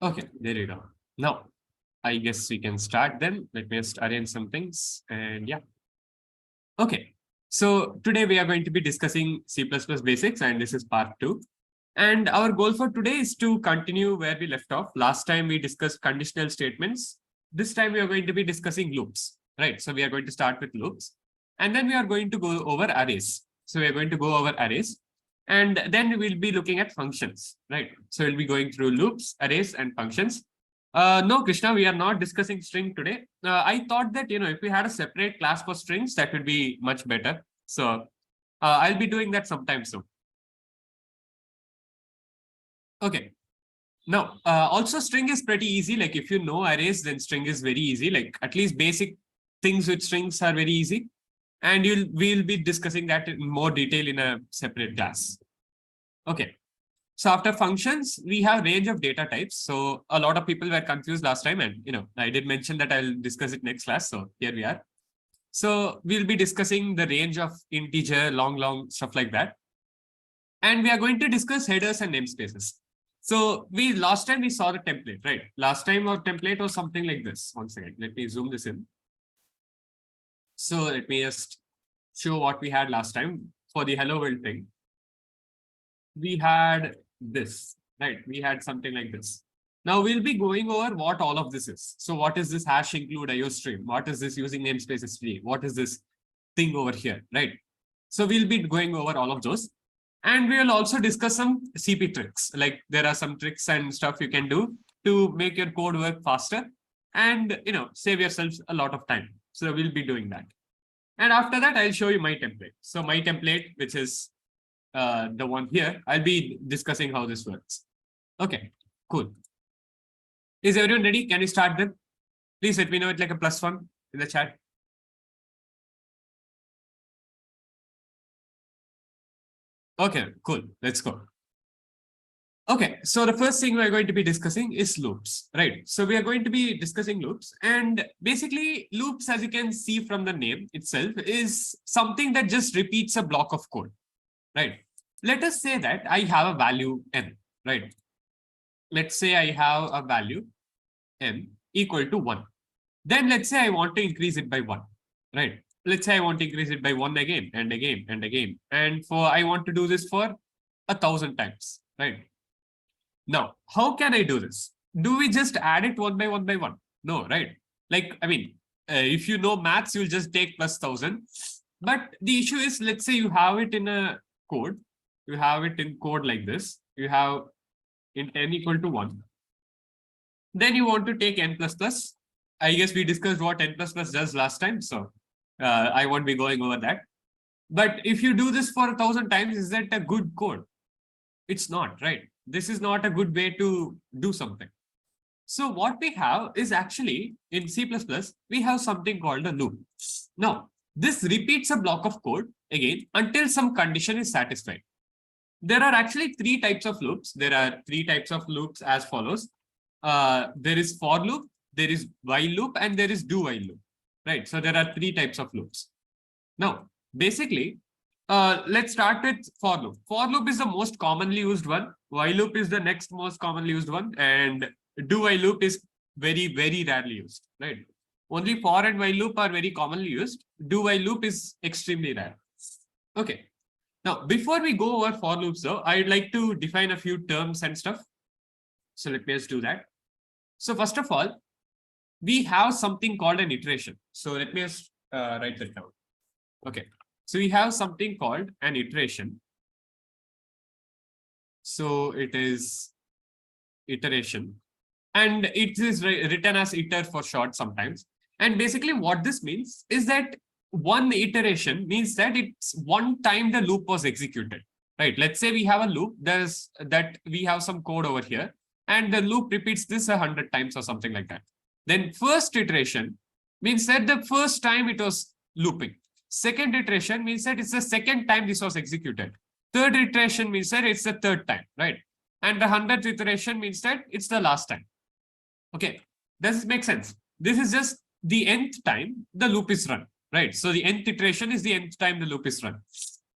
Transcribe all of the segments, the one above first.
Okay, there you go. Now, I guess we can start then. Let me just arrange some things and yeah. Okay, so today we are going to be discussing C++ basics and this is part 2. And our goal for today is to continue where we left off. Last time we discussed conditional statements. This time we are going to be discussing loops, right? So we are going to start with loops and then we are going to go over arrays. So we are going to go over arrays and then we'll be looking at functions, right? So we'll be going through loops, arrays and functions. No, Krishna, we are not discussing string today. I thought that, if we had a separate class for strings, that would be much better. So I'll be doing that sometime soon. Okay. Now, also string is pretty easy. Like if you know arrays, then string is very easy. Like at least basic things with strings are very easy. And we'll be discussing that in more detail in a separate class. Okay. So after functions, we have range of data types. So a lot of people were confused last time. And, I did mention that I'll discuss it next class. So here we are. So we'll be discussing the range of integer, long, stuff like that. And we are going to discuss headers and namespaces. So last time we saw the template, right? Last time our template was something like this. One second, let me zoom this in. So let me just show what we had last time for the hello world thing. We had this, right? We had something like this. Now we'll be going over what all of this is. So what is this hash include IOStream? What is this using namespaces free? What is this thing over here, right? So we'll be going over all of those. And we will also discuss some CP tricks. Like there are some tricks and stuff you can do to make your code work faster and, save yourselves a lot of time. So we'll be doing that. And after that, I'll show you my template. So my template, which is the one here, I'll be discussing how this works. Okay, cool. Is everyone ready? Can we start then? Please let me know it like a +1 in the chat. Okay, cool. Let's go. Okay, so the first thing we're going to be discussing is loops, right? So we are going to be discussing loops, and basically loops, as you can see from the name itself, is something that just repeats a block of code, right? Let us say that I have a value n, right? Let's say I have a value n equal to 1. Then let's say I want to increase it by 1, right? Let's say I want to increase it by 1 again and again and again. And I want to do this for 1,000 times, right? Now, how can I do this? Do we just add it one by one? No, right? Like, I mean, if you know maths, you'll just take +1,000. But the issue is, let's say you have it in a code. You have it in code like this. You have int n equal to 1. Then you want to take n plus plus. I guess we discussed what n plus plus does last time. So I won't be going over that. But if you do this for 1,000 times, is that a good code? It's not, right? This is not a good way to do something. So what we have is actually in C++, we have something called a loop. Now, this repeats a block of code again until some condition is satisfied. There are actually 3 types of loops. There are 3 types of loops as follows. There is for loop, there is while loop, and there is do while loop, right? So there are 3 types of loops. Now, basically, let's start with for loop. For loop is the most commonly used one. While loop is the next most commonly used one. And do while loop is very, very rarely used, right? Only for and while loop are very commonly used. Do while loop is extremely rare. Okay. Now, before we go over for loops, though, I'd like to define a few terms and stuff. So let me just do that. So first of all, we have something called an iteration. So let me just write that down. Okay. So we have something called an iteration. So it is iteration. And it is written as iter for short sometimes. And basically what this means is that one iteration means that it's one time the loop was executed, right? Let's say we have a loop, that we have some code over here, and the loop repeats this 100 times or something like that. Then first iteration means that the first time it was looping. Second iteration means that it's the second time this was executed. Third iteration means that it's the third time, right? And the 100th iteration means that it's the last time. Okay, does this make sense? This is just the nth time the loop is run, right? So the nth iteration is the nth time the loop is run.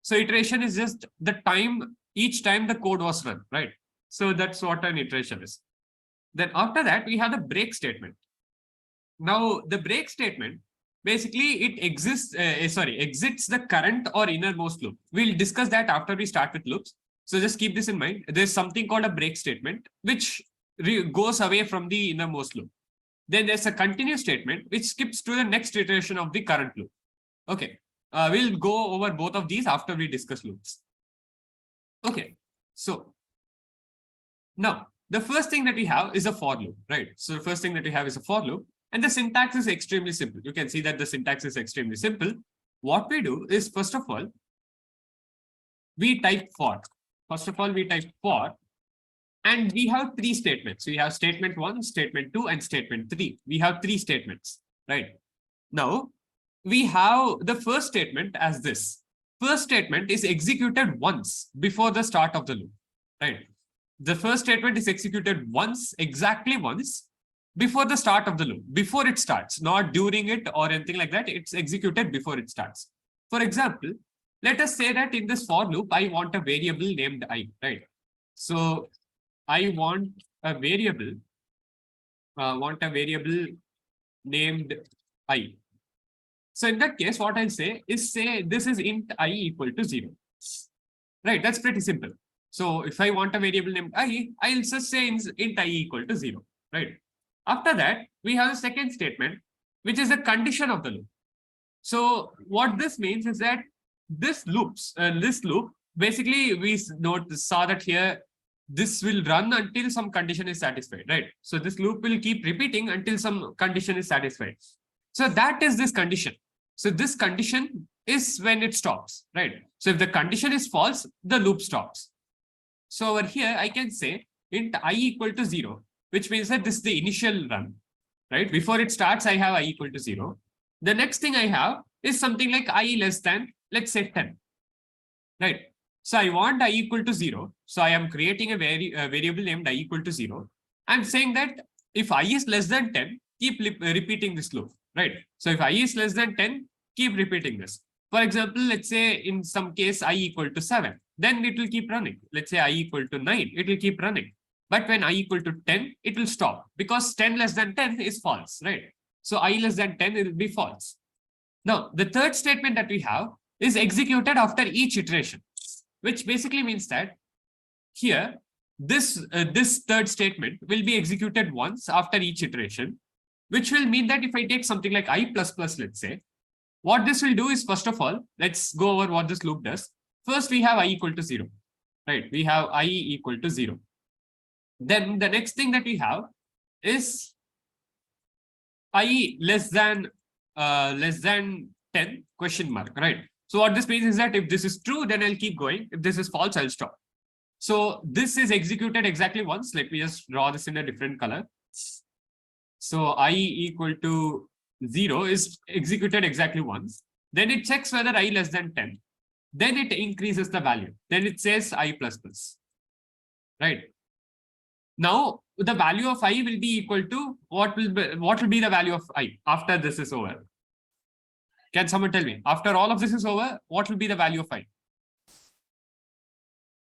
So iteration is just the time, each time the code was run, right? So that's what an iteration is. Then after that, we have the break statement. Now, the break statement, basically it exits the current or innermost loop. We'll discuss that after we start with loops. So just keep this in mind. There's something called a break statement, which goes away from the innermost loop. Then there's a continue statement, which skips to the next iteration of the current loop. Okay, we'll go over both of these after we discuss loops. Okay, so now the first thing that we have is a for loop, right? So the first thing that we have is a for loop, and the syntax is extremely simple. You can see that the syntax is extremely simple. What we do is, first of all, we type for. First of all, we type for, and we have three statements. We have statement 1, statement 2, and statement 3. We have three statements, right? Now, we have the first statement as this. First statement is executed once before the start of the loop, right? The first statement is executed once, exactly once, before the start of the loop, before it starts, not during it or anything like that. It's executed before it starts. For example, let us say that in this for loop, I want a variable named I, right? So I want a variable named I. So in that case, what I'll say is, say this is int I equal to 0. Right, that's pretty simple. So if I want a variable named I, I'll just say int I equal to 0, right? After that, we have a second statement, which is a condition of the loop. So what this means is that this loop, basically we saw that here, this will run until some condition is satisfied, right? So this loop will keep repeating until some condition is satisfied. So that is this condition. So this condition is when it stops, right? So if the condition is false, the loop stops. So over here, I can say int I equal to 0, which means that this is the initial run, right? Before it starts, I have I equal to 0. The next thing I have is something like I less than, let's say 10, right? So I want I equal to 0. So I am creating a variable named I equal to 0. I'm saying that if I is less than 10, keep repeating this loop, right? So if I is less than 10, keep repeating this. For example, let's say in some case I equal to 7, then it will keep running. Let's say I equal to 9, it will keep running. But when I equal to 10, it will stop, because 10 less than 10 is false, right? So I less than 10, it will be false. Now, the third statement that we have is executed after each iteration, which basically means that here, this third statement will be executed once after each iteration, which will mean that if I take something like I++, let's say, what this will do is, first of all, let's go over what this loop does. First, we have I equal to 0, right? We have I equal to 0. Then the next thing that we have is I less than 10 question mark, right? So what this means is that if this is true, then I'll keep going. If this is false, I'll stop. So this is executed exactly once. Let me just draw this in a different color. So I equal to 0 is executed exactly once. Then it checks whether I less than 10. Then it increases the value. Then it says I++, right? Now the value of I will be equal to what will be the value of I after this is over? Can someone tell me? After all of this is over, what will be the value of I?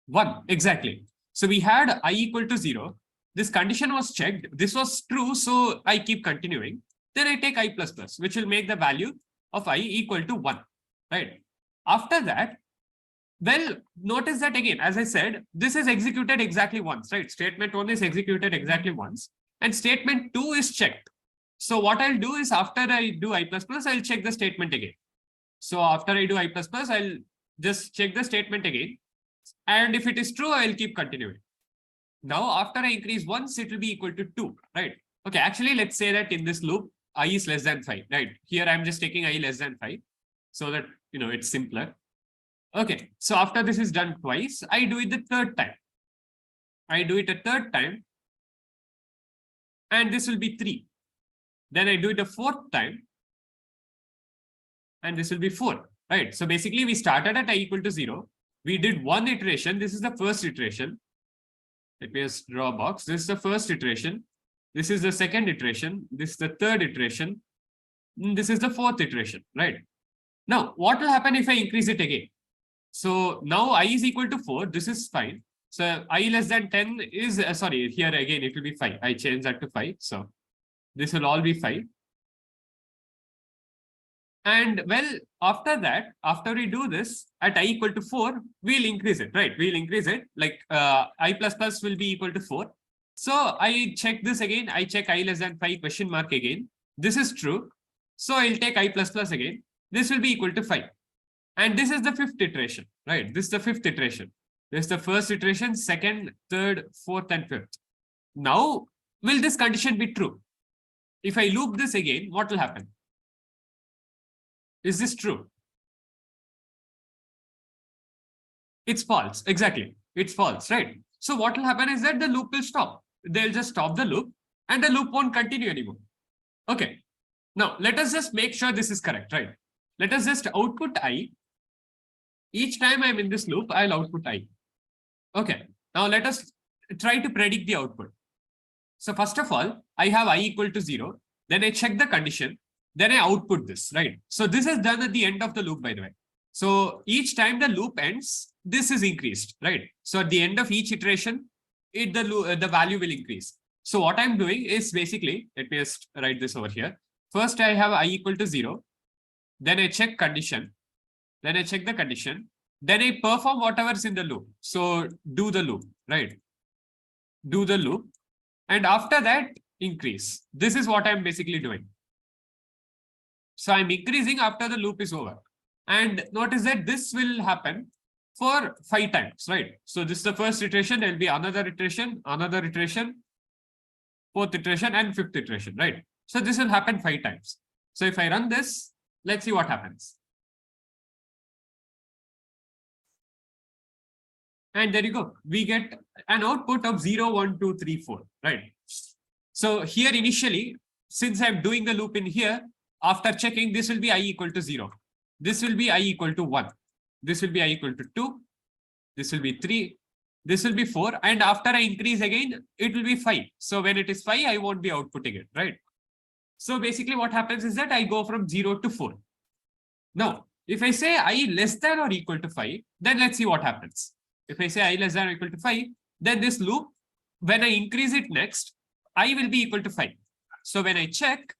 1, exactly. So we had I equal to 0. This condition was checked. This was true, so I keep continuing. Then I take I++, which will make the value of I equal to 1, right? After that, well, notice that again, as I said, this is executed exactly once, right? Statement 1 is executed exactly once, and statement 2 is checked. So what I'll do is, after I do I++, I'll check the statement again. So after I do I++, I'll just check the statement again. And if it is true, I'll keep continuing. Now, after I increase once, it will be equal to 2, right? Okay, actually, let's say that in this loop, I is less than 5, right? Here, I'm just taking I less than 5 so that, it's simpler. Okay, so after this is done twice, I do it the third time. I do it a third time, and this will be 3. Then I do it a fourth time, and this will be 4, right? So basically, we started at I equal to 0. We did one iteration. This is the first iteration. Let me just draw a box. This is the first iteration. This is the second iteration. This is the third iteration. This is the fourth iteration, right? Now, what will happen if I increase it again? So now I is equal to 4. This is fine. So I less than 10 is, sorry, here again, it will be 5. I change that to 5. So this will all be 5. And well, after that, after we do this at I equal to 4, we'll increase it, right? We'll increase it like I plus plus will be equal to 4. So I check this again. I check I less than 5 question mark again. This is true. So I'll take I plus plus again. This will be equal to 5. And this is the 5th iteration, right? This is the 5th iteration. This is the first iteration, second, third, fourth, and 5th. Now, will this condition be true? If I loop this again, what will happen? Is this true? It's false. Exactly. It's false, right? So what will happen is that the loop will stop. They'll just stop the loop and the loop won't continue anymore. Okay. Now, let us just make sure this is correct, right? Let us just output I. Each time I'm in this loop, I'll output I. Okay. Now, let us try to predict the output. So first of all, I have I equal to 0. Then I check the condition. Then I output this, right? So this is done at the end of the loop, by the way. So each time the loop ends, this is increased, right? So at the end of each iteration, the value will increase. So what I'm doing is basically, let me just write this over here. First, I have I equal to 0. Then I check condition. Then I check the condition. Then I perform whatever's in the loop. So do the loop, right? Do the loop. And after that, increase. This is what I'm basically doing. So I'm increasing after the loop is over. And notice that this will happen for 5 times, right? So this is the first iteration. There'll be another iteration, 4th iteration, and 5th iteration, right? So this will happen 5 times. So if I run this, let's see what happens. And there you go. We get an output of 0, 1, 2, 3, 4, right? So here initially, since I'm doing the loop in here, after checking, this will be I equal to 0. This will be I equal to 1. This will be I equal to 2. This will be 3. This will be 4. And after I increase again, it will be 5. So when it is 5, I won't be outputting it, right? So basically what happens is that I go from 0 to 4. Now, if I say I less than or equal to 5, then let's see what happens. If I say I less than or equal to 5, then this loop, when I increase it next, I will be equal to 5. So when I check,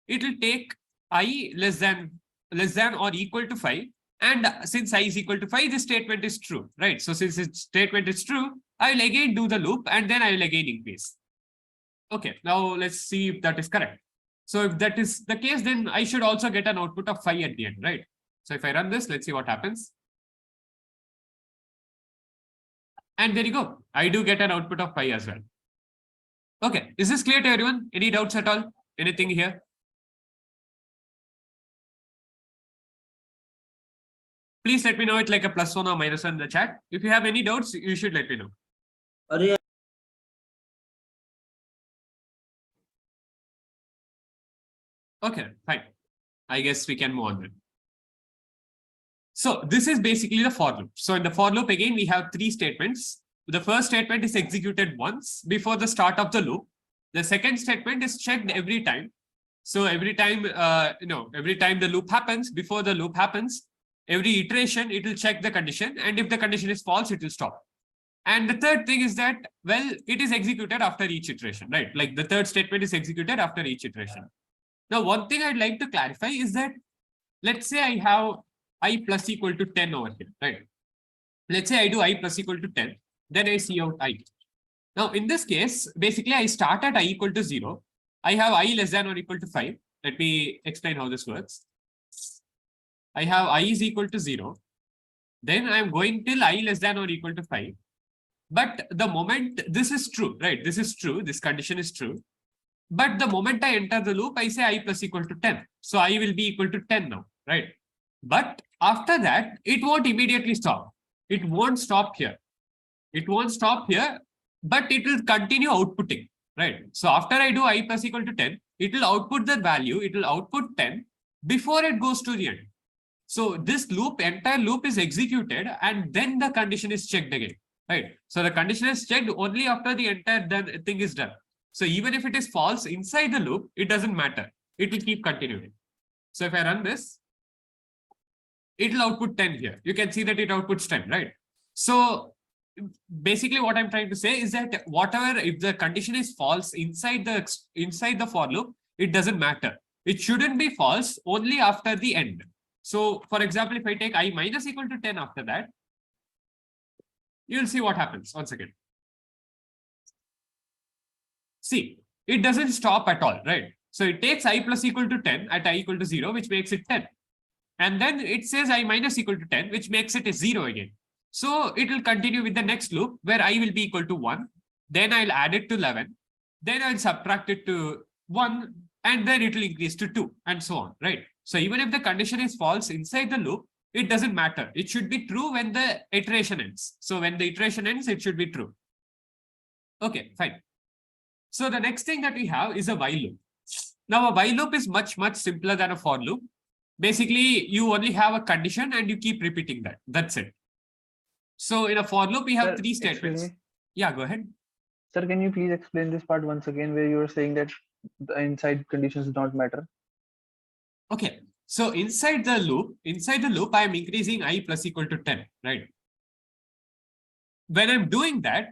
it will take I less than or equal to 5. And since I is equal to 5, this statement is true, right? So since this statement is true, I will again do the loop and then I will again increase. Okay, now let's see if that is correct. So if that is the case, then I should also get an output of 5 at the end, right? So if I run this, let's see what happens. And there you go. I do get an output of 5 as well. Okay, is this clear to everyone? Any doubts at all? Anything here? Please let me know it like a +1 or -1 in the chat. If you have any doubts, you should let me know. Okay, fine. I guess we can move on then. So this is basically the for loop. So in the for loop, again, we have 3 statements. The first statement is executed once before the start of the loop. The second statement is checked every time. So every time, every time the loop happens, before the loop happens, every iteration, it will check the condition. And if the condition is false, it will stop. And the third thing is that, well, it is executed after each iteration, right? Like the third statement is executed after each iteration. Now, one thing I'd like to clarify is that, let's say I have I plus equal to 10 over here, right? Let's say I do I plus equal to 10, then I see out I. Now, in this case, basically, I start at I equal to 0. I have I less than or equal to 5. Let me explain how this works. I have I is equal to 0. Then I'm going till I less than or equal to 5. But the moment this is true, right? This is true. This condition is true. But the moment I enter the loop, I say I plus equal to 10. So I will be equal to 10 now, right? But after that, it won't immediately stop. It won't stop here. It won't stop here, but it will continue outputting, right? So after I do I plus equal to 10, it will output the value. It will output 10 before it goes to the end. So this loop, entire loop is executed and then the condition is checked again, right? So the condition is checked only after the entire thing is done. So even if it is false inside the loop, it doesn't matter. It will keep continuing. So if I run this, it will output 10 here. You can see that it outputs 10, right? So basically what I'm trying to say is that whatever, if the condition is false inside the for loop, it doesn't matter. It shouldn't be false only after the end. So for example, if I take I minus equal to 10 after that, you'll see what happens. Once again, see, it doesn't stop at all, right? So it takes I plus equal to 10 at I equal to 0, which makes it 10. And then it says I minus equal to 10, which makes it a 0 again. So it will continue with the next loop where I will be equal to 1. Then I'll add it to 11. Then I'll subtract it to 1. And then it will increase to 2 and so on, right? So even if the condition is false inside the loop, it doesn't matter. It should be true when the iteration ends. So when the iteration ends, it should be true. Okay, fine. So the next thing that we have is a while loop. Now a while loop is much, much simpler than a for loop. Basically, you only have a condition and you keep repeating that. That's it. So in a for loop, we have three statements. Yeah, go ahead. Sir, can you please explain this part once again where you were saying that the inside conditions don't matter? Okay. So inside the loop, I am increasing I plus equal to 10, right? When I'm doing that,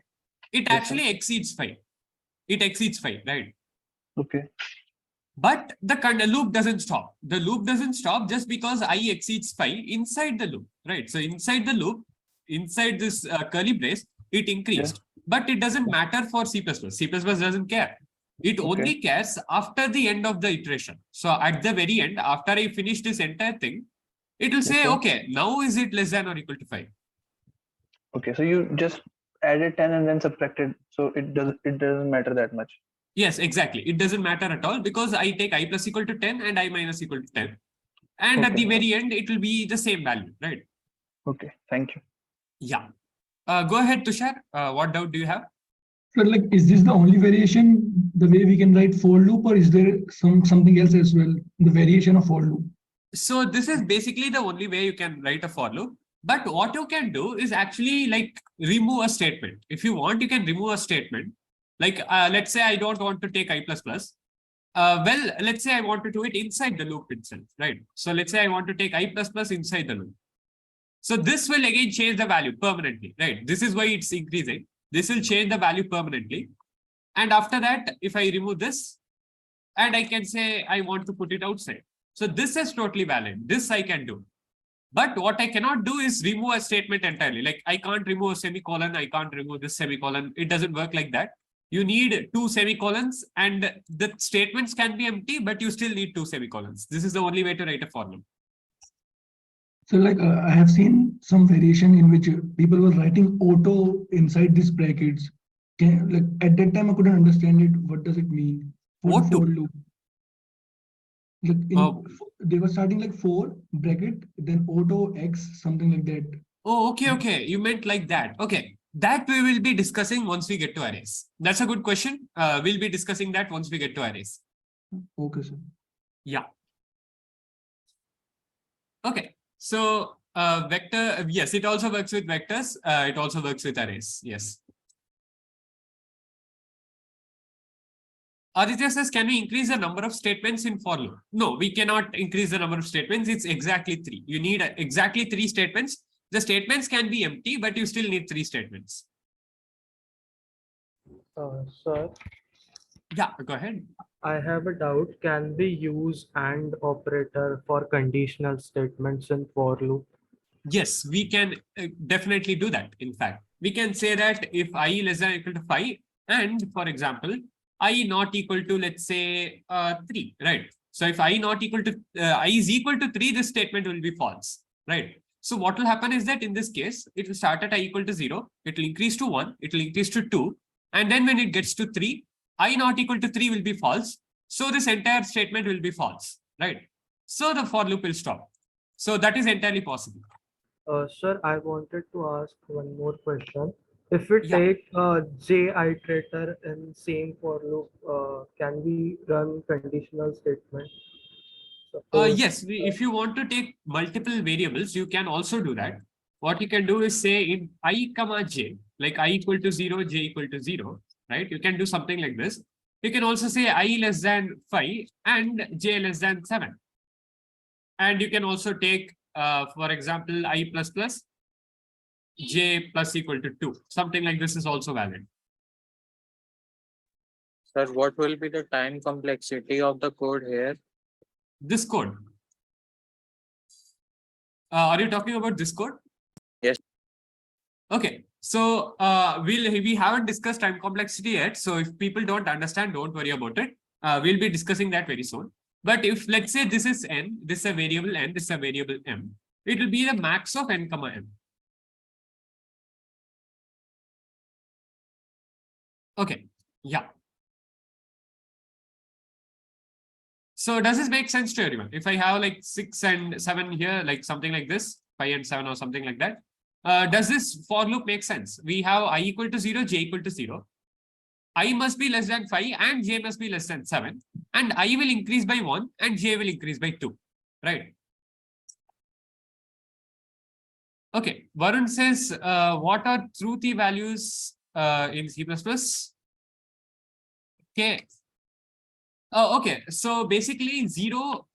it actually exceeds 5. It exceeds 5, right? Okay. But the loop doesn't stop. The loop doesn't stop just because I exceeds 5 inside the loop, right? So inside the loop, inside this curly brace, it increased. Yeah. But it doesn't matter for C++. C++ doesn't care. It only cares after the end of the iteration. So at the very end, after I finish this entire thing, it will say, okay, now is it less than or equal to 5? Okay, so you just added 10 and then subtracted. So it doesn't matter that much. Yes, exactly. It doesn't matter at all because I take I plus equal to 10 and I minus equal to 10. And at the very end, it will be the same value, right? Okay, thank you. Yeah. Go ahead, Tushar. What doubt do you have? So, like, is this the only variation, the way we can write for loop, or is there something else as well, the variation of for loop? So this is basically the only way you can write a for loop. But what you can do is actually like remove a statement. If you want, you can remove a statement. Like, let's say I don't want to take I plus plus. Well, let's say I want to do it inside the loop itself, right? So let's say I want to take I plus plus inside the loop. So this will again change the value permanently, right? This is why it's increasing. This will change the value permanently. And after that, if I remove this, and I can say I want to put it outside. So this is totally valid. This I can do. But what I cannot do is remove a statement entirely. Like I can't remove a semicolon. I can't remove this semicolon. It doesn't work like that. You need 2 semicolons and the statements can be empty, but you still need 2 semicolons. This is the only way to write a for loop. So like I have seen some variation in which people were writing auto inside these brackets. Like at that time I couldn't understand it. What does it mean? What for loop? Like they were starting like 4 bracket, then auto X, something like that. Oh, okay. You meant like that. Okay. That we will be discussing once we get to arrays. That's a good question. We'll be discussing that once we get to arrays. Okay, sir. Yeah. Okay. So vector, yes, it also works with vectors. It also works with arrays. Yes. Aditya says, can we increase the number of statements in for loop? No, we cannot increase the number of statements. It's exactly 3. You need exactly 3 statements. The statements can be empty, but you still need 3 statements. Sir. Yeah, go ahead. I have a doubt. Can we use AND operator for conditional statements in for loop? Yes, we can definitely do that. In fact, we can say that if I less than or equal to 5, and for example, I not equal to, let's say, 3, right? So if I not equal to, I is equal to 3, this statement will be false, right? So what will happen is that in this case, it will start at I equal to 0, it will increase to 1, it will increase to 2, and then when it gets to 3, I not equal to 3 will be false. So this entire statement will be false, right? So the for loop will stop. So that is entirely possible. Sir, I wanted to ask one more question. If we take j iterator in same for loop, can we run conditional statement? Yes, if you want to take multiple variables, you can also do that. What you can do is say in I comma j, like I equal to 0, j equal to 0, right? You can do something like this. You can also say I less than 5 and j less than 7. And you can also take, for example, I plus plus j plus equal to 2. Something like this is also valid. Sir, what will be the time complexity of the code here? This code. Are you talking about this code? Yes. Okay. So we haven't discussed time complexity yet. So if people don't understand, don't worry about it. We'll be discussing that very soon. But if let's say this is n, this is a variable n, this is a variable m, it will be the max of n comma m. Okay. Yeah. So does this make sense to everyone? If I have like 6 and 7 here, like something like this, 5 and 7 or something like that, does this for loop make sense? We have I equal to 0, j equal to 0. I must be less than 5 and j must be less than 7. And I will increase by 1 and j will increase by 2. Right? Okay. Varun says, what are truthy values in C++? Okay. Oh, okay. So basically 0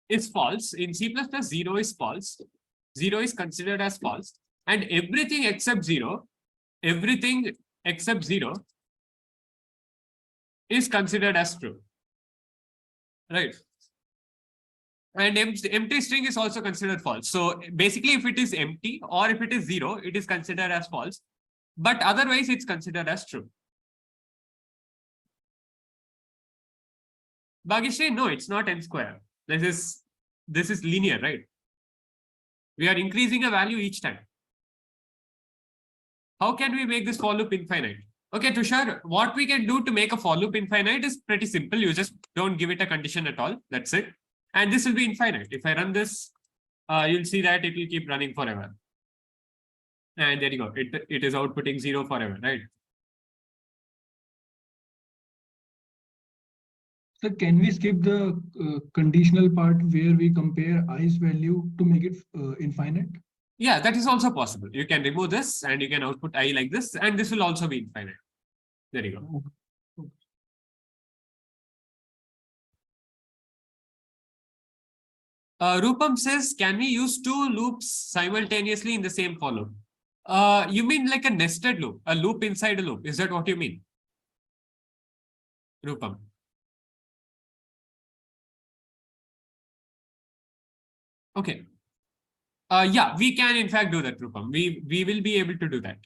is false. In C++, 0 is false. 0 is considered as false. And everything except 0 is considered as true. Right. And empty string is also considered false. So basically if it is empty or if it is 0, it is considered as false. But otherwise it's considered as true. Bhagyashree, no, it's not n square. This is linear, right? We are increasing a value each time. How can we make this for loop infinite? Okay, Tushar, what we can do to make a for loop infinite is pretty simple. You just don't give it a condition at all. That's it. And this will be infinite. If I run this, you'll see that it will keep running forever. And there you go. It is outputting 0 forever, right? So can we skip the conditional part where we compare i's value to make it infinite? Yeah, that is also possible. You can remove this and you can output I like this, and this will also be infinite. There you go. Rupam says, can we use 2 loops simultaneously in the same for loop? You mean like a nested loop, a loop inside a loop? Is that what you mean? Rupam. Okay. Yeah, we can in fact do that, Rupam. We will be able to do that.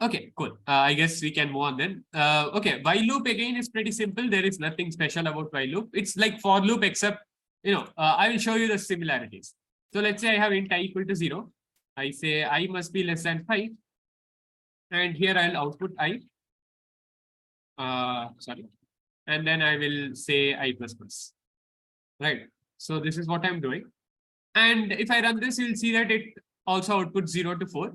Okay, cool. I guess we can move on then. Okay, while loop again is pretty simple. There is nothing special about while loop. It's like for loop, except, I will show you the similarities. So let's say I have int I equal to 0. I say I must be less than 5. And here I'll output I. Sorry. And then I will say I plus plus. Right. So this is what I'm doing. And if I run this, you'll see that it also outputs 0 to 4.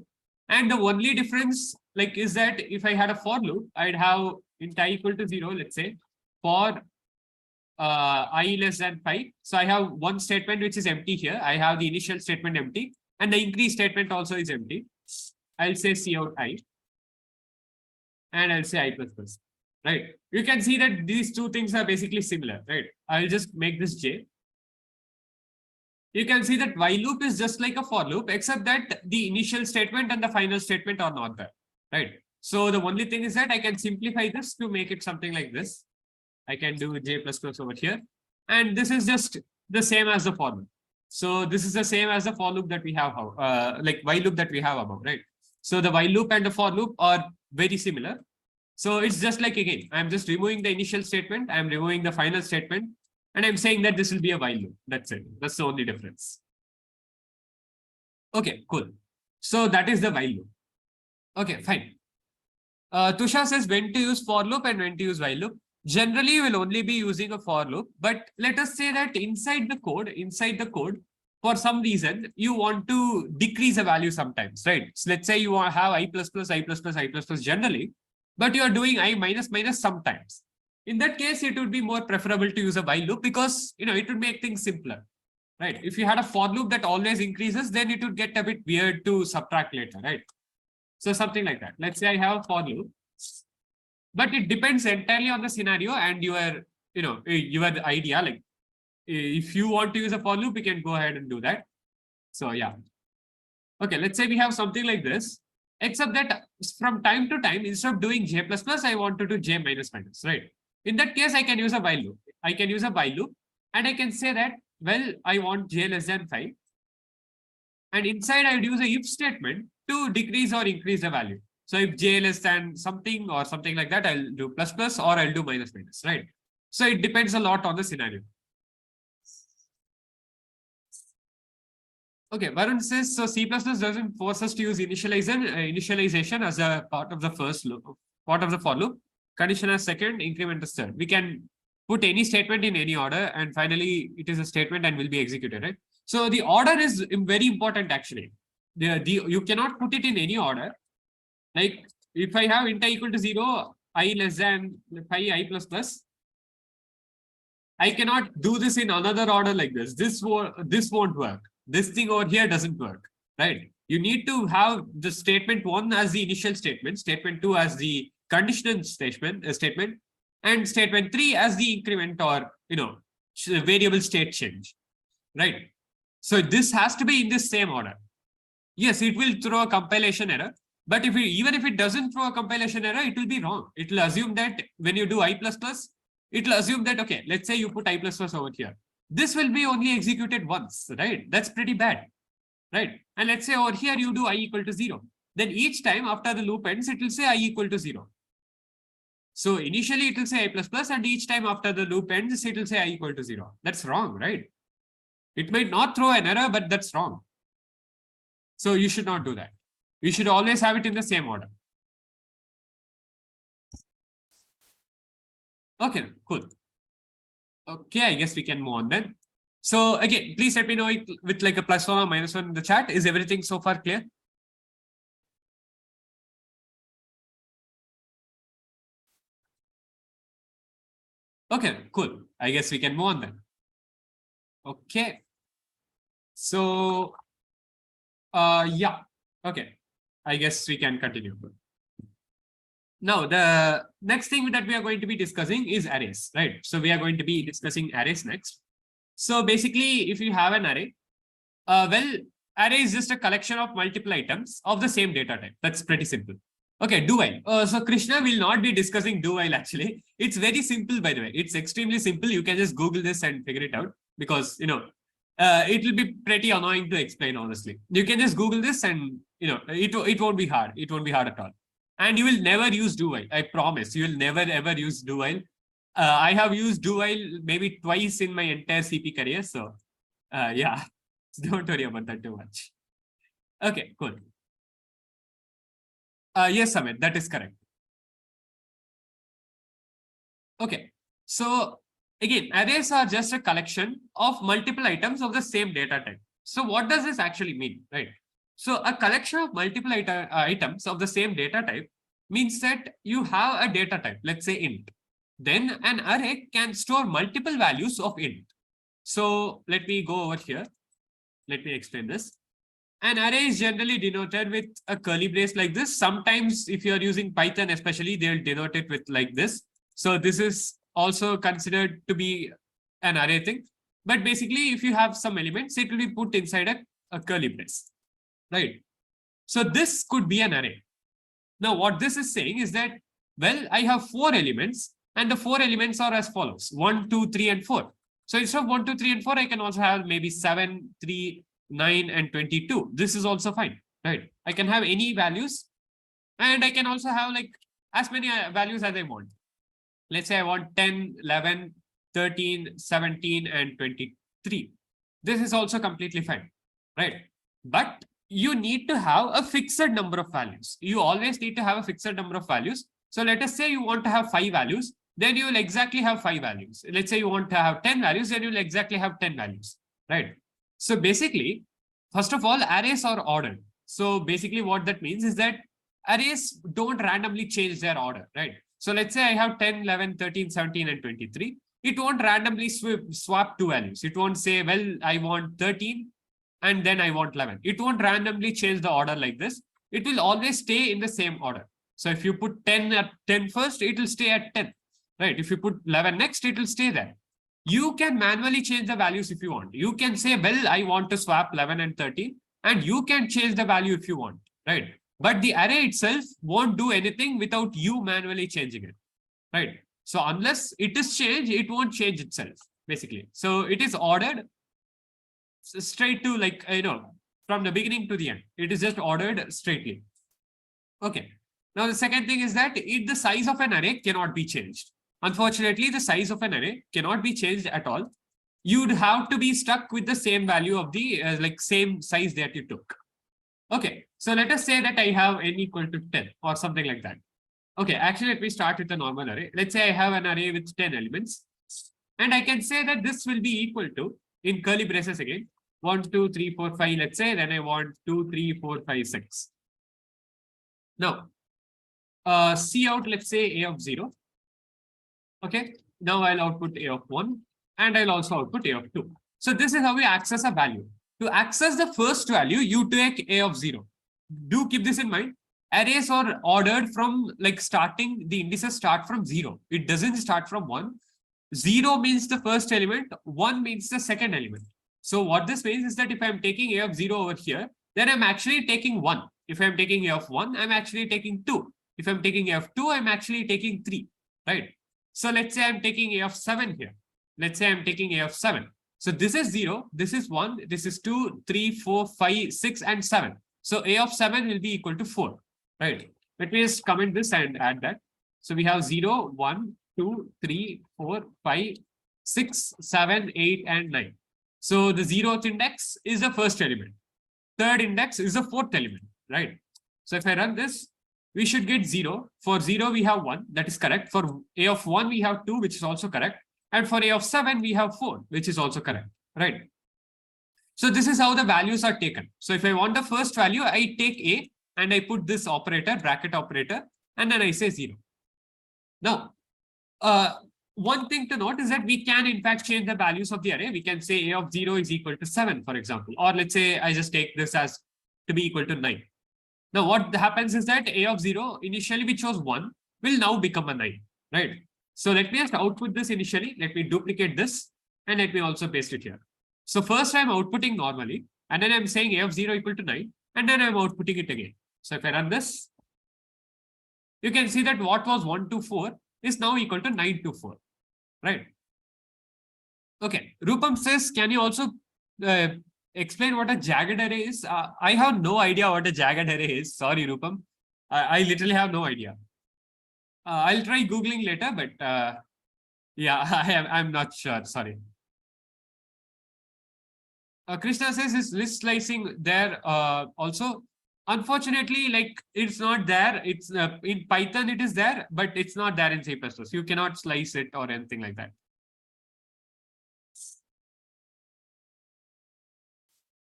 And the only difference is that if I had a for loop, I'd have int I equal to 0, let's say, for I less than 5. So I have one statement which is empty here. I have the initial statement empty, and the increase statement also is empty. I'll say cout I, and I'll say I plus plus. Right? You can see that these two things are basically similar, right? I'll just make this j. You can see that while loop is just like a for loop, except that the initial statement and the final statement are not there, right? So the only thing is that I can simplify this to make it something like this. I can do j plus plus over here. And this is just the same as the for loop. So this is the same as the for loop that we have, like while loop that we have above, right? So the while loop and the for loop are very similar. So it's just like, again, I'm just removing the initial statement. I'm removing the final statement. And I'm saying that this will be a while loop. That's it. That's the only difference. Okay, cool. So that is the while loop. Okay, fine. Tusha says when to use for loop and when to use while loop. Generally, you will only be using a for loop. But let us say that inside the code, for some reason, you want to decrease a value sometimes, right? So let's say you have I plus plus, I plus plus, I plus plus generally, but you are doing I minus minus sometimes. In that case, it would be more preferable to use a while loop because, it would make things simpler, right? If you had a for loop that always increases, then it would get a bit weird to subtract later, right? So something like that. Let's say I have a for loop, but it depends entirely on the scenario and your idea. Like if you want to use a for loop, you can go ahead and do that. So yeah. Okay, let's say we have something like this, except that from time to time, instead of doing j plus plus, I want to do j minus minus, right? In that case, I can use a while loop. I can use a while loop and I can say that, well, I want j less than 5. And inside I would use a if statement to decrease or increase the value. So if j less than something or something like that, I'll do plus plus or I'll do minus minus, right? So it depends a lot on the scenario. Okay, Varun says, so C++ doesn't force us to use initialization as a part of the first loop, part of the for loop. Condition as second, increment as third. We can put any statement in any order and finally it is a statement and will be executed, right? So the order is very important actually. You cannot put it in any order. Like if I have int I equal to 0, I less than 5 I plus plus, I cannot do this in another order like this. This won't work. This thing over here doesn't work, right? You need to have the statement 1 as the initial statement, statement 2 as the conditional statement, and statement 3 as the increment or variable state change, right? So this has to be in the same order. Yes, it will throw a compilation error, but even if it doesn't throw a compilation error, it will be wrong. It will assume that when you do I plus plus, it will assume that, okay, let's say you put I plus plus over here. This will be only executed once, right? That's pretty bad, right? And let's say over here you do I equal to 0. Then each time after the loop ends, it will say I equal to 0. So initially it will say I plus plus and each time after the loop ends, it will say I equal to 0. That's wrong, right? It might not throw an error, but that's wrong. So you should not do that. You should always have it in the same order. Okay, cool. Okay, I guess we can move on then. So again, please let me know with like a +1 or -1 in the chat. Is everything so far clear? Okay, cool. I guess we can move on then. Okay. So, yeah. Okay. I guess we can continue. Now, the next thing that we are going to be discussing is arrays, right? So we are going to be discussing arrays next. So basically, if you have an array, well, array is just a collection of multiple items of the same data type. That's pretty simple. Okay, do while. So Krishna will not be discussing do while actually. It's very simple, by the way. It's extremely simple. You can just Google this and figure it out because, it will be pretty annoying to explain, honestly. You can just Google this and, it won't be hard. It won't be hard at all. And you will never use do while. I promise you will never ever use do while. I have used do while maybe twice in my entire CP career. So yeah, don't worry about that too much. Okay, cool. Yes, Amit, that is correct. Okay, so again, arrays are just a collection of multiple items of the same data type. So what does this actually mean, right? So a collection of multiple items of the same data type means that you have a data type, let's say int. Then an array can store multiple values of int. So let me go over here. Let me explain this. An array is generally denoted with a curly brace like this. Sometimes if you're using Python especially, they'll denote it with like this. So this is also considered to be an array thing. But basically, if you have some elements, it will be put inside a curly brace. Right. So this could be an array. Now, what this is saying is that, well, I have 4 elements and the 4 elements are as follows: 1, 2, 3, and 4. So instead of 1, 2, 3, and 4, I can also have maybe 7, 3, 9, and 22. This is also fine, right? I can have any values and I can also have like as many values as I want. Let's say I want 10, 11, 13, 17, and 23. This is also completely fine, right? But you need to have a fixed number of values. You always need to have a fixed number of values. So let us say you want to have 5 values, then you will exactly have 5 values. Let's say you want to have 10 values, then you will exactly have 10 values, right? So basically, first of all, arrays are ordered. So basically what that means is that arrays don't randomly change their order, right? So let's say I have 10, 11, 13, 17, and 23. It won't randomly swap 2 values. It won't say, well, I want 13 and then I want 11. It won't randomly change the order like this. It will always stay in the same order. So if you put 10 at 10 first, it will stay at 10, right? If you put 11 next, it will stay there. You can manually change the values if you want. You can say, well, I want to swap 11 and 13. and you can change the value if you want, right? But the array itself won't do anything without you manually changing it, right? So unless it is changed, it won't change itself, basically. So it is ordered straight to, like, from the beginning to the end. It is just ordered straightly. Okay. Now the second thing is that the size of an array cannot be changed. Unfortunately, the size of an array cannot be changed at all. You'd have to be stuck with the same value of the same size that you took. Okay, so let us say that I have n equal to 10 or something like that. Okay, actually, let me start with a normal array. Let's say I have an array with 10 elements, and I can say that this will be equal to, in curly braces again, 1, 2, 3, 4, 5, let's say, then I want 2, 3, 4, 5, 6. Now, C out, let's say a of 0. Okay, now I'll output a of 1, and I'll also output a of 2. So this is how we access a value. To access the first value, you take a of 0. Do keep this in mind. Arrays are ordered from starting, the indices start from 0. It doesn't start from 1. 0 means the first element, 1 means the second element. So what this means is that if I'm taking a of 0 over here, then I'm actually taking 1. If I'm taking a of 1, I'm actually taking 2. If I'm taking a of 2, I'm actually taking 3, right? So let's say I'm taking a of 7 here. Let's say I'm taking a of 7. So this is 0, this is 1, this is 2, 3, 4, 5, 6, and 7. So a of 7 will be equal to 4, right? Let me just comment this and add that. So we have 0, 1, 2, 3, 4, 5, 6, 7, 8, and 9. So the 0th index is the first element. Third index is the fourth element, right? So if I run this, we should get 0. For 0, we have 1, that is correct. For a of 1, we have 2, which is also correct. And for a of 7, we have 4, which is also correct, right? So this is how the values are taken. So if I want the first value, I take a and I put this operator, bracket operator, and then I say 0. Now, one thing to note is that we can in fact change the values of the array. We can say a of 0 is equal to 7, for example, or let's say I just take this as to be equal to 9. Now what happens is that a of 0 initially, which was 1, will now become a 9, right? So let me just output this initially. Let me duplicate this and let me also paste it here. So first I'm outputting normally, and then I'm saying a of 0 equal to 9, and then I'm outputting it again. So if I run this, you can see that what was 1 to 4 is now equal to 9 to 4, right? Okay, Rupam says, can you also explain what a jagged array is? I have no idea what a jagged array is. Sorry, Rupam. I literally have no idea. I'll try Googling later, but yeah, I'm not sure. Sorry. Krishna says, is list slicing there also? Unfortunately, it's not there. It's in Python, it is there, but it's not there in C++. You cannot slice it or anything like that.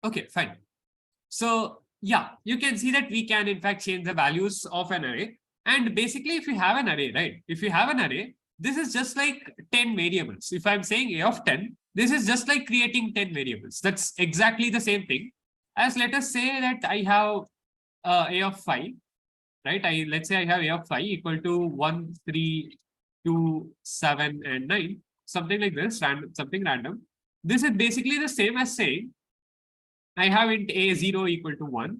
Okay, fine. So yeah, you can see that we can in fact change the values of an array. And basically, if you have an array, right? If you have an array, this is just like 10 variables. If I'm saying a of 10, this is just like creating 10 variables. That's exactly the same thing as, let us say that I have a of 5, right? Let's say I have a of 5 equal to 1, 3, 2, 7, and 9, something like this, something random. This is basically the same as saying I have int a0 equal to 1,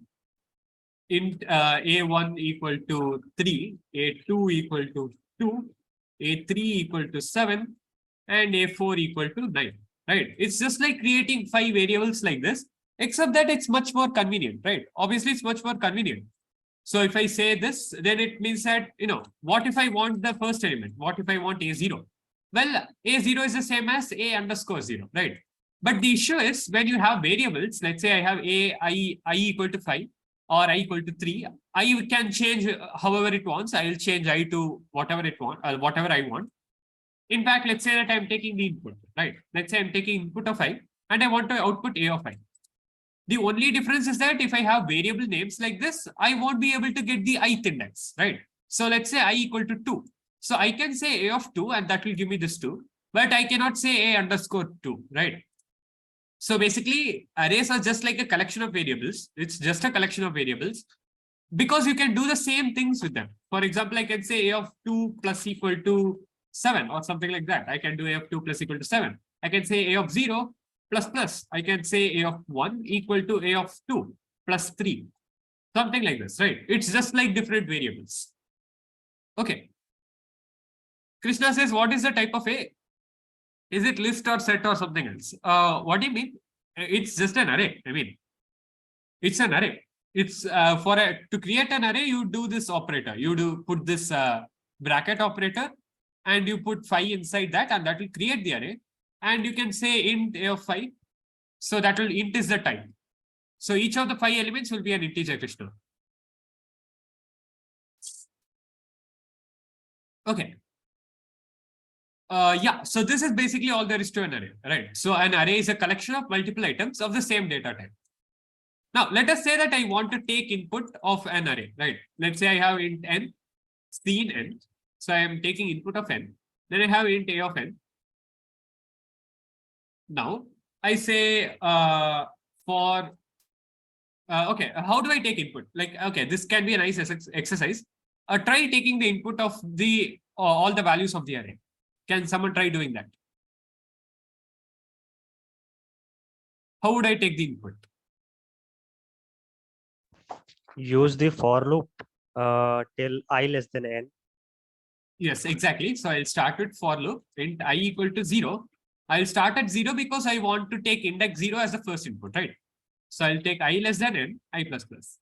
int a1 equal to 3, a2 equal to 2, a3 equal to 7, and a4 equal to 9, right? It's just like creating 5 variables like this, except that it's much more convenient, right? Obviously, it's much more convenient. So if I say this, then it means that, what if I want the first element? What if I want a0? Well, a0 is the same as a underscore 0, right? But the issue is when you have variables, let's say I have I equal to 5 or I equal to 3, I can change however it wants. I will change I to whatever whatever I want. In fact, let's say that I'm taking the input, right? Let's say I'm taking input of 5 and I want to output a of 5. The only difference is that if I have variable names like this, I won't be able to get the ith index, right? So let's say I equal to 2. So I can say a of 2 and that will give me this 2, but I cannot say a underscore 2, right? So basically, arrays are just like a collection of variables. It's just a collection of variables because you can do the same things with them. For example, I can say a of 2 plus equal to 7 or something like that. I can do a of 2 plus equal to 7. I can say a of 0 plus plus. I can say a of 1 equal to a of 2. plus 3. Something like this, right? It's just like different variables. Okay. Krishna says, what is the type of A? Is it list or set or something else? What do you mean? It's just an array. I mean, it's an array. It's to create an array, you do this operator. You do put this bracket operator and you put 5 inside that, and that will create the array. And you can say int A of 5. So that will int is the type. So each of the 5 elements will be an integer, Krishna. Okay. Yeah, so this is basically all there is to an array, right? So an array is a collection of multiple items of the same data type. Now, let us say that I want to take input of an array, right? Let's say I have int n, scene n. So I am taking input of n. Then I have int A of n. Now, I say okay, how do I take input? Like, okay, this can be a nice exercise. Try taking the input of the all the values of the array. Can someone try doing that? How would I take the input? Use the for loop till I less than n. Yes, exactly. So I'll start with for loop int I equal to 0. I'll start at 0 because I want to take index 0 as the first input, right? So I'll take I less than n, I plus plus.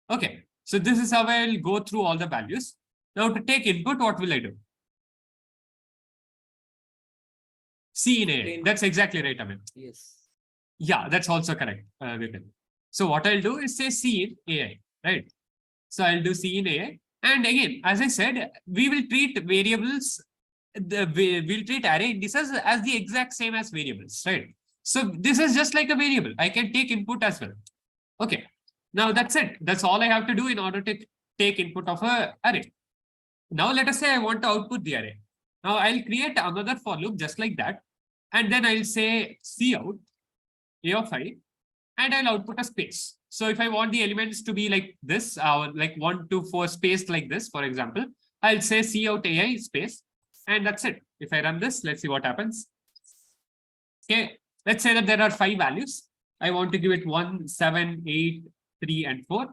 Okay, so this is how I'll go through all the values. Now to take input, what will I do? C in A. That's exactly right, Amit. Yes. Yeah, that's also correct, Vipin. So what I'll do is say C in AI, right? So I'll do C in AI. And again, as I said, we will treat variables, we'll treat array indices as the exact same as variables, right? So this is just like a variable. I can take input as well. Okay. Now that's it. That's all I have to do in order to take input of an array. Now let us say I want to output the array. Now I'll create another for loop just like that. And then I'll say cout A of I, and I'll output a space. So if I want the elements to be like this, like 1 to 4 spaced like this, for example, I'll say cout AI space, and that's it. If I run this, let's see what happens. Okay, let's say that there are 5 values. I want to give it 1, 7, 8, 3, and 4.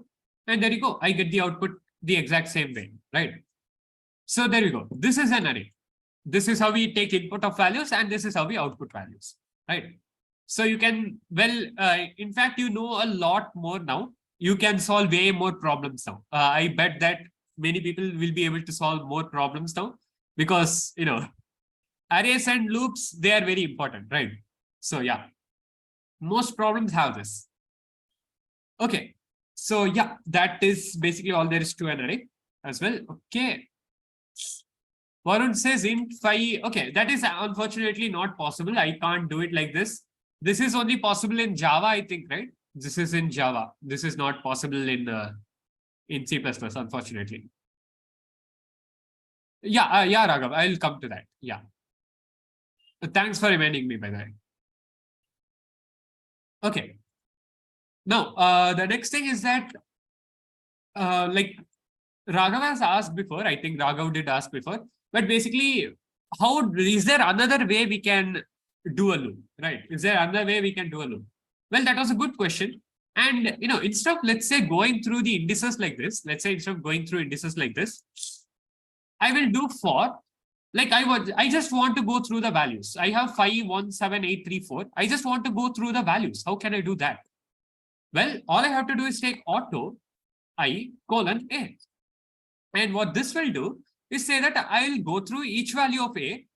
And there you go. I get the output the exact same way, right? So there you go. This is an array. This is how we take input of values, and this is how we output values, right? So you can, well, in fact, you know a lot more now. You can solve way more problems now. I bet that many people will be able to solve more problems now because, you know, arrays and loops, they are very important, right? So yeah, most problems have this. Okay, so yeah, that is basically all there is to an array as well. Okay. Varun says int 5. Okay, that is unfortunately not possible. I can't do it like this. This is only possible in Java, I think, right? This is in Java. This is not possible in C++, unfortunately. Yeah, yeah, Raghav, I'll come to that. Yeah. Thanks for reminding me, by the way. Okay. Now, the next thing is that, like Raghav has asked before, I think Raghav did ask before, but basically, how is there another way we can do a loop, right? Is there another way we can do a loop? Well, that was a good question. And, you know, instead of, let's say, going through the indices like this, let's say instead of going through indices like this, I will do for, like I just want to go through the values. I have 5, 1, 7, 8, 3, 4. I just want to go through the values. How can I do that? Well, all I have to do is take auto I colon A. And what this will do is say that I'll go through each value of A,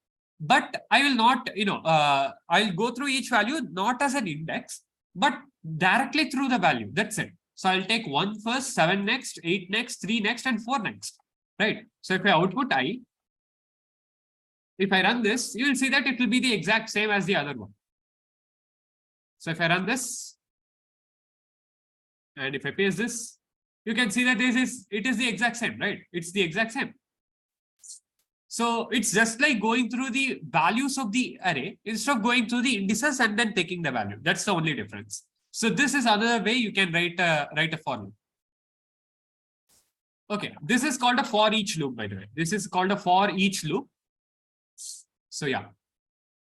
but I will not, you know, I'll go through each value not as an index, but directly through the value. That's it. So I'll take 1 first, 7 next, 8 next, 3 next, and 4 next, right? So if I output I, if I run this, you will see that it will be the exact same as the other one. So if I run this, and if I paste this, you can see that it is the exact same, right? It's the exact same. So it's just like going through the values of the array instead of going through the indices and then taking the value. That's the only difference. So this is another way you can write a for loop. Okay, this is called a for each loop, by the way. This is called a for each loop. So yeah,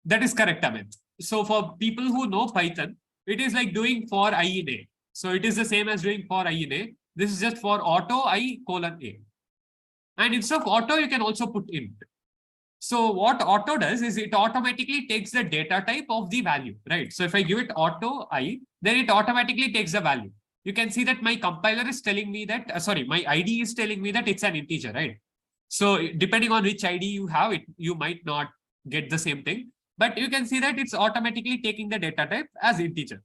that is correct, Amit. So for people who know Python, it is like doing for I in A. So it is the same as doing for I in A. This is just for auto I colon A. And instead of auto, you can also put int. So what auto does is it automatically takes the data type of the value, right? So if I give it auto I, then it automatically takes the value. You can see that my compiler is telling me that, my ID is telling me that it's an integer, right? So depending on which ID you have, you might not get the same thing, but you can see that it's automatically taking the data type as integer.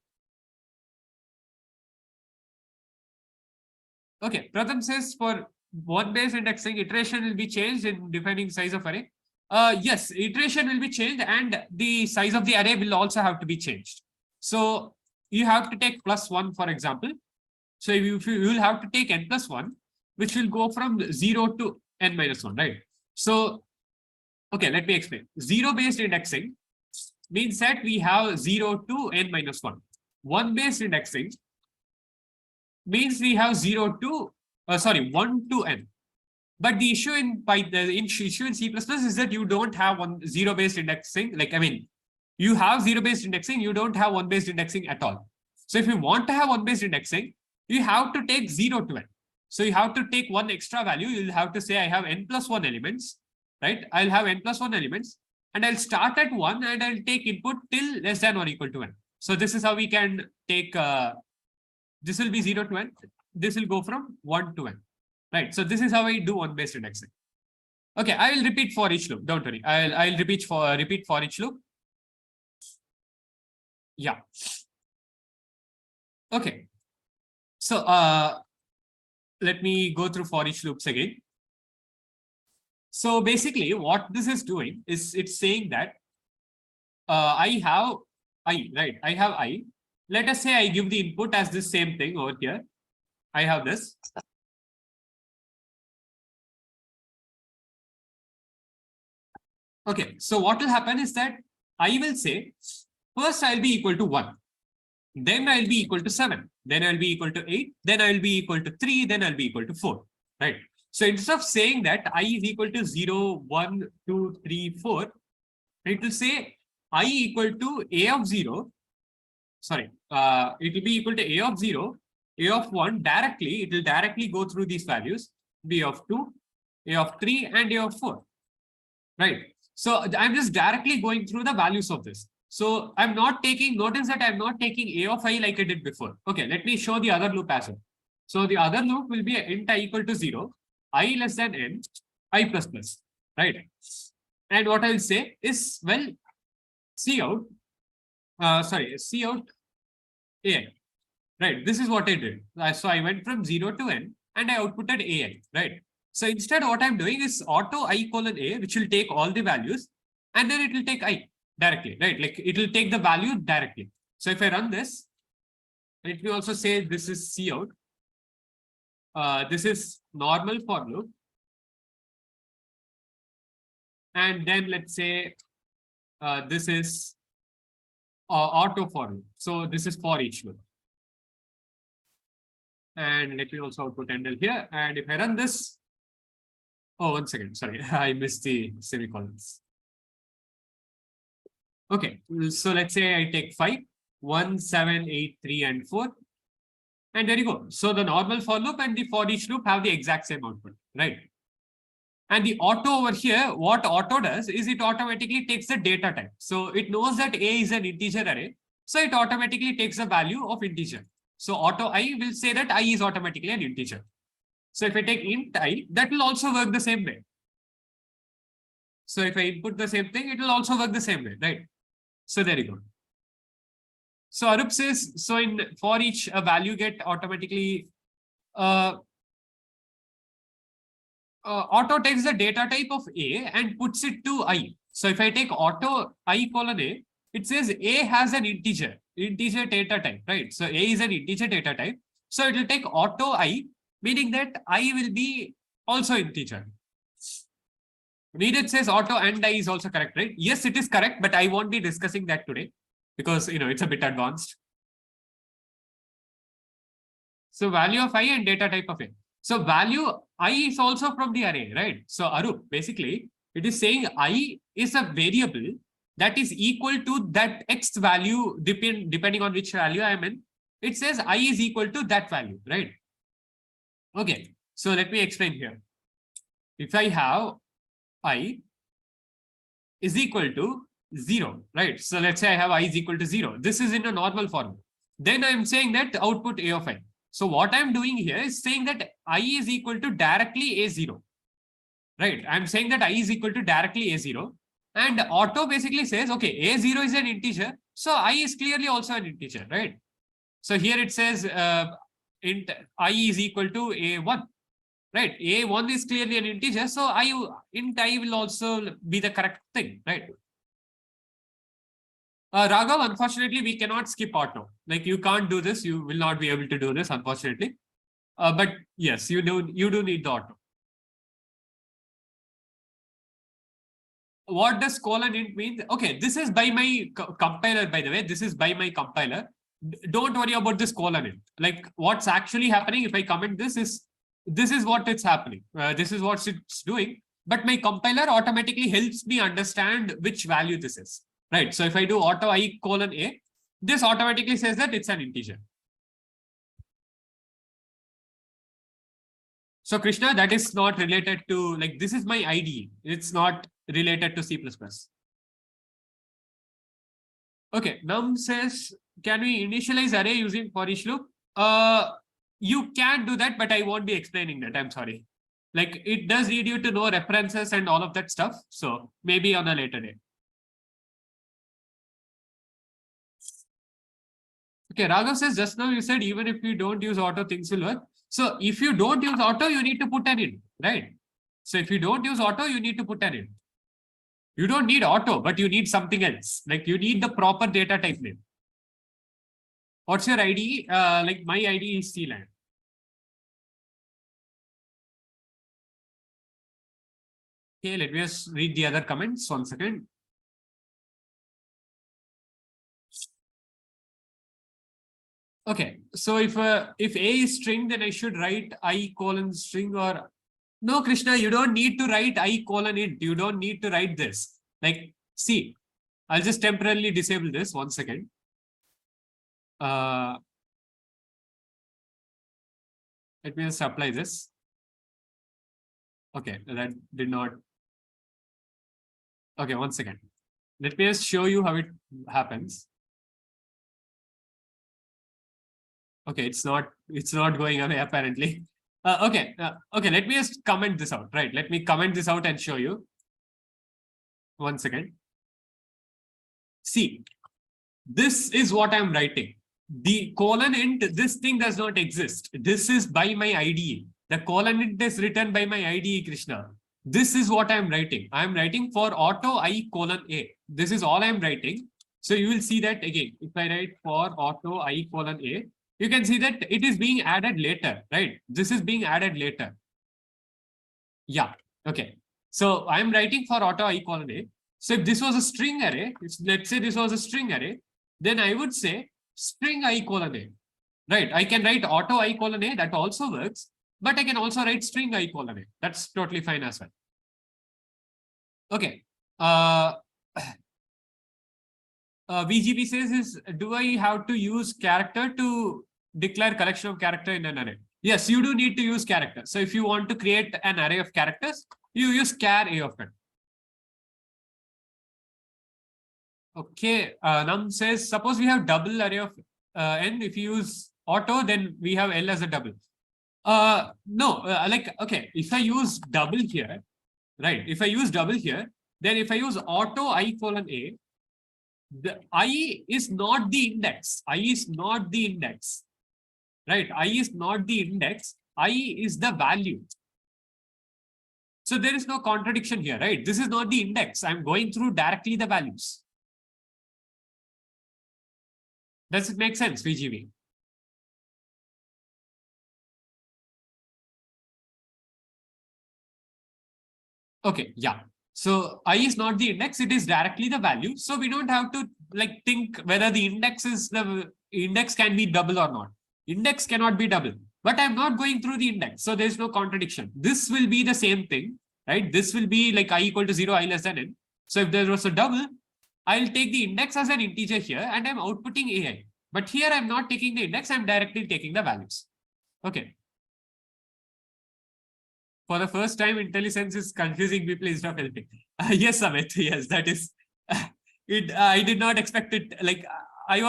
Okay, Pratham says for one-based indexing, iteration will be changed in defining size of array. Yes, iteration will be changed and the size of the array will also have to be changed. So you have to take +1, for example. So you will have to take n plus 1, which will go from 0 to n minus 1, right? So, okay, let me explain. Zero-based indexing means that we have 0 to n minus 1. One-based indexing means we have 1 to n. But the issue in issue in C++ is that you don't have zero-based indexing. You have zero-based indexing, you don't have one-based indexing at all. So if you want to have one-based indexing, you have to take 0 to n. So you have to take one extra value. You'll have to say I have n plus 1 elements, right? I'll have n plus 1 elements and I'll start at 1 and I'll take input till less than or equal to n. So this is how we can take, this will be 0 to n. This will go from 1 to n, right? So this is how I do one-based indexing. Okay, I will repeat for each loop. Don't worry. I'll repeat for each loop. Yeah. Okay. So let me go through for each loops again. So basically what this is doing is it's saying that I have I, right? I have I. Let us say I give the input as this same thing over here. I have this. Okay, so what will happen is that I will say, first I'll be equal to 1. Then I'll be equal to 7. Then I'll be equal to 8. Then I'll be equal to 3. Then I'll be equal to 4. Right? So instead of saying that I is equal to 0, 1, 2, 3, 4, it will say I equal to A of 0. Sorry, it will be equal to A of 0, A of 1 directly. It will directly go through these values, B of 2, A of 3, and A of 4. Right? So I'm just directly going through the values of this. So I'm not taking, notice that I'm not taking A of I like I did before. Okay, let me show the other loop as well. So the other loop will be int I equal to 0, I less than n, I plus plus, right? And what I'll say is, well, C out AI, right? This is what I did. So I went from 0 to n and I outputted AI, right? So instead what I'm doing is auto I colon A, which will take all the values and then it will take I directly, right? Like it will take the value directly. So if I run this, let me also say this is C out. This is normal for loop. And then let's say this is auto for loop. So this is for each loop. And let me also output endl here. And if I run this, oh, 1 second, sorry, I missed the semicolons. Okay, so let's say I take 5, 1, 7, 8, 3, and 4. And there you go. So the normal for loop and the for each loop have the exact same output, right? And the auto over here, what auto does is it automatically takes the data type. So it knows that A is an integer array. So it automatically takes the value of integer. So auto I will say that I is automatically an integer. So if I take int I, that will also work the same way. So if I input the same thing, it will also work the same way, right? So there you go. So Arup says, so in for each a value get automatically auto takes the data type of A and puts it to I. So if I take auto I colon A, it says A has an integer data type, right? So A is an integer data type. So it will take auto I, meaning that I will be also integer. Neeraj says auto and I is also correct, right? Yes, it is correct, but I won't be discussing that today because it's a bit advanced. So value of I and data type of A. So value I is also from the array, right? So Arup, basically, it is saying I is a variable that is equal to that X value depending on which value I am in. it says I is equal to that value, right? Okay, so let me explain here. If I have I is equal to 0, right? So let's say I have I is equal to 0. This is in a normal form. Then I'm saying that output A of I. So what I'm doing here is saying that I is equal to directly A0, right? I'm saying that I is equal to directly A0. And auto basically says, okay, A0 is an integer. So I is clearly also an integer, right? So here it says int I is equal to A1, right? A1 is clearly an integer. So int I will also be the correct thing, right? Raghav, unfortunately, we cannot skip auto. Like you can't do this. You will not be able to do this, unfortunately. But yes, you do need the auto. What does :int mean? Okay, this is by my compiler, by the way. This is by my compiler. Don't worry about this :int. Like what's actually happening if I comment this is what it's happening. This is what it's doing. But my compiler automatically helps me understand which value this is. Right. So if I do auto I : A, this automatically says that it's an integer. So Krishna, that is not related to, like, this is my IDE. It's not related to C++. Okay, Num says, can we initialize array using for each loop? You can do that, but I won't be explaining that. I'm sorry. Like it does need you to know references and all of that stuff. So maybe on a later day. Okay, Raghav says, just now you said even if you don't use auto, things will work. So if you don't use auto, you need to put an int, right? So if you don't use auto, you need to put an int. You don't need auto, but you need something else. Like you need the proper data type name. What's your ID? Like my ID is CLAN. Okay, let me just read the other comments. 1 second. Okay, so if A is string, then I should write I : string, or no, Krishna, you don't need to write I : int. You don't need to write this. Like, see, I'll just temporarily disable this. 1 second. Let me just apply this. Okay, that did not. Okay, 1 second. Let me just show you how it happens. Okay, it's not going away apparently. Okay, let me just comment this out, right? Let me comment this out and show you. 1 second. See, this is what I'm writing. The :int, this thing does not exist. This is by my IDE. The :int is written by my IDE, Krishna. This is what I'm writing. I'm writing for auto I : A. This is all I'm writing. So you will see that again. If I write for auto I : A, you can see that it is being added later, right? This is being added later. Yeah, okay. So I'm writing for auto I : A. So if this was a string array, let's say this was a string array, then I would say string I : A, right? I can write auto I : A, that also works, but I can also write string I : A. That's totally fine as well. Okay. VGB says, do I have to use character to declare collection of character in an array? Yes, you do need to use character. So if you want to create an array of characters, you use char A of n. Okay, Num says, suppose we have double array of n. If you use auto, then we have L as a double. Like, okay, if I use double here, right? If I use double here, then if I use auto I : A, the I is not the index. I is not the index, right? I is not the index. I is the value. So there is no contradiction here, right? This is not the index. I'm going through directly the values. Does it make sense, VGV? Okay, yeah. So I is not the index, it is directly the value. So we don't have to like think whether the index can be double or not. Index cannot be double, but I'm not going through the index. So there's no contradiction. This will be the same thing, right? This will be like I = 0, I less than n. So if there was a double, I'll take the index as an integer here and I'm outputting AI. But here I'm not taking the index, I'm directly taking the values. Okay. For the first time, IntelliSense is confusing people instead of helping. Yes, Amit. Yes, that is. I did not expect it. Like I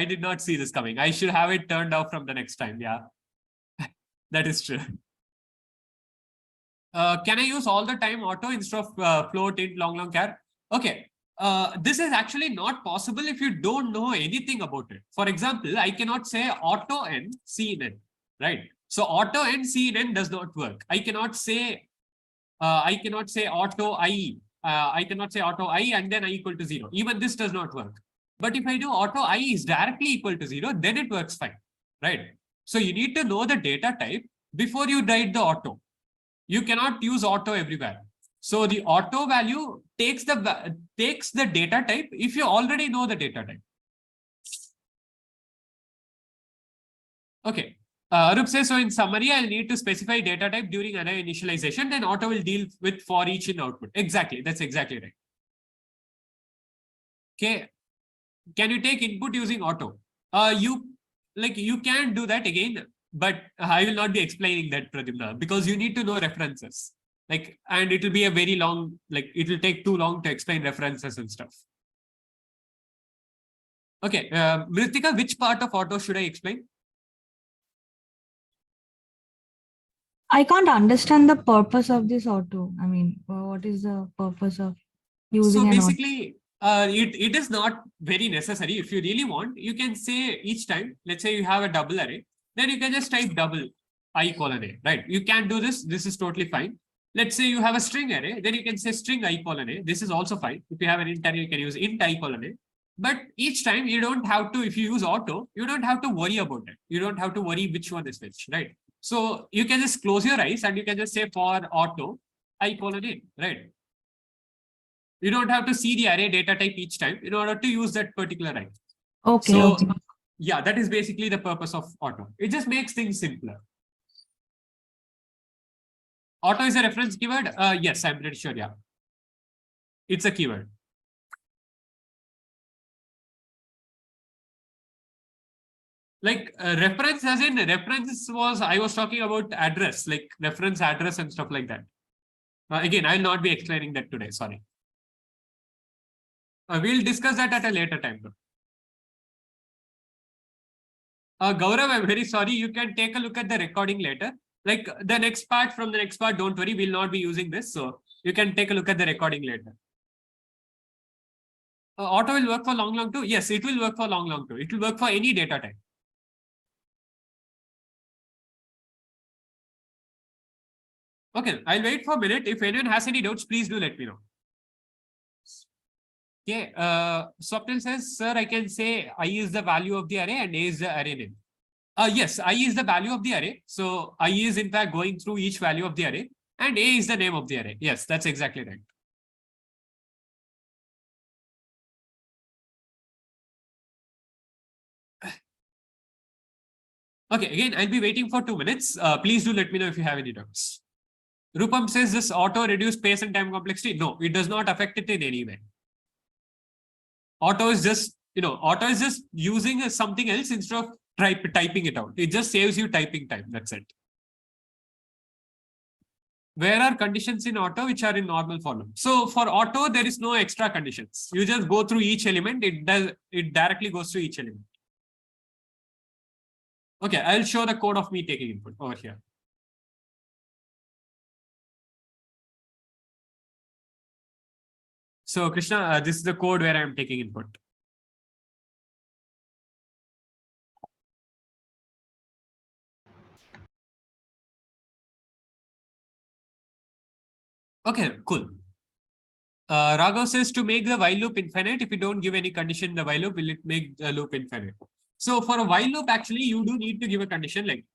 did not see this coming. I should have it turned off from the next time. Yeah, that is true. Can I use all the time auto instead of float, int, long, char? Okay. This is actually not possible if you don't know anything about it. For example, I cannot say auto n c in n, right? So auto n c in n does not work. I cannot say auto I. I cannot say auto I and then I equal to 0. Even this does not work. But if I do auto I is directly equal to 0, then it works fine, right? So you need to know the data type before you write the auto. You cannot use auto everywhere. So the auto value takes the data type if you already know the data type. Okay. Arup says, so in summary, I'll need to specify data type during array initialization, then auto will deal with for each in output. Exactly. That's exactly right. Okay. Can you take input using auto? You can do that again, but I will not be explaining that, Pradyumna, because you need to know references. And it will be a very long, it will take too long to explain references and stuff. Okay, Mritika, which part of auto should I explain? I can't understand the purpose of this auto. I mean, what is the purpose of using So an auto? basically, it is not very necessary. If you really want, you can say each time, let's say you have a double array, then you can just type double I colon A, right? You can do this. This is totally fine. Let's say you have a string array, then you can say string I colon A. This is also fine. If you have an int array, you can use int I colon A. But each time you don't have to, if you use auto, you don't have to worry about it. You don't have to worry which one is which, right? So you can just close your eyes and you can just say for auto I colon A, right? You don't have to see the array data type each time in order to use that particular array. Okay. So Okay. yeah, that is basically the purpose of auto. It just makes things simpler. Auto is a reference keyword? Yes, I'm pretty sure, yeah. It's a keyword. Reference as in reference was, I was talking about address, like reference address and stuff like that. Again, I will not be explaining that today, sorry. We'll discuss that at a later time though. Gaurav, I'm very sorry. You can take a look at the recording later. Like the next part, from the next part, don't worry, we'll not be using this. So you can take a look at the recording later. Auto will work for long too. Yes, it will work for long too. It will work for any data type. Okay, I'll wait for a minute. If anyone has any doubts, please do let me know. Okay, Swapnil says, sir, I can say I is the value of the array and A is the array name. Yes, I is the value of the array. So I is in fact going through each value of the array and A is the name of the array. Yes, that's exactly right. Okay, again, I'll be waiting for 2 minutes. Please do let me know if you have any doubts. Rupam says this auto reduce space and time complexity. No, it does not affect it in any way. Auto is just, auto is just using something else instead of typing it out. It just saves you typing time. That's it. Where are conditions in auto which are in normal for loop? So for auto, there is no extra conditions. You just go through each element. It directly goes through each element. Okay, I'll show the code of me taking input over here. So Krishna, this is the code where I'm taking input. Okay, cool. Raghav says to make the while loop infinite, if you don't give any condition in the while loop, will it make the loop infinite? So for a while loop, actually, you do need to give a condition. Like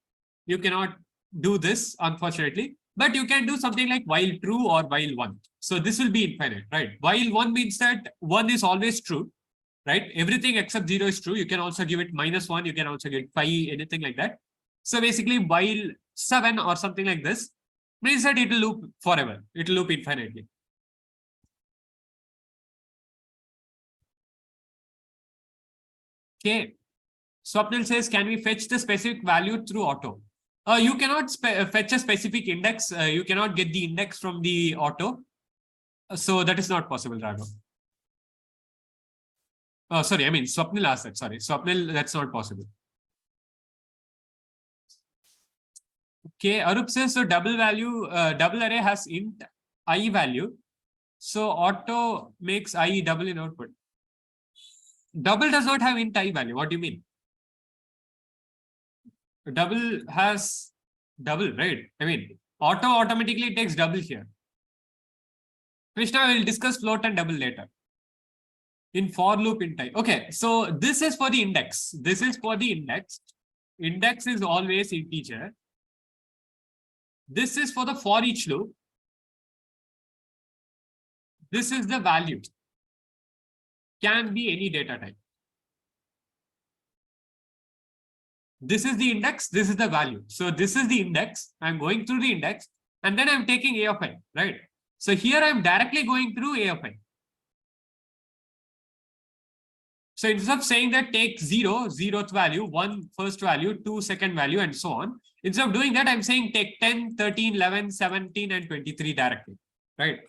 you cannot do this, unfortunately, but you can do something like while true or while one. So this will be infinite, right? While one means that one is always true, right? Everything except 0 is true. You can also give it -1. You can also get 5, anything like that. So basically while 7 or something like this means that it will loop forever. It will loop infinitely. Okay. Swapnil says, can we fetch the specific value through auto? You cannot fetch a specific index. You cannot get the index from the auto. So that is not possible, Raghav. Oh, sorry, I mean, Swapnil asked that. Sorry, Swapnil, that's not possible. Okay, Arup says, so double array has int I value. So auto makes I double in output. Double does not have int I value. What do you mean? Double has double, right? I mean, auto automatically takes double here. Krishna will discuss float and double later. In for loop int I. Okay, so this is for the index. This is for the index. Index is always integer. This is for the for each loop. This is the value. Can be any data type. This is the index, this is the value. So this is the index. I'm going through the index and then I'm taking A of I, right? So here I'm directly going through A of I. So instead of saying that take 0, 0th value, 1 first value, 2 second value, and so on. Instead of doing that, I'm saying take 10, 13, 11, 17, and 23 directly, right?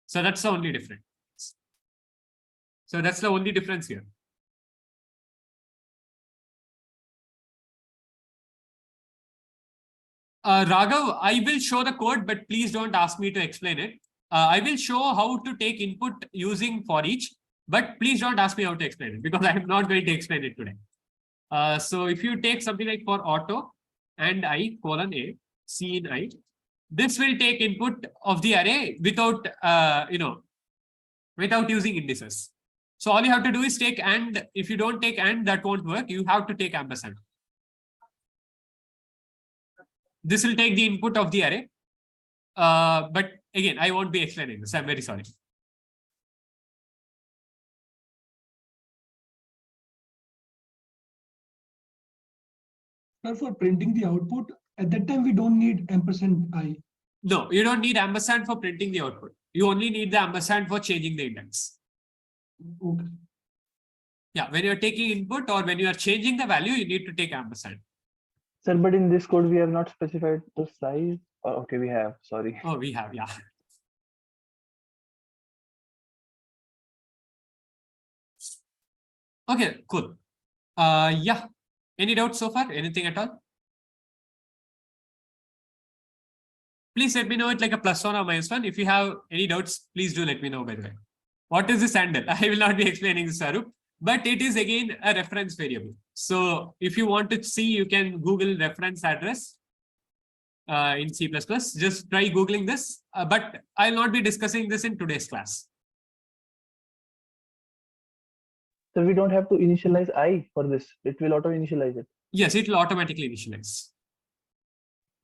So that's the only difference. So that's the only difference here. Raghav, I will show the code, but please don't ask me to explain it. I will show how to take input using for each, but please don't ask me how to explain it because I am not going to explain it today. So if you take something like for auto and I colon A, C in I, this will take input of the array without, without using indices. So all you have to do is take and. If you don't take and, that won't work. You have to take ampersand. This will take the input of the array. But again, I won't be explaining this. I'm very sorry. Sir, for printing the output, at that time we don't need ampersand I. No, you don't need ampersand for printing the output. You only need the ampersand for changing the index. Okay. Yeah, when you're taking input or when you are changing the value, you need to take ampersand. Sir, but in this code, we have not specified the size. Oh, okay, we have. Sorry. Oh, we have, yeah. Okay, cool. Yeah. Any doubts so far? Anything at all? Please let me know it like a +1 or -1. If you have any doubts, please do let me know, by the way. What is this handle? I will not be explaining this, Sarup, but it is again a reference variable. So if you want to see, you can Google reference address in C++. Just try Googling this, but I'll not be discussing this in today's class. So we don't have to initialize I for this. It will auto initialize it. Yes, it will automatically initialize.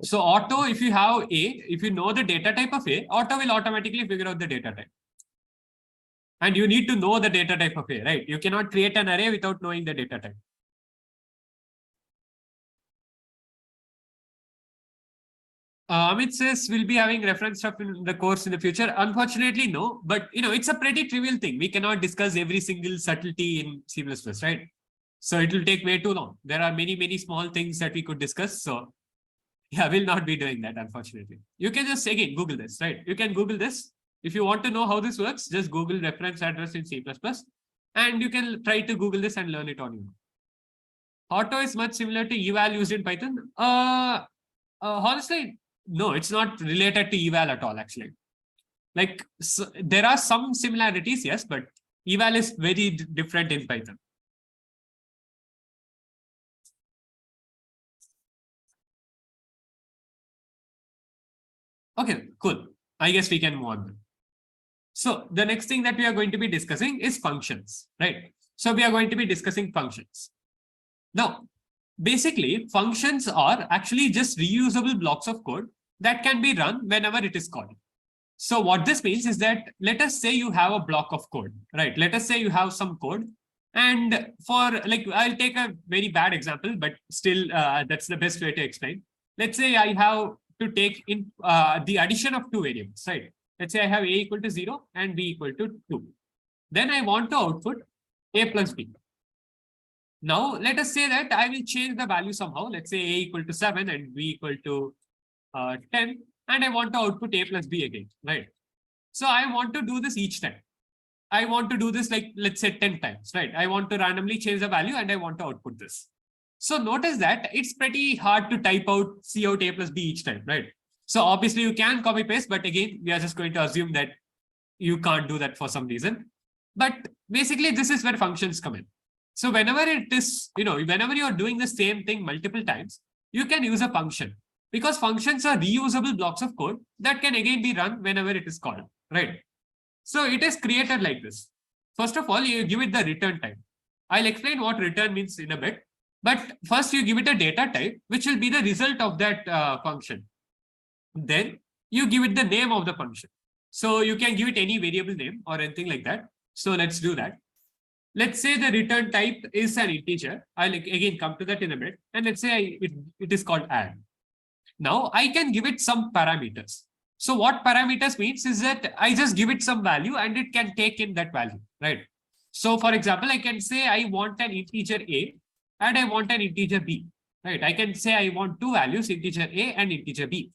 So auto, if you have A, if you know the data type of A, auto will automatically figure out the data type. And you need to know the data type of A, right? You cannot create an array without knowing the data type. Amit says we'll be having reference stuff in the course in the future. Unfortunately, no, but it's a pretty trivial thing. We cannot discuss every single subtlety in C++, right? So it will take way too long. There are many, many small things that we could discuss. So yeah, we'll not be doing that, unfortunately. You can just, again, Google this, right? You can Google this. If you want to know how this works, just Google reference address in C++. And you can try to Google this and learn it on your own. Auto is much similar to eval used in Python. Honestly, no, it's not related to eval at all, actually. Like, so there are some similarities, yes, but eval is very different in Python. Okay, cool. I guess we can move on. So the next thing that we are going to be discussing is functions, right? So we are going to be discussing functions. Now, basically, functions are actually just reusable blocks of code that can be run whenever it is called. So what this means is that, let us say you have a block of code, right? Let us say you have some code. And for, like, I'll take a very bad example, but still that's the best way to explain. Let's say I have to take in the addition of two variables, right? Let's say I have A equal to 0 and B equal to 2. Then I want to output A plus B. Now, let us say that I will change the value somehow. Let's say a equal to 7 and b equal to 10, and I want to output a plus b again, right? So I want to do this each time. I want to do this like, let's say 10 times, right? I want to randomly change the value and I want to output this. So notice that it's pretty hard to type out, C out a plus b each time, right? So obviously you can copy paste, but again, we are just going to assume that you can't do that for some reason. But basically this is where functions come in. So whenever it is, whenever you're doing the same thing multiple times, you can use a function, because functions are reusable blocks of code that can again be run whenever it is called, right? So it is created like this. First of all, you give it the return type. I'll explain what return means in a bit, but first you give it a data type, which will be the result of that function. Then you give it the name of the function. So you can give it any variable name or anything like that. So let's do that. Let's say the return type is an integer. I'll again come to that in a bit. And let's say it is called add. Now I can give it some parameters. So what parameters means is that I just give it some value and it can take in that value, right? So for example, I can say I want an integer a and I want an integer b, right? I can say I want two values, integer a and integer b.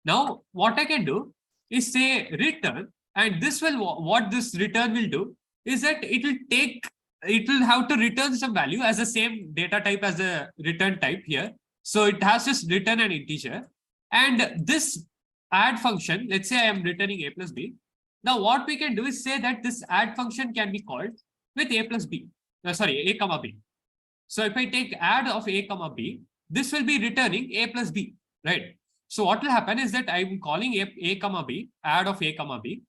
Now what I can do is say return, and this will, what this return will do is that it will have to return some value as the same data type as the return type here. So it has just return an integer, and this add function, let's say I am returning a plus b. Now what we can do is say that this add function can be called with a plus b, a comma b. So if I take add of a comma b, this will be returning a plus b, right? So what will happen is that I'm calling a comma b, add of a comma b.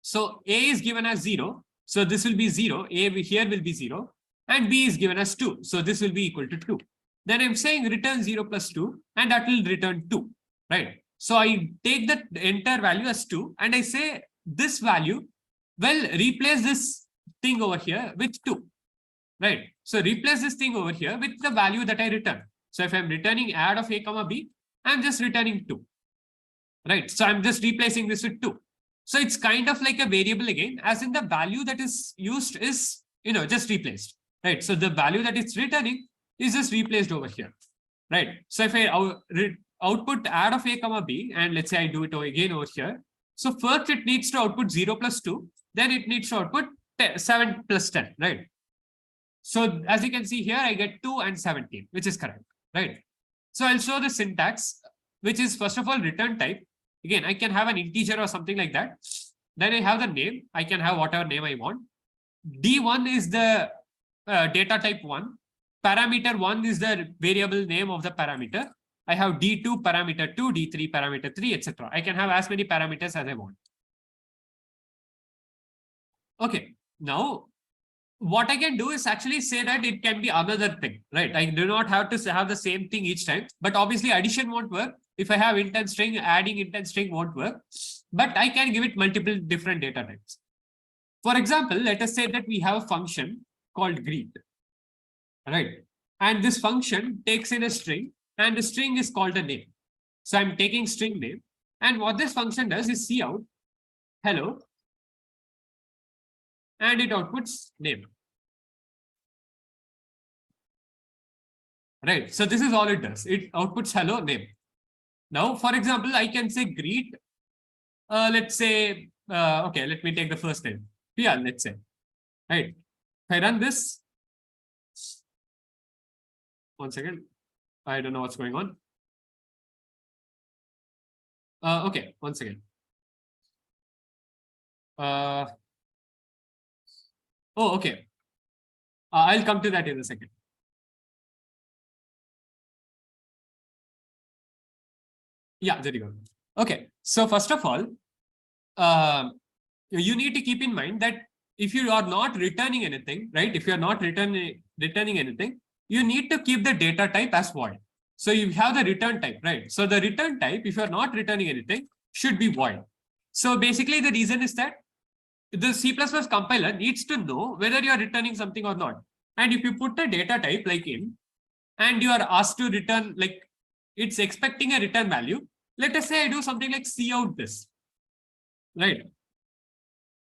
So a is given as 0. So this will be 0. A here will be 0. And b is given as 2. So this will be equal to 2. Then I'm saying return 0 plus 2, and that will return 2, right? So I take that entire value as 2, and I say this value will replace this thing over here with 2, right? So replace this thing over here with the value that I return. So if I'm returning add of a comma b, I'm just returning 2, right? So I'm just replacing this with 2. So it's kind of like a variable again, as in the value that is used is, just replaced, right? So the value that it's returning is just replaced over here, right? So if I output add of a comma b, and let's say I do it again over here. So first it needs to output 0 plus 2, then it needs to output 7 plus 10, right? So as you can see here, I get 2 and 17, which is correct, right? So I'll show the syntax, which is first of all return type. Again, I can have an integer or something like that. Then I have the name. I can have whatever name I want. D1 is the data type 1. Parameter 1 is the variable name of the parameter. I have D2 parameter 2, D3 parameter 3, etc. I can have as many parameters as I want. Okay, now what I can do is actually say that it can be another thing, right? I do not have to have the same thing each time, but obviously addition won't work. If I have int and string, adding int and string won't work, but I can give it multiple different data types. For example, let us say that we have a function called greet, right? And this function takes in a string, and the string is called a name. So I'm taking string name, and what this function does is see out hello, and it outputs name. Right, so this is all it does. It outputs hello, name. Now, for example, I can say greet, let's say, okay, let me take the first name. Yeah, let's say, right. If I run this, 1 second, I don't know what's going on. Okay, 1 second. Oh, okay. I'll come to that in a second. Yeah, there you go. Okay, so first of all, you need to keep in mind that if you are not returning anything, right? If you are not returning anything, you need to keep the data type as void. So you have the return type, right? So the return type, if you are not returning anything, should be void. So basically the reason is that the C++ compiler needs to know whether you are returning something or not. And if you put a data type like in, and you are asked to return, like it's expecting a return value. Let us say I do something like see out this, right?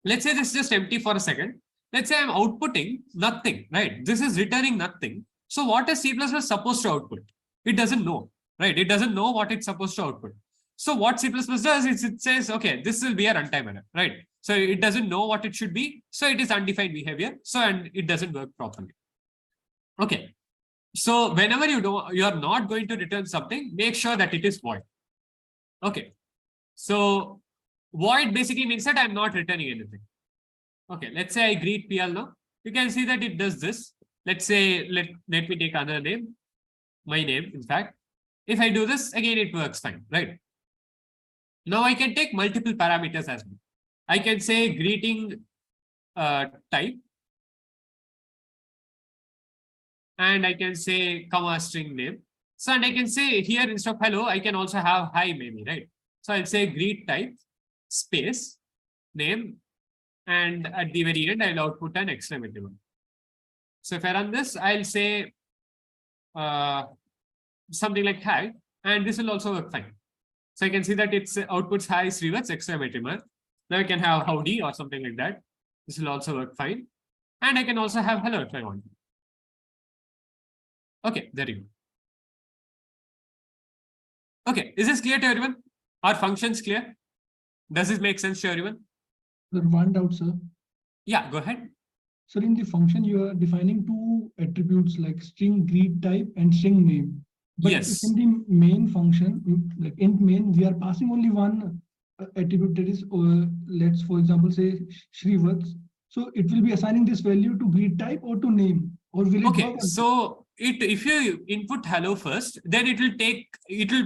Let's say this is just empty for a second. let's say I'm outputting nothing, right? This is returning nothing. So what is C++ supposed to output? It doesn't know, right? It doesn't know what it's supposed to output. So what C++ does is it says, okay, this will be a runtime error, right? So it doesn't know what it should be. So it is undefined behavior. So, and it doesn't work properly. Okay. So whenever you are not going to return something, make sure that it is void. Okay. So void basically means that I'm not returning anything. Okay, let's say I greet PL now. You can see that it does this. Let's say, let me take another name, my name, in fact. If I do this, again, it works fine, right? Now I can take multiple parameters as well. I can say greeting type. And I can say comma string name. So, and I can say here instead of hello, I can also have hi maybe, right? So I'll say greet type space name. And at the very end, I'll output an exclamation mark. So if I run this, I'll say something like hi, and this will also work fine. So I can see that it's outputs hi, Srivat's exclamation mark. Now I can have howdy or something like that. This will also work fine. And I can also have hello if I want. Okay, there you go. Okay, is this clear to everyone? Are functions clear? Does this make sense to everyone? Sir, one doubt, sir. Yeah, go ahead. So in the function, you are defining two attributes like string greet type and string name. But Yes. in the main function, like int main, we are passing only one attribute, that is, let's for example say Srivat. So it will be assigning this value to greet type or to name, or will it Okay, work? so if you input hello first, then it will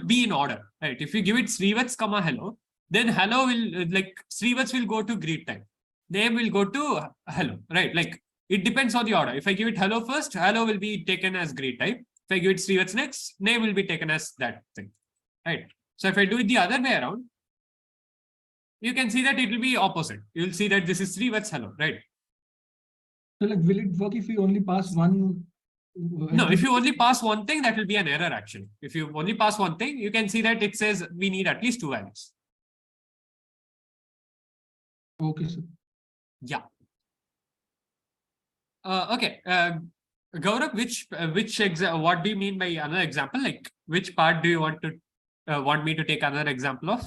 be in order, right? If you give it Srivat's comma hello, then hello will like Srivat's will go to greet type. Name will go to hello, right? Like it depends on the order. If I give it hello first, hello will be taken as greet type. If I give it Srivat's next, name will be taken as that thing, right? So if I do it the other way around, you can see that it will be opposite. You'll see that this is Srivat's hello, right? So like, will it work if we only pass one? No, if you only pass one thing, that will be an error actually. If you only pass one thing, you can see that it says we need at least two values. Okay, sir. Yeah. Okay. Gaurav, what do you mean by another example? Like which part do you want me to take another example of?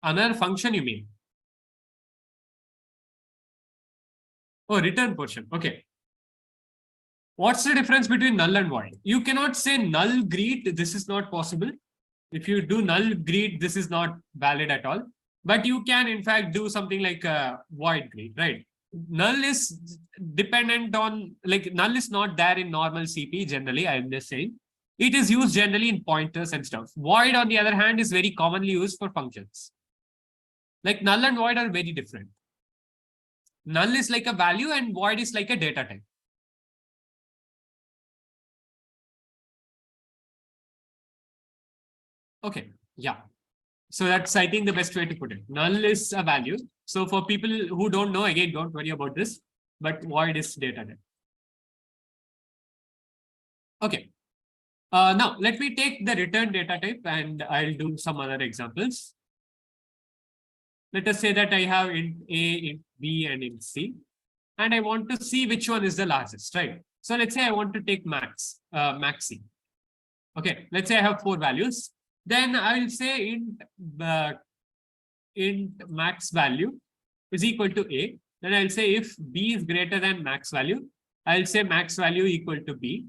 Another function you mean? Oh, return portion. Okay. What's the difference between null and void? You cannot say null greet. This is not possible. If you do null greet, this is not valid at all. But you can, in fact, do something like a void greet, right? Null is dependent on, like, null is not there in normal CP generally, I'm just saying. It is used generally in pointers and stuff. Void, on the other hand, is very commonly used for functions. Like null and void are very different. Null is like a value and void is like a data type. Okay, yeah. So that's, I think, the best way to put it. Null is a value. So for people who don't know, again, don't worry about this, but void is data type. Okay. Now let me take the return data type and I'll do some other examples. Let us say that I have int A, int B, and int C, and I want to see which one is the largest, right? So let's say I want to take max C. Okay, let's say I have 4 values. Then I will say int max value is equal to A. Then I'll say if B is greater than max value, I'll say max value equal to B.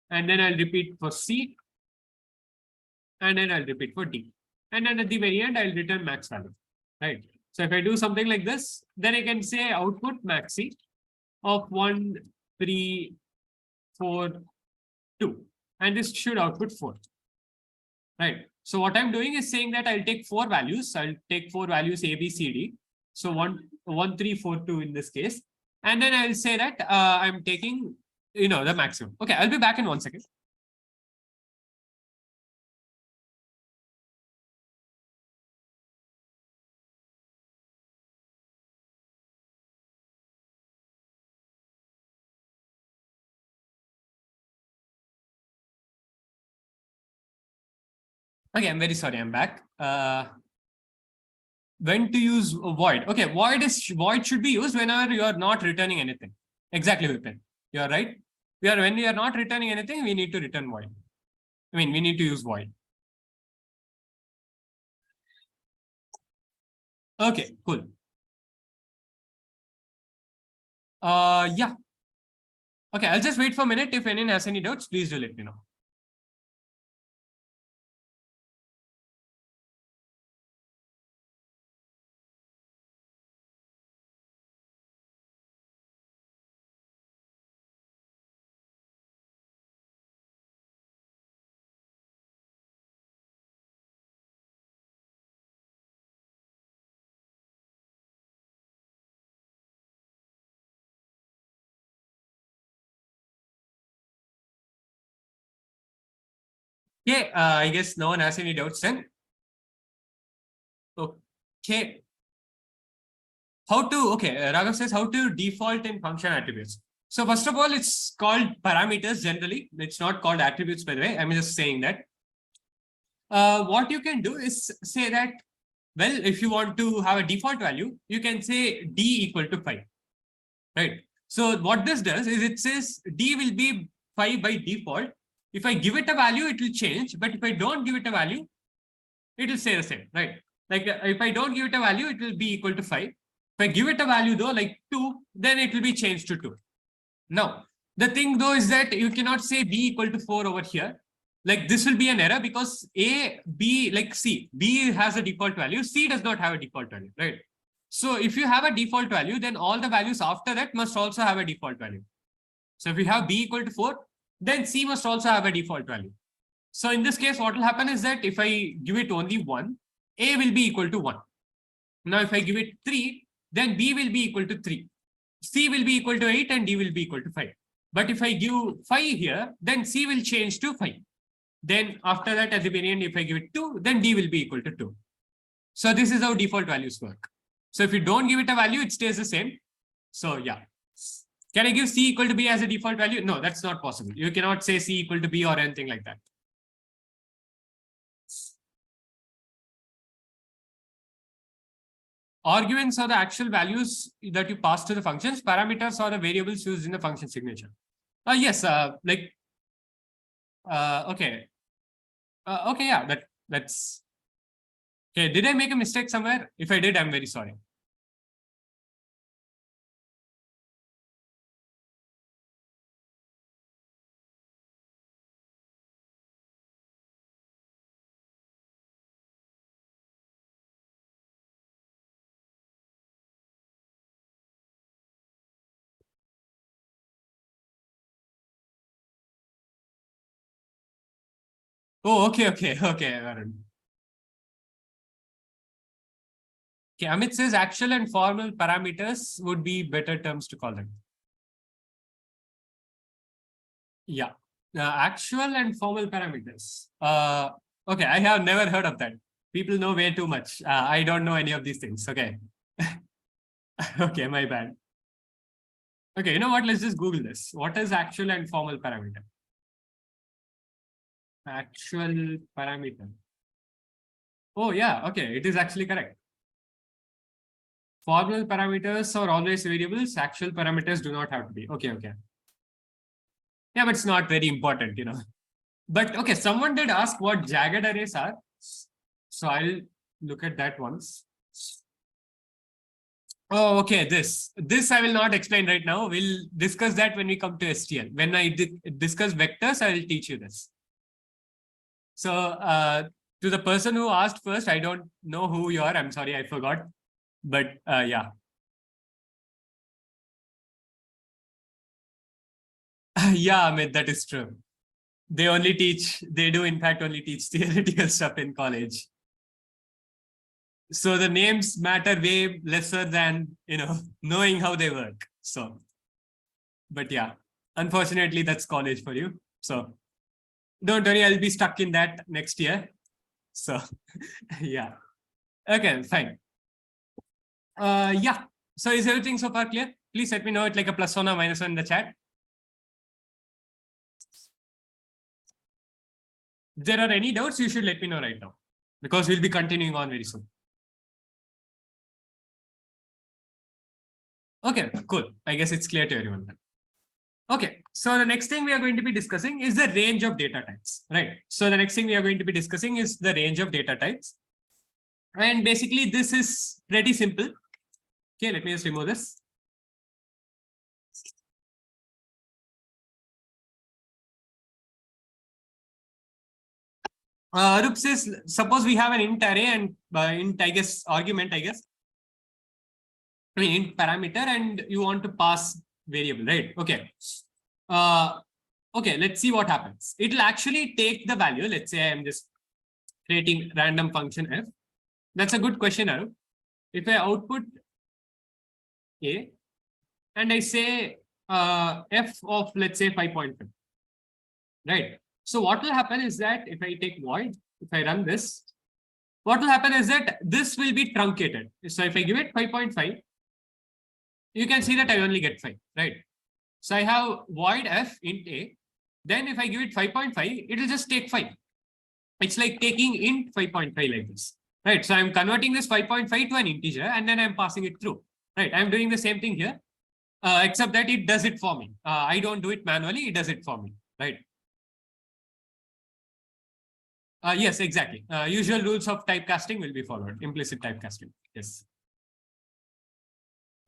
And then I'll repeat for C. And then I'll repeat for D. And then at the very end, I'll return max value, right? So if I do something like this, then I can say output maxi of 1, 3, 4, 2. And this should output 4, right? So what I'm doing is saying that I'll take 4 values. I'll take 4 values A, B, C, D. So 1, 3, 4, 2 in this case. And then I'll say that I'm taking, the maximum. Okay, I'll be back in 1 second. Okay, I'm very sorry, I'm back. When to use void? Okay, void should be used whenever you are not returning anything. Exactly, Vipin. You are right. When we are not returning anything, we need to return void. I mean, we need to use void. Okay, cool. Yeah. Okay, I'll just wait for a minute. If anyone has any doubts, please do let me know. Okay, I guess no one has any doubts then. Okay. Raghav says how to default in function attributes. So first of all, it's called parameters generally. It's not called attributes, by the way. I'm just saying that. What you can do is say that, well, if you want to have a default value, you can say d equal to 5, right? So what this does is it says d will be 5 by default. If I give it a value, it will change. But if I don't give it a value, it will stay the same, right? Like if I don't give it a value, it will be equal to 5. If I give it a value though, like 2, then it will be changed to 2. Now, the thing though is that you cannot say b equal to 4 over here. Like this will be an error because A, B, like C, B has a default value, C does not have a default value, right? So if you have a default value, then all the values after that must also have a default value. So if you have B equal to 4, then C must also have a default value. So in this case, what will happen is that if I give it only 1, A will be equal to 1. Now, if I give it 3, then B will be equal to 3. C will be equal to 8 and D will be equal to 5. But if I give 5 here, then C will change to 5. Then after that, at the very end, if I give it 2, then D will be equal to 2. So this is how default values work. So if you don't give it a value, it stays the same. So yeah. Can I give C equal to B as a default value? No, that's not possible. You cannot say C equal to B or anything like that. Arguments are the actual values that you pass to the functions. Parameters are the variables used in the function signature. Yes, okay. Okay, yeah, that's okay. Did I make a mistake somewhere? If I did, I'm very sorry. Oh, okay. Varun. Okay, Amit says actual and formal parameters would be better terms to call them. Yeah, actual and formal parameters. Okay, I have never heard of that. People know way too much. I don't know any of these things. Okay. Okay, my bad. Okay, you know what? Let's just Google this. What is actual and formal parameter? Actual parameter. Oh, yeah. Okay, it is actually correct. Formal parameters are always variables. Actual parameters do not have to be. Okay. Yeah, but it's not very important, you know. But okay, someone did ask what jagged arrays are. So I'll look at that once. Oh, okay. This I will not explain right now. We'll discuss that when we come to STL. When I discuss vectors, I will teach you this. So to the person who asked first, I don't know who you are. I'm sorry, I forgot. But yeah. Yeah, Amit, that is true. They do in fact only teach theoretical stuff in college. So the names matter way lesser than, you know, knowing how they work. So, but yeah, unfortunately, that's college for you. So don't worry, I'll be stuck in that next year. So yeah. Okay, fine. Yeah. So is everything so far clear? Please let me know it like a +1 or -1 in the chat. If there are any doubts, you should let me know right now, because we'll be continuing on very soon. Okay, cool. I guess it's clear to everyone then. Okay, so the next thing we are going to be discussing is the range of data types, right? So the next thing we are going to be discussing is the range of data types. And basically this is pretty simple. Okay, let me just remove this. Arup says, suppose we have an int array and int, I guess, argument, I guess. I mean, int parameter, and you want to pass variable, right? Okay. Okay, let's see what happens. It will actually take the value. Let's say I'm just creating random function f. That's a good question, Arup. If I output a and I say f of, let's say, 5.5, right? So what will happen is that if I take void, if I run this, what will happen is that this will be truncated. So if I give it 5.5, you can see that I only get 5, right? So I have void f int a. Then if I give it 5.5, it will just take 5. It's like taking int 5.5 like this, right? So I'm converting this 5.5 to an integer and then I'm passing it through, right? I'm doing the same thing here, except that it does it for me. I don't do it manually, it does it for me, right? Yes, exactly. Usual rules of typecasting will be followed. Implicit typecasting. Yes.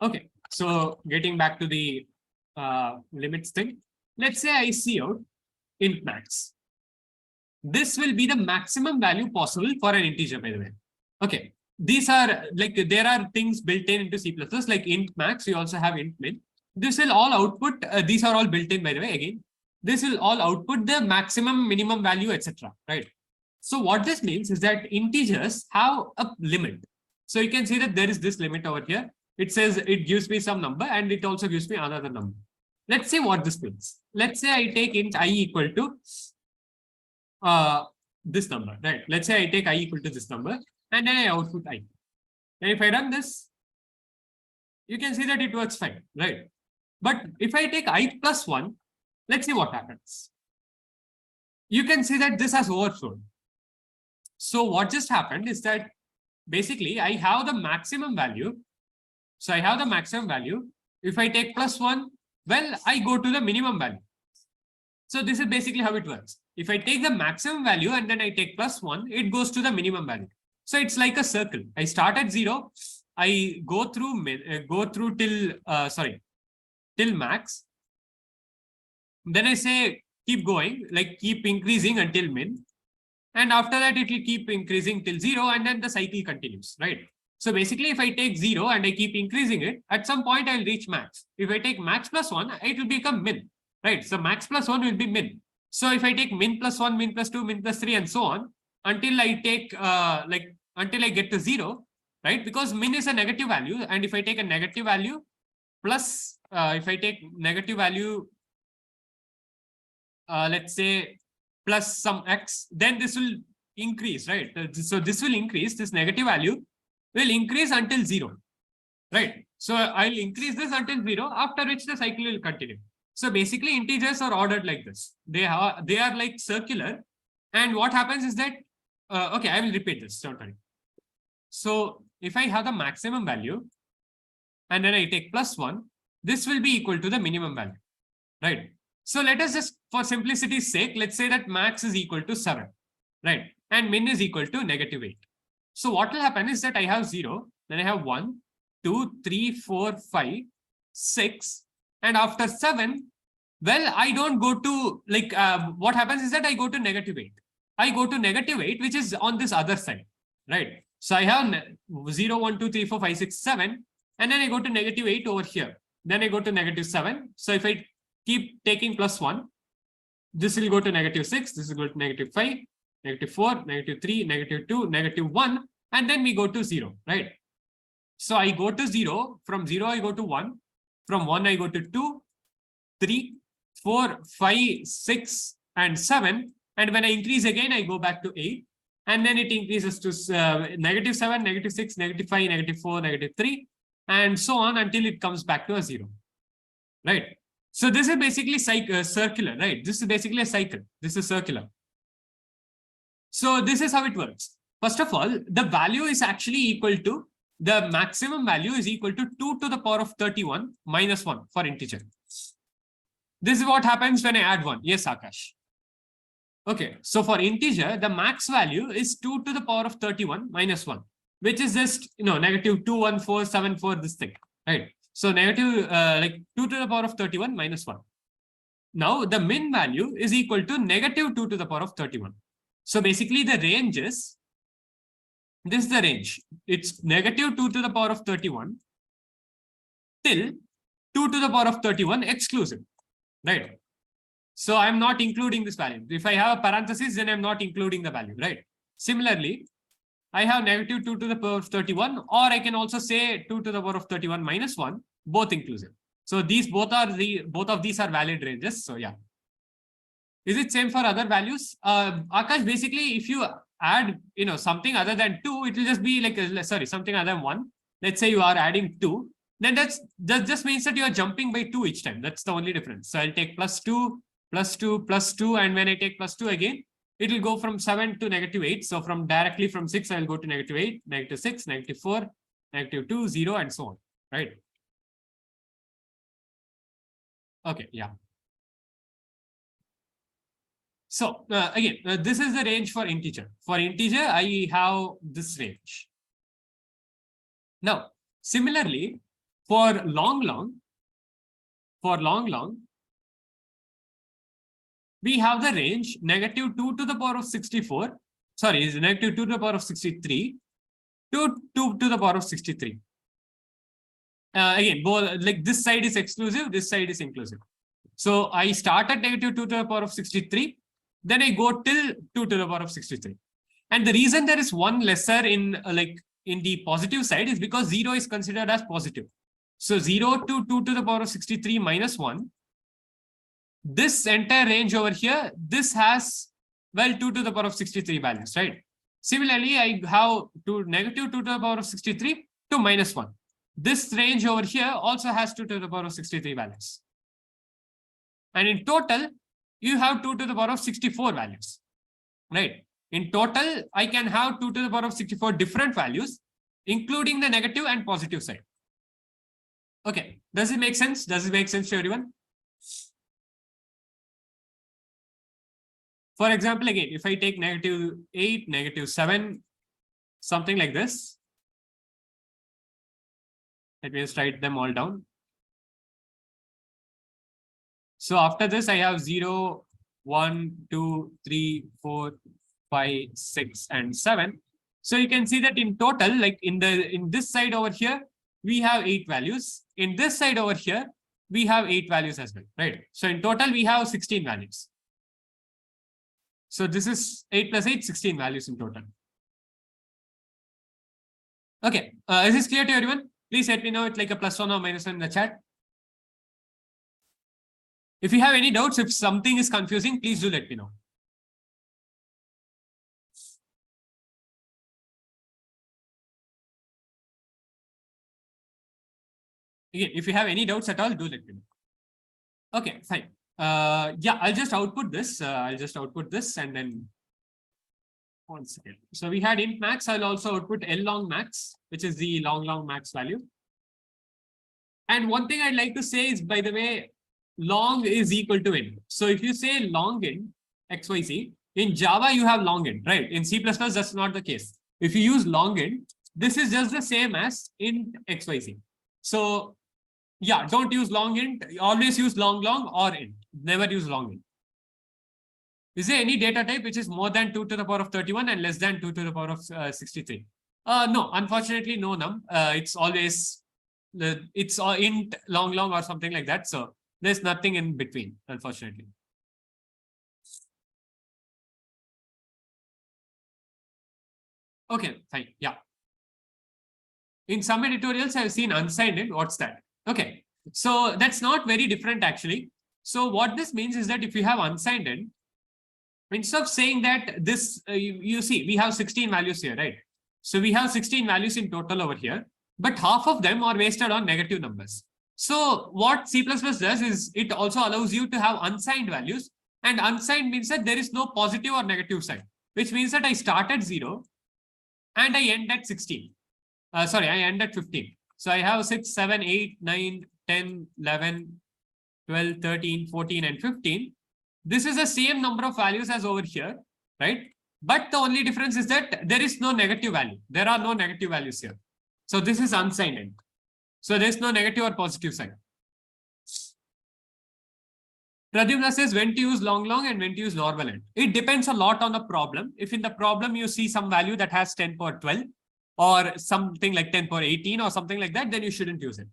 Okay. So getting back to the limits thing. Let's say I see out int max. This will be the maximum value possible for an integer, by the way. Okay. These are like, there are things built in into C++, like int max. You also have int min. This will all output. These are all built in, by the way. Again, this will all output the maximum, minimum value, etc. Right. So what this means is that integers have a limit. So you can see that there is this limit over here. It says it gives me some number and it also gives me another number. Let's see what this means. Let's say I take int I equal to this number, right? Let's say I take I equal to this number and then I output I. And if I run this, you can see that it works fine, right? But if I take I plus 1, let's see what happens. You can see that this has overflowed. So what just happened is that basically I have the maximum value. So I have the maximum value. If I take plus 1, well, I go to the minimum value. So this is basically how it works. If I take the maximum value and then I take plus 1, it goes to the minimum value. So it's like a circle. I start at 0. I go through till max. Then I say keep going, like keep increasing until min. And after that, it will keep increasing till 0 and then the cycle continues, right? So basically, if I take 0 and I keep increasing it, at some point I'll reach max. If I take max plus 1, it will become min, right? So max plus 1 will be min. So if I take min plus 1, min plus 2, min plus 3, and so on, until I take, until I get to 0, right? Because min is a negative value. And if I take a negative value plus, if I take negative value, let's say, plus some x, then this will increase, right? So this will increase, this negative value will increase until 0, right? So I'll increase this until 0, after which the cycle will continue. So basically integers are ordered like this. They are like circular. And what happens is that, okay, I will repeat this, don't worry. So if I have the maximum value and then I take plus 1, this will be equal to the minimum value, right? So let us just, for simplicity's sake, let's say that max is equal to 7, right? And min is equal to negative 8. So what will happen is that I have 0, then I have 1, 2, 3, 4, 5, 6. And after 7, well, I don't go to, like, what happens is that I go to negative 8. I go to negative 8, which is on this other side, right? So I have 0, 1, 2, 3, 4, 5, 6, 7. And then I go to negative 8 over here. Then I go to negative 7. So if I keep taking plus 1, this will go to negative 6, this will go to negative 5, negative 4, negative 3, negative 2, negative 1, and then we go to 0, right? So I go to 0, from 0 I go to 1, from 1 I go to 2, 3, 4, 5, 6, and 7, and when I increase again, I go back to 8, and then it increases to negative 7, negative 6, negative 5, negative 4, negative 3, and so on until it comes back to a 0, right? So this is basically circular, right? This is basically a cycle. This is circular. So this is how it works. First of all, the value is actually equal to, the maximum value is equal to 2 to the power of 31 minus 1 for integer. This is what happens when I add 1. Yes, Akash. Okay, so for integer, the max value is 2 to the power of 31 minus 1, which is just, negative 21474, this thing, right? So negative, like 2 to the power of 31 minus 1. Now the min value is equal to negative 2 to the power of 31. So basically the range is, this is the range. It's negative 2 to the power of 31 till 2 to the power of 31 exclusive, right? So I'm not including this value. If I have a parenthesis, then I'm not including the value, right? Similarly, I have negative 2 to the power of 31, or I can also say 2 to the power of 31 minus 1, both inclusive. So these both of these are valid ranges. So yeah. Is it same for other values? Akash, basically, if you add, something other than 2, it will just be like, something other than 1. Let's say you are adding 2, then that just means that you are jumping by 2 each time. That's the only difference. So I'll take plus 2, plus 2, plus 2, and when I take plus 2 again, it will go from 7 to negative 8. So directly from 6, I'll go to negative 8, negative 6, negative 4, negative 2, 0, and so on, right? Okay, yeah. So again, this is the range for integer. For integer, I have this range. Now, similarly, for long, we have the range negative 2 to the power of 64. Sorry, is negative 2 to the power of 63 to 2 to the power of 63. Again, both, like this side is exclusive, this side is inclusive. So I start at negative 2 to the power of 63. Then I go till 2 to the power of 63. And the reason there is one lesser in the positive side is because 0 is considered as positive. So 0 to 2 to the power of 63 minus 1. This entire range over here, this has, 2 to the power of 63 values, right? Similarly, I have negative 2 to the power of 63 to minus 1. This range over here also has 2 to the power of 63 values. And in total, you have 2 to the power of 64 values, right? In total, I can have 2 to the power of 64 different values, including the negative and positive side. Okay, does it make sense? Does it make sense to everyone? For example, again, if I take negative 8, negative 7, something like this. Let me just write them all down. So after this, I have 0, 1, 2, 3, 4, 5, 6, and 7. So you can see that in total, like in this side over here, we have 8 values. In this side over here, we have 8 values as well, right? So in total, we have 16 values. So this is 8 plus 8, 16 values in total. Okay, is this clear to everyone? Please let me know it's like a +1 or -1 in the chat. If you have any doubts, if something is confusing, please do let me know. Again, if you have any doubts at all, do let me know. Okay, fine. Yeah, I'll just output this. And then one second. So we had int max. I'll also output L long max, which is the long max value. And one thing I'd like to say is, by the way, long is equal to int. So if you say long int XYZ, in Java you have long int, right? In C++, that's not the case. If you use long int, this is just the same as int XYZ. So yeah, don't use long int. Always use long or int. Never use long int. Is there any data type which is more than 2 to the power of 31 and less than 2 to the power of 63? No, unfortunately, no num. It's always it's int long or something like that. So there's nothing in between, unfortunately. Okay, fine. Yeah. In some editorials, I've seen unsigned int. What's that? Okay, so that's not very different actually. So what this means is that if you have unsigned int, instead of saying that this, you see, we have 16 values here, right? So we have 16 values in total over here, but half of them are wasted on negative numbers. So what C++ does is it also allows you to have unsigned values, and unsigned means that there is no positive or negative sign. which means that I start at 0 and I end at 16. Sorry, I end at 15. So I have 6, 7, 8, 9, 10, 11, 12, 13, 14, and 15. This is the same number of values as over here, right? But the only difference is that there is no negative value. There are no negative values here. So this is unsigned end. So there's no negative or positive sign. Pradyumna says when to use long and when to use normal end. It depends a lot on the problem. If in the problem you see some value that has 10 power 12 or something like 10 power 18 or something like that, then you shouldn't use it.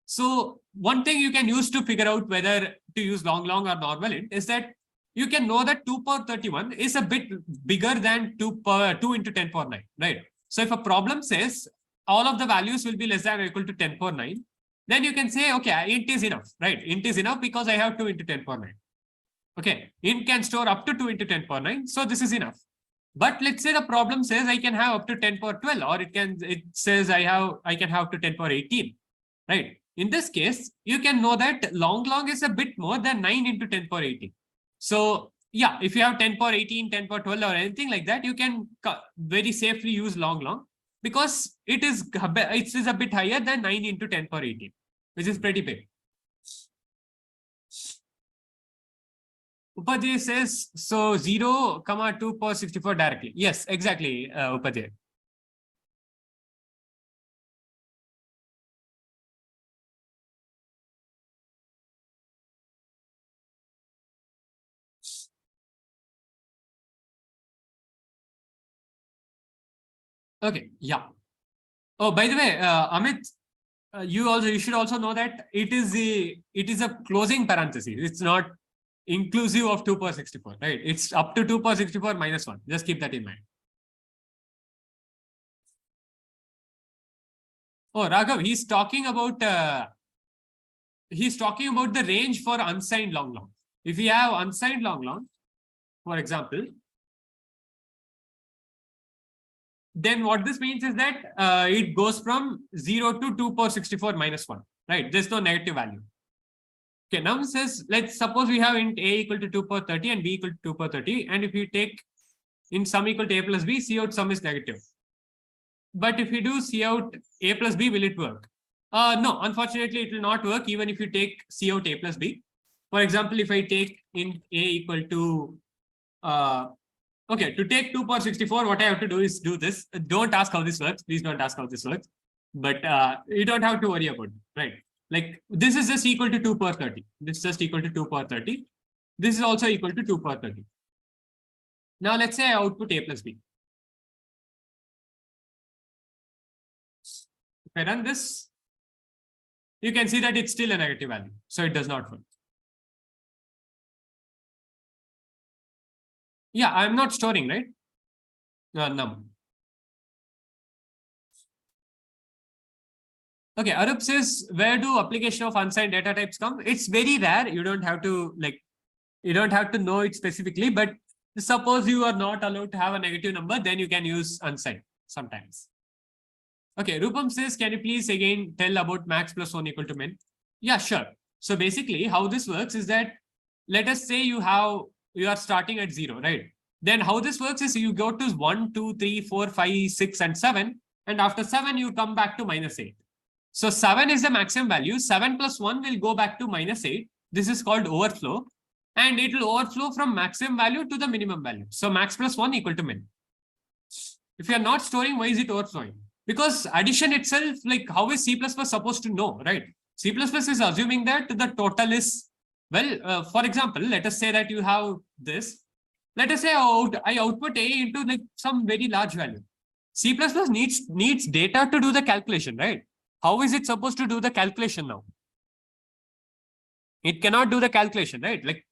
So one thing you can use to figure out whether to use long or normal end is that you can know that 2 power 31 is a bit bigger than 2 into 10 power 9, right? So if a problem says all of the values will be less than or equal to 10 power 9, then you can say, okay, int is enough, right? Int is enough because I have 2 into 10 power 9. Okay, int can store up to 2 into 10 power 9, so this is enough. But let's say the problem says I can have up to 10 power 12, or it says I can have up to 10 power 18, right? In this case, you can know that long is a bit more than 9 into 10 power 18. So yeah, if you have 10 power 18, 10 power 12 or anything like that, you can very safely use long because it is a bit higher than 9 into 10 power 18, which is pretty big. Upadhyay says, so 0, 2 power 64 directly. Yes, exactly, Upadhyay. Okay, yeah. Oh, by the way, Amit, you should also know that it is a closing parenthesis. It's not inclusive of 2 power 64, right? It's up to 2 power 64 minus 1. Just keep that in mind. Oh, Raghav, he's talking about the range for unsigned long. If you have unsigned long, for example, then what this means is that it goes from 0 to 2 power 64 minus 1, right? There's no negative value. Okay, now it says, let's suppose we have int a equal to 2 power 30 and b equal to 2 power 30. And if you take in sum equal to a plus b, C out sum is negative. But if you do C out a plus b, will it work? No, unfortunately, it will not work even if you take C out a plus b. For example, if I take int a equal to, okay, to take 2 power 64, what I have to do is do this. Don't ask how this works. Please don't ask how this works. But you don't have to worry about it, right? Like this is just equal to 2 power 30. This is just equal to 2 power 30. This is also equal to 2 power 30. Now let's say I output a plus b. If I run this, you can see that it's still a negative value. So it does not work. Yeah, I'm not storing, right? Num. Okay, Arup says, where do application of unsigned data types come? It's very rare. You don't have to know it specifically, but suppose you are not allowed to have a negative number, then you can use unsigned sometimes. Okay, Rupam says, can you please again tell about max plus 1 equal to min? Yeah, sure. So basically how this works is that, let us say you are starting at 0, right? Then how this works is you go to 1, 2, 3, 4, 5, 6, and 7. And after 7, you come back to minus 8. So 7 is the maximum value. 7 plus 1 will go back to minus 8. This is called overflow. And it will overflow from maximum value to the minimum value. So max plus 1 equal to min. If you are not storing, why is it overflowing? Because addition itself, like how is C++ supposed to know, right? C++ is assuming that the total is, well, for example, let us say that you have this. Let us say I output A into like some very large value. C++ needs data to do the calculation, right? How is it supposed to do the calculation now? It cannot do the calculation, right? Like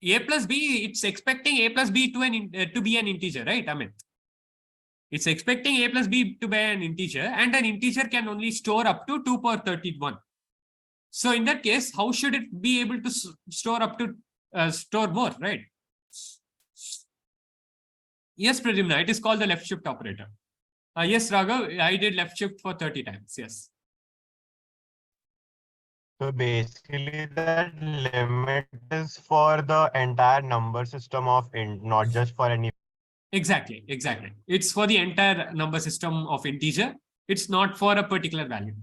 A plus B, it's expecting A plus B to be an integer, right? I mean, it's expecting A plus B to be an integer, and an integer can only store up to 2 power 31. So in that case, how should it be able to store up to store more, right? Yes, Pradyumna, it is called the left shift operator. Yes, Raghav, I did left shift for 30 times. Yes. So basically that limit is for the entire number system of int, not just for any Exactly. It's for the entire number system of integer. It's not for a particular value.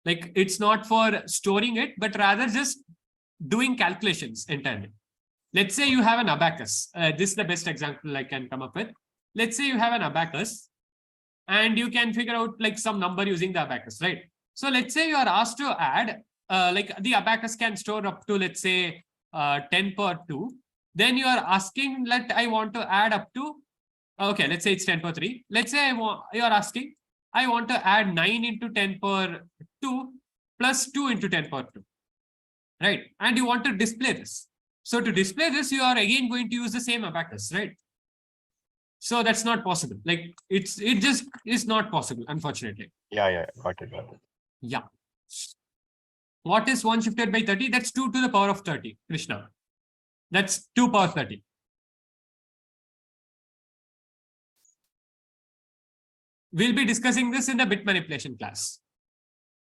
Like it's not for storing it, but rather just doing calculations entirely. Let's say you have an abacus. This is the best example I can come up with. Let's say you have an abacus and you can figure out like some number using the abacus, right? So let's say you are asked to add, like the abacus can store up to, let's say, 10 power 2. Then you are asking that I want to add up to, okay, let's say it's 10 power 3. Let's say you are asking, I want to add 9 into 10 power 2 plus 2 into 10 power 2, right? And you want to display this. So to display this, you are again going to use the same abacus, right? So that's not possible. Like it just is not possible, unfortunately. Yeah, got it. Yeah. What is 1 shifted by 30? That's 2 to the power of 30, Krishna. That's 2 power 30. We'll be discussing this in the bit manipulation class.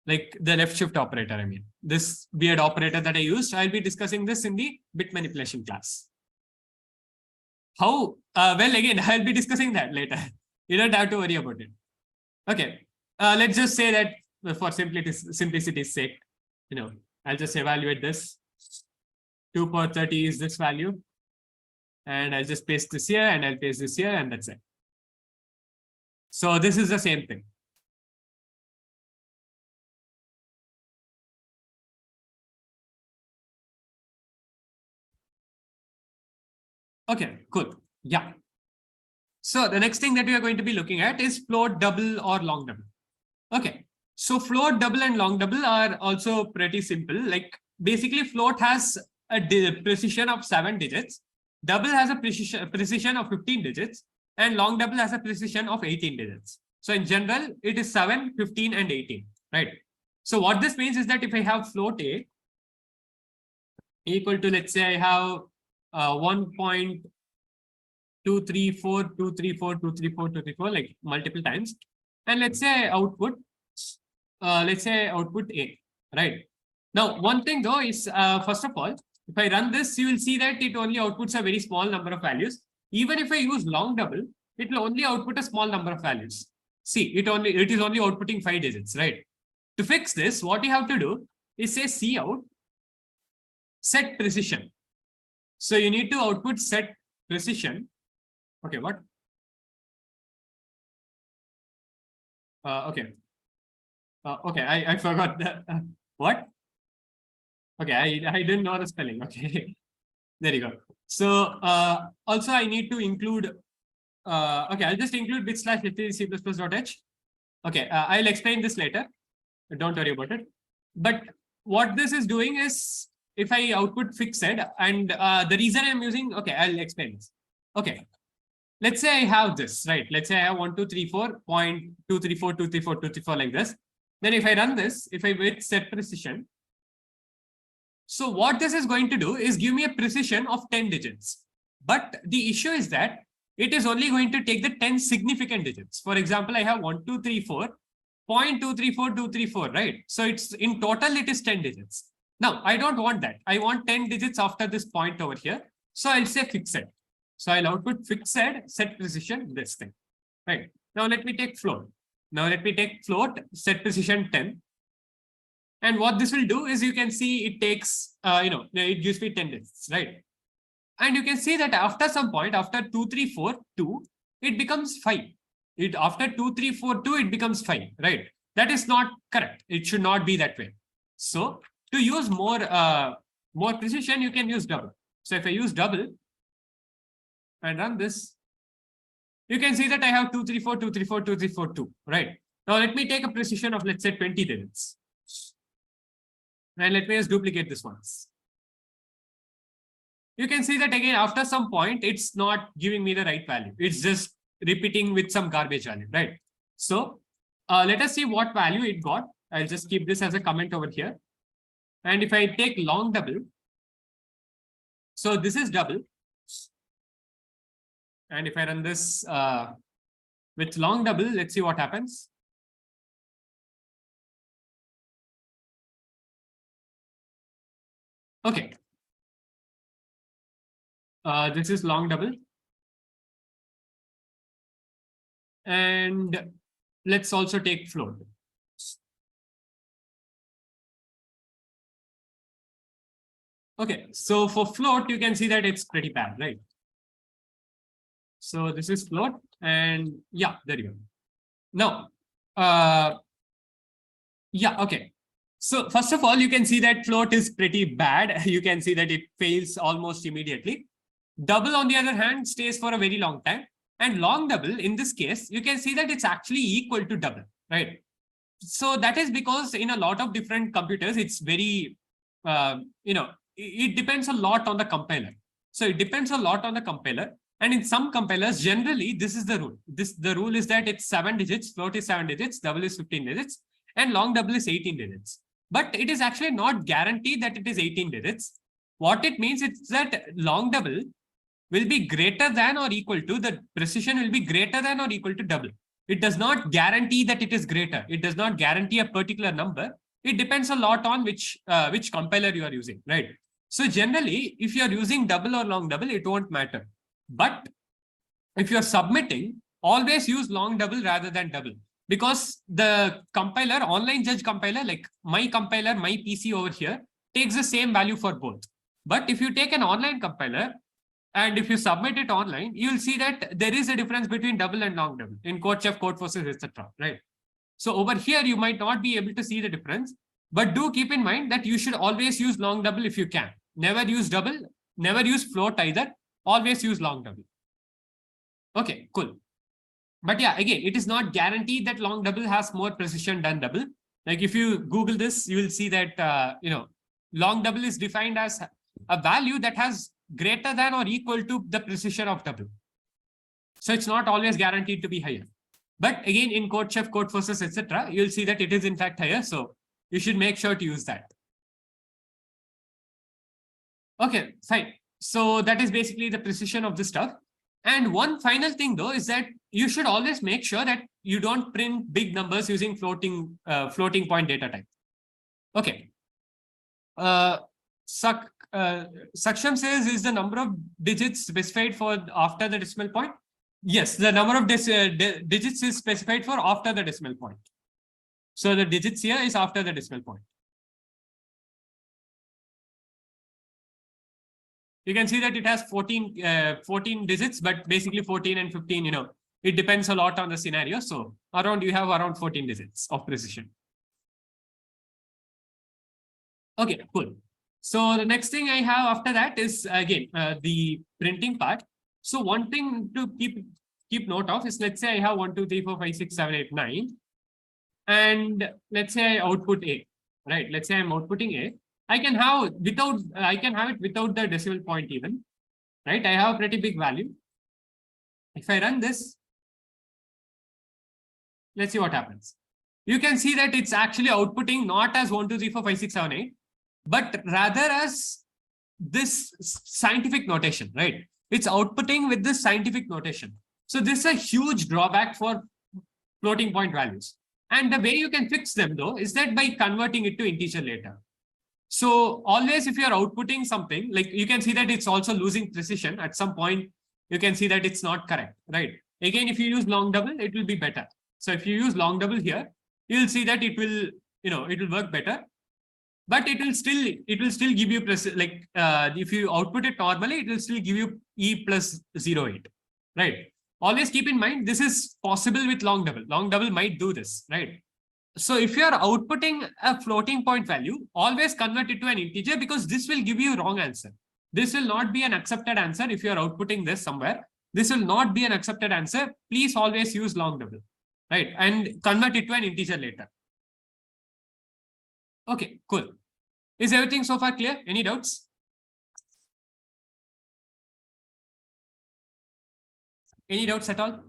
Like the left shift operator, I mean. This weird operator that I used, I'll be discussing this in the bit manipulation class. How? Well, again, I'll be discussing that later. You don't have to worry about it. Okay. Let's just say that for simplicity's sake, I'll just evaluate this. 2 power 30 is this value. And I'll just paste this here and I'll paste this here and that's it. So this is the same thing. Okay, cool. Yeah. So the next thing that we are going to be looking at is float double or long double. Okay. So float double and long double are also pretty simple. Like basically float has a precision of 7 digits. Double has a precision of 15 digits. And long double has a precision of 18 digits. So in general, it is 7, 15, and 18, right? So what this means is that if I have float A equal to, let's say I have 1.234, like multiple times. And let's say output, output A, right? Now, one thing though is, first of all, if I run this, you will see that it only outputs a very small number of values. Even if I use long double, it will only output a small number of values. See, it is only outputting 5 digits, right? To fix this, what you have to do is say cout set precision. So you need to output set precision. Okay, what? Okay. Okay, I forgot that. What? Okay, I didn't know the spelling. Okay, there you go. So also I need to include. Okay, I'll just include bit/c++.h. Okay, I'll explain this later. Don't worry about it. But what this is doing is, if I output fixed, and the reason I'm using, okay, I'll explain this. Okay, let's say I have this, right? Let's say I have 1.234.234 like this. Then if I run this, if I with set precision, so what this is going to do is give me a precision of 10 digits. But the issue is that it is only going to take the 10 significant digits. For example, I have 1.234.234, right? So it's in total, it is 10 digits. Now, I don't want that. I want 10 digits after this point over here. So I'll say fixed. So I'll output fixed set precision, this thing, right? Now let me take float. Set precision 10. And what this will do is, you can see it takes, it gives me 10 digits, right? And you can see that after some point, after 2342, it becomes 5. After 2342, it becomes 5, right? That is not correct. It should not be that way. So to use more precision, you can use double. So if I use double and run this, you can see that I have 234, right? Now let me take a precision of, let's say, 20 digits. And let me just duplicate this once. You can see that again, after some point, it's not giving me the right value. It's just repeating with some garbage value, right? So let us see what value it got. I'll just keep this as a comment over here. And if I take long double, so this is double. And if I run this with long double, let's see what happens. Okay. This is long double. And let's also take float. Okay, so for float, you can see that it's pretty bad, right? So this is float, and yeah, there you go. Now, yeah, okay. So first of all, you can see that float is pretty bad. You can see that it fails almost immediately. Double, on the other hand, stays for a very long time. And long double, in this case, you can see that it's actually equal to double, right? So that is because in a lot of different computers, it's very, it depends a lot on the compiler. So it depends a lot on the compiler. And in some compilers, generally, this is the rule. The rule is that it's 7 digits, float is 7 digits, double is 15 digits, and long double is 18 digits. But it is actually not guaranteed that it is 18 digits. What it means is that long double will be greater than or equal to, the precision will be greater than or equal to double. It does not guarantee that it is greater. It does not guarantee a particular number. It depends a lot on which compiler you are using, right? So generally, if you are using double or long double, it won't matter. But if you're submitting, always use long double rather than double, because the compiler, online judge compiler, like my compiler, my PC over here, takes the same value for both. But if you take an online compiler and if you submit it online, you'll see that there is a difference between double and long double in CodeChef, Codeforces, etc. Right? So over here, you might not be able to see the difference, but do keep in mind that you should always use long double if you can. Never use double, never use float either. Always use long double. Okay, cool. But yeah, again, it is not guaranteed that long double has more precision than double. Like if you Google this, you will see that, long double is defined as a value that has greater than or equal to the precision of double. So it's not always guaranteed to be higher. But again, in CodeChef, Codeforces, etc., you'll see that it is in fact higher. So you should make sure to use that. Okay, fine. So that is basically the precision of the stuff. And one final thing though is that you should always make sure that you don't print big numbers using floating point data type. Okay. Saksham says, is the number of digits specified for after the decimal point? Yes, the number of digits is specified for after the decimal point. So the digits here is after the decimal point. You can see that it has 14 digits, but basically 14 and 15, it depends a lot on the scenario. So you have around 14 digits of precision. Okay, cool. So the next thing I have after that is again the printing part. So one thing to keep note of is, let's say I have 1, 2, 3, 4, 5, 6, 7, 8, 9, and let's say I output A, right? Let's say I'm outputting A. I can have it without the decimal point even, right? I have a pretty big value. If I run this, let's see what happens. You can see that it's actually outputting not as 1, 2, 3, 4, 5, 6, 7, 8, but rather as this scientific notation, right? It's outputting with this scientific notation. So this is a huge drawback for floating point values. And the way you can fix them though is that by converting it to integer later. So always if you are outputting something, like you can see that it's also losing precision at some point, you can see that it's not correct, right? Again, if you use long double, it will be better. So if you use long double here, you'll see that it will, it will work better, but it will still give you if you output it normally, it will still give you E plus 0.8, right? Always keep in mind, this is possible with long double. Long double might do this, right? So if you are outputting a floating point value, always convert it to an integer, because this will give you wrong answer. This will not be an accepted answer. If you are outputting this somewhere, this will not be an accepted answer. Please always use long double, right? And convert it to an integer later. Okay, cool. Is everything so far clear? Any doubts? Any doubts at all?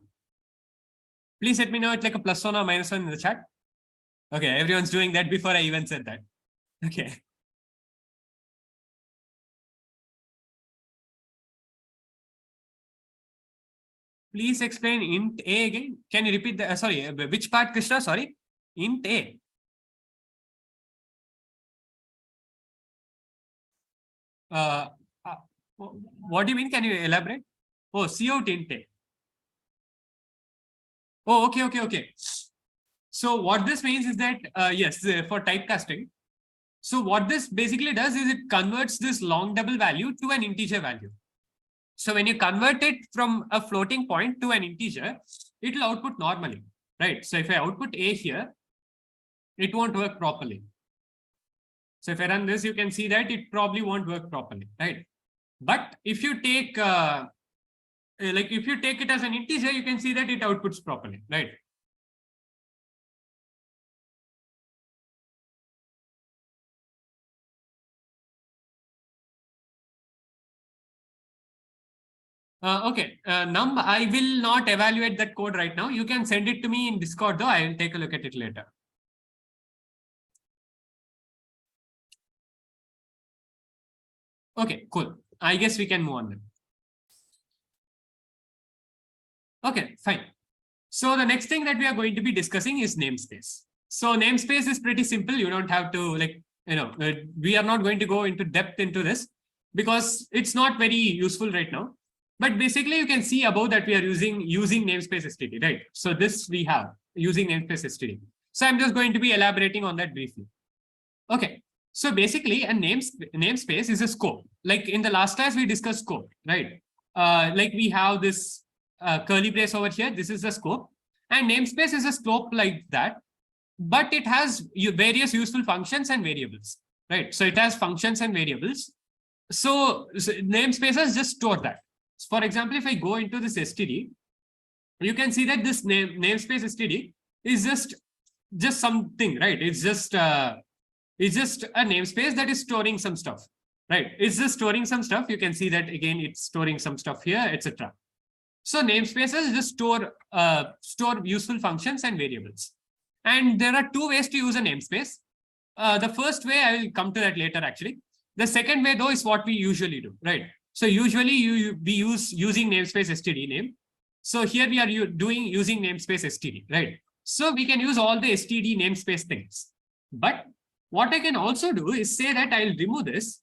Please let me know it like a +1 or -1 in the chat. Okay, everyone's doing that before I even said that. Okay. Please explain int A again. Can you repeat the, sorry, which part, Krishna? Sorry, int A. What do you mean? Can you elaborate? Oh, cout int A. Oh, okay. So what this means is that, yes, for typecasting. So what this basically does is it converts this long double value to an integer value. So when you convert it from a floating point to an integer, it will output normally, right? So if I output A here, it won't work properly. So if I run this, you can see that it probably won't work properly, right? But if you take, if you take it as an integer, you can see that it outputs properly, right? Okay, Num, I will not evaluate that code right now. You can send it to me in Discord though. I will take a look at it later. Okay, cool. I guess we can move on then. Okay, fine. So the next thing that we are going to be discussing is namespace. So namespace is pretty simple. You don't have to we are not going to go into depth into this because it's not very useful right now. But basically you can see above that we are using namespace std, right? So this we have using namespace std. So I'm just going to be elaborating on that briefly. Okay. So basically a namespace is a scope. Like in the last class we discussed scope, right? Like we have this curly brace over here. This is the scope, and namespace is a scope like that, but it has various useful functions and variables, right? So it has functions and variables. So namespaces just store that. For example, if I go into this std, you can see that this namespace std is just something, right? It's just a namespace that is storing some stuff, right? It's just storing some stuff. You can see that again, it's storing some stuff here, etc. So namespaces just store useful functions and variables. And there are two ways to use a namespace. The first way, I will come to that later actually. The second way though is what we usually do, right? So usually we use using namespace std name. So here we are using namespace std, right? So we can use all the std namespace things. But what I can also do is say that I'll remove this.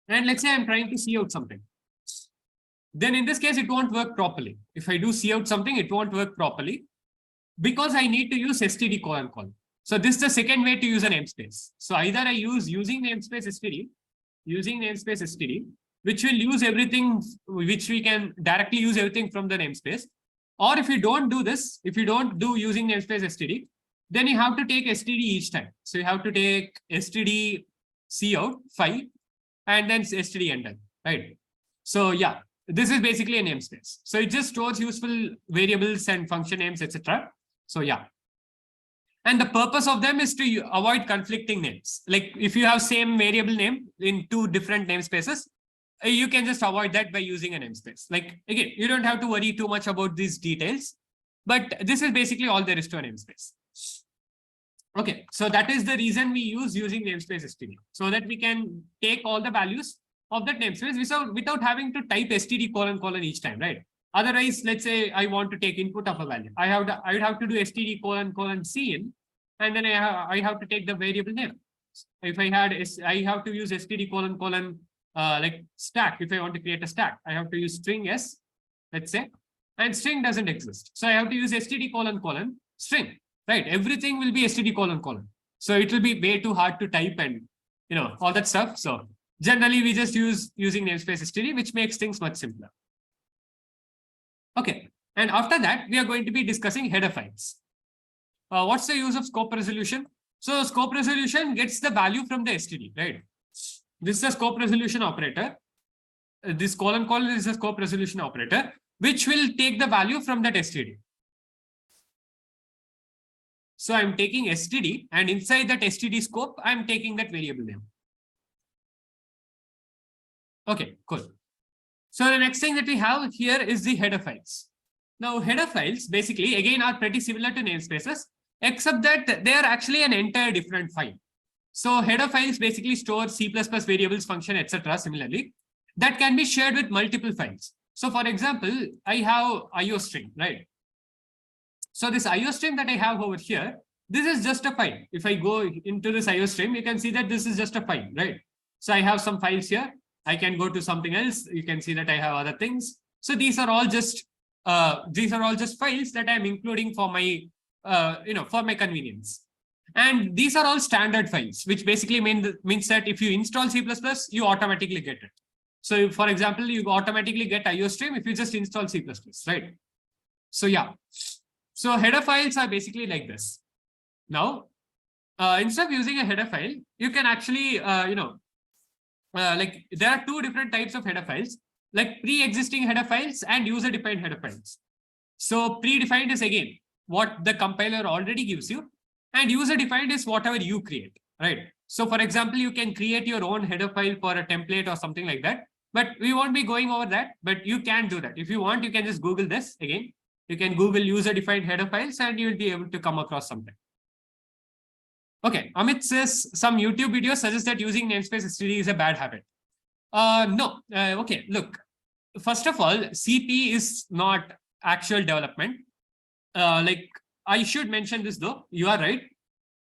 And let's say I'm trying to see out something. Then in this case, it won't work properly. If I do see out something, it won't work properly because I need to use std : So this is the second way to use a namespace. So either I use using namespace std, which will use everything, which we can directly use everything from the namespace. Or if you don't do this, if you don't do using namespace std, then you have to take std each time. So you have to take std cout 5 and then std enter, right? So yeah, this is basically a namespace. So it just stores useful variables and function names, etc. So yeah. And the purpose of them is to avoid conflicting names. Like if you have same variable name in two different namespaces, you can just avoid that by using a namespace. Like again, you don't have to worry too much about these details, but this is basically all there is to a namespace. Okay, so that is the reason we use using namespace std, so that we can take all the values of that namespace without having to type std : each time, right? Otherwise, let's say I want to take input of a value. I would have to do std : cin, and then I have to take the variable name. If I have to use std : like stack. If I want to create a stack, I have to use string s, let's say, and string doesn't exist. So I have to use std : string, right? Everything will be std : So it will be way too hard to type and all that stuff. So generally we just using namespace std, which makes things much simpler. Okay, and after that we are going to be discussing header files. What's the use of scope resolution? So scope resolution gets the value from the std, right? This is a scope resolution operator. This : is a scope resolution operator, which will take the value from that std. So I'm taking std, and inside that std scope, I'm taking that variable name. Okay, cool. So the next thing that we have here is the header files. Now header files basically again are pretty similar to namespaces, except that they are actually an entire different file. So header files basically store C++ variables, function, etc. similarly, that can be shared with multiple files. So for example, I have IOString, right? So this IOString that I have over here, this is just a file. If I go into this IOStream, you can see that this is just a file, right? So I have some files here. I can go to something else. You can see that I have other things. So these are all just these are all just files that I'm including for my, for my convenience. And these are all standard files, which basically means that if you install C++, you automatically get it. So for example, you automatically get IOStream if you just install C++, right? So yeah, so header files are basically like this. Now, instead of using a header file, you can actually, like there are two different types of header files, like pre-existing header files and user-defined header files. So predefined is again what the compiler already gives you, and user-defined is whatever you create, right? So for example, you can create your own header file for a template or something like that, but we won't be going over that, but you can do that. If you want, you can just Google this again. You can Google user-defined header files and you'll be able to come across something. Okay, Amit says some YouTube videos suggest that using namespace std is a bad habit. No, okay, look, first of all, CP is not actual development. Like I should mention this though, you are right.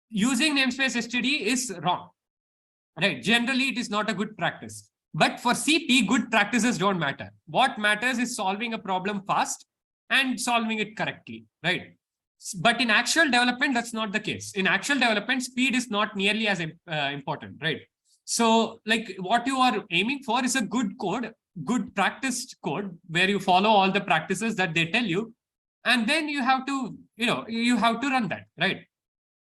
Using namespace std is wrong, right? Generally, it is not a good practice. But for CP, good practices don't matter. What matters is solving a problem fast and solving it correctly, right? But in actual development, that's not the case. In actual development, speed is not nearly as important, right? So like what you are aiming for is a good code, good practiced code where you follow all the practices that they tell you. And then you have to, you have to run that, right?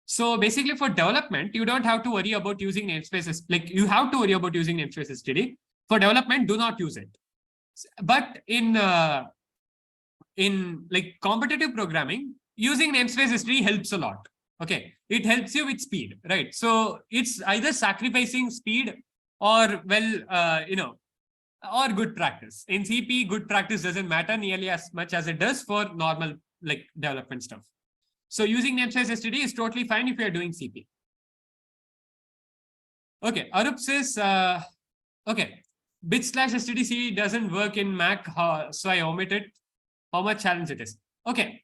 So basically for development, you don't have to worry about using namespaces. Like you have to worry about using namespace std. For development, do not use it. But in like competitive programming, using namespace std helps a lot. Okay, it helps you with speed, right? So it's either sacrificing speed or or good practice. In CP, good practice doesn't matter nearly as much as it does for normal like development stuff. So using namespace std is totally fine if you are doing CP. Okay, Arup says, okay, bit/stdc doesn't work in Mac, so I omitted. How much challenge it is? Okay,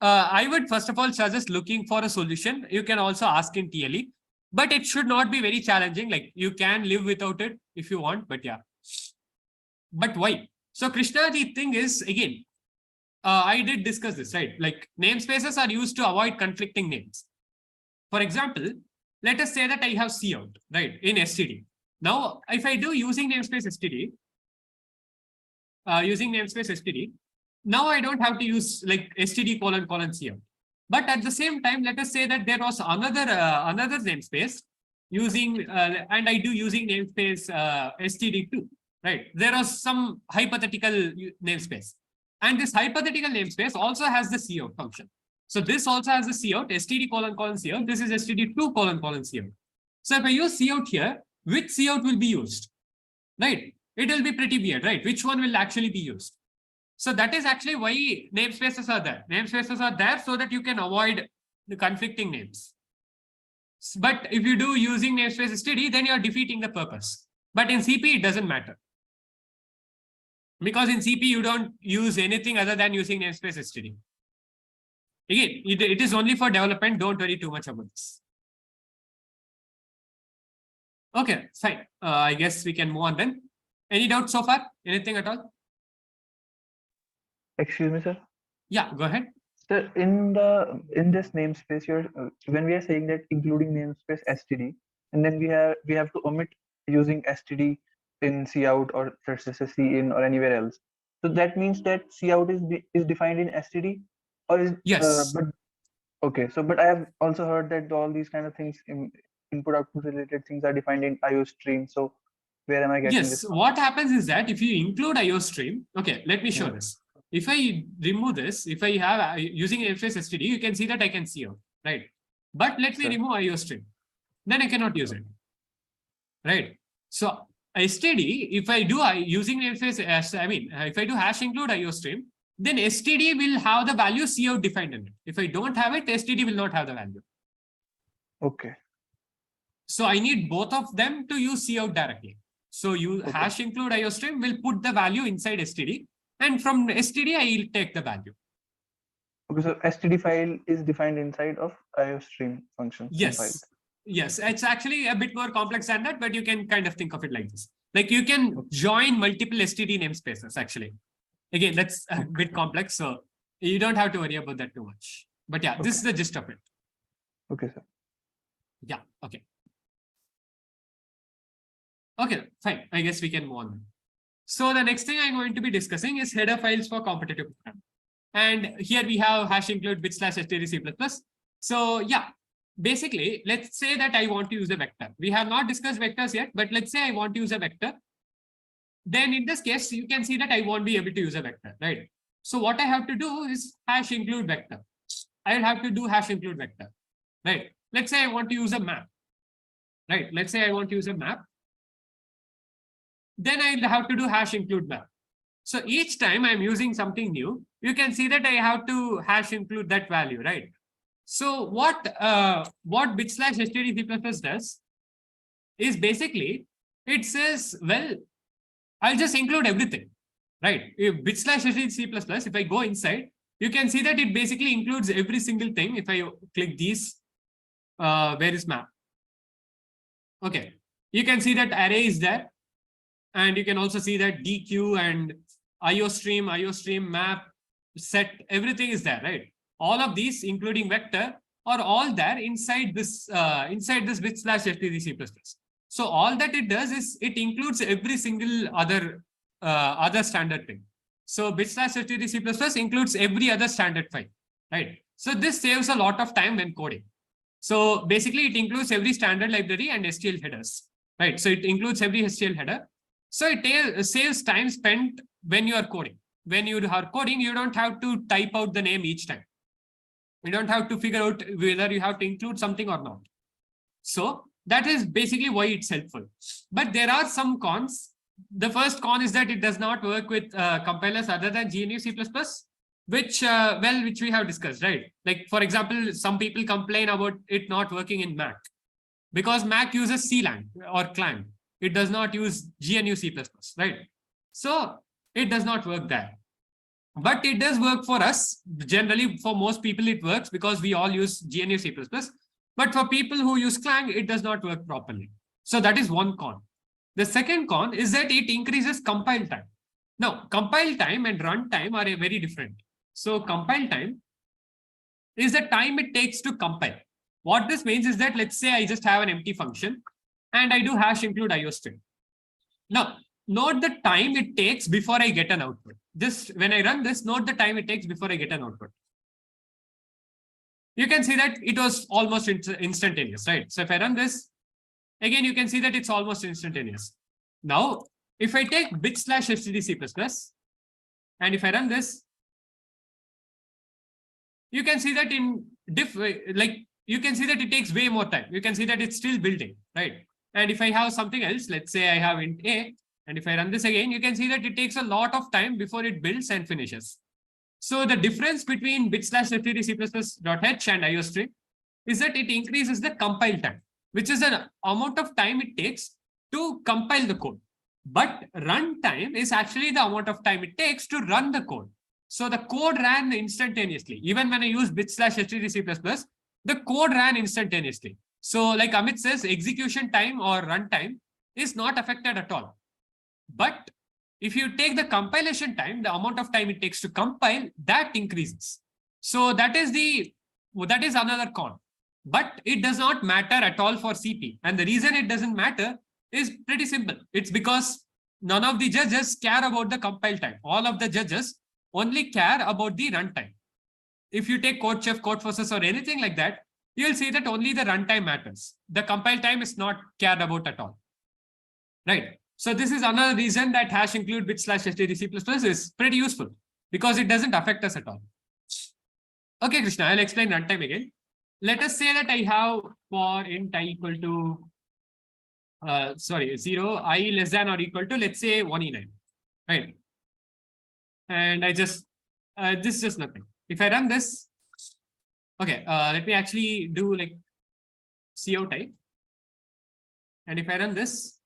I would first of all suggest looking for a solution. You can also ask in TLE, but it should not be very challenging. Like you can live without it if you want, but yeah. But why? So Krishna, the thing is, again, I did discuss this, right? Like namespaces are used to avoid conflicting names. For example, let us say that I have cout, right, in std. Now, if I do using namespace std, now I don't have to use like std : cout. But at the same time, let us say that there was another namespace using, and I do using namespace std2, right? There was some hypothetical namespace. And this hypothetical namespace also has the cout function. So this also has the cout, std : cout. This is std2 : cout. So if I use cout here, which cout will be used, right? It will be pretty weird, right? Which one will actually be used? So that is actually why namespaces are there. Namespaces are there so that you can avoid the conflicting names. But if you do using namespace std, then you're defeating the purpose. But in CP, it doesn't matter. Because in CP, you don't use anything other than using namespace std. Again, it is only for development. Don't worry too much about this. Okay, fine. I guess we can move on then. Any doubts so far? Anything at all? Excuse me, sir. Yeah, go ahead. Sir, in this namespace, when we are saying that including namespace std, and then we have to omit using std in cout or let's say cin or anywhere else. So that means that cout is defined in std, or is yes. But okay, so but I have also heard that all these kind of things, input output related things, are defined in IOStream. So where am I getting this? Yes, what happens is that if you include IOStream, okay, let me show this. If I remove this, if I have using namespace std, you can see that I can cout, right? But let me remove IOStream, then I cannot use it, right? So std, if I do using namespace, if I do hash include IOStream, then std will have the value cout defined in it. If I don't have it, std will not have the value. Okay. So I need both of them to use cout directly. So hash include IOStream will put the value inside std, and from std I will take the value. Okay, so std file is defined inside of IOStream function. Yes. Yes, it's actually a bit more complex than that, but you can kind of think of it like this. Like you can join multiple std namespaces actually. again, that's a bit complex, so you don't have to worry about that too much. But yeah, this is the gist of it. Okay, sir. Yeah, okay. Okay, fine. I guess we can move on. So the next thing I'm going to be discussing is header files for competitive programming. And here we have hash include bit/std C++. So yeah, basically, let's say that I want to use a vector. We have not discussed vectors yet, but let's say I want to use a vector. Then in this case, you can see that I won't be able to use a vector, right? So what I have to do is hash include vector. I will have to do hash include vector, right? Let's say I want to use a map, right? Let's say I want to use a map. Then I'll have to do hash include map. So each time I'm using something new, you can see that I have to hash include that value, right? So what bit/std C++ does is basically it says, well, I'll just include everything, right? If bit/std C++, if I go inside, you can see that it basically includes every single thing. If I click these, where is map? Okay, you can see that array is there. And you can also see that DQ and IOStream, map, set, everything is there, right? All of these, including vector, are all there inside this bit/std C++. So all that it does is it includes every single other standard thing. So bit/std C++ includes every other standard file, right? So this saves a lot of time when coding. So basically, it includes every standard library and STL headers, right? So it includes every STL header. So it saves time spent when you are coding. When you are coding, you don't have to type out the name each time. You don't have to figure out whether you have to include something or not. So that is basically why it's helpful. But there are some cons. The first con is that it does not work with compilers other than GNU C++, which we have discussed, right? Like, for example, some people complain about it not working in Mac because Mac uses CLang or Clang. It does not use GNU C++, right? So it does not work there. But it does work for us. Generally, for most people, it works because we all use GNU C++. But for people who use Clang, it does not work properly. So that is one con. The second con is that it increases compile time. Now, compile time and run time are very different. So compile time is the time it takes to compile. What this means is that, let's say I just have an empty function and I do hash include IOStream. Now, note the time it takes before I get an output. Just when I run this, note the time it takes before I get an output. You can see that it was almost instantaneous, right? So if I run this, again, you can see that it's almost instantaneous. Now, if I take bit/std C++, and if I run this, you can see that you can see that it takes way more time. You can see that it's still building, right? And if I have something else, let's say I have int A, and if I run this again, you can see that it takes a lot of time before it builds and finishes. So the difference between bit/std C++.h and IOStream is that it increases the compile time, which is an amount of time it takes to compile the code. But run time is actually the amount of time it takes to run the code. So the code ran instantaneously. Even when I use bit/std C++, the code ran instantaneously. So like Amit says, execution time or runtime is not affected at all. But if you take the compilation time, the amount of time it takes to compile, that increases. So that is another con. But it does not matter at all for CP. And the reason it doesn't matter is pretty simple. It's because none of the judges care about the compile time. All of the judges only care about the runtime. If you take CodeChef, Codeforces, or anything like that, you'll see that only the runtime matters. The compile time is not cared about at all. Right? So this is another reason that hash include bit/std C++ is pretty useful because it doesn't affect us at all. Okay, Krishna, I'll explain runtime again. Let us say that I have for int I equal to 0, I less than or equal to, let's say 1e9, right? And I just this is just nothing. If I run this, okay, let me actually do like CO type. And if I run this,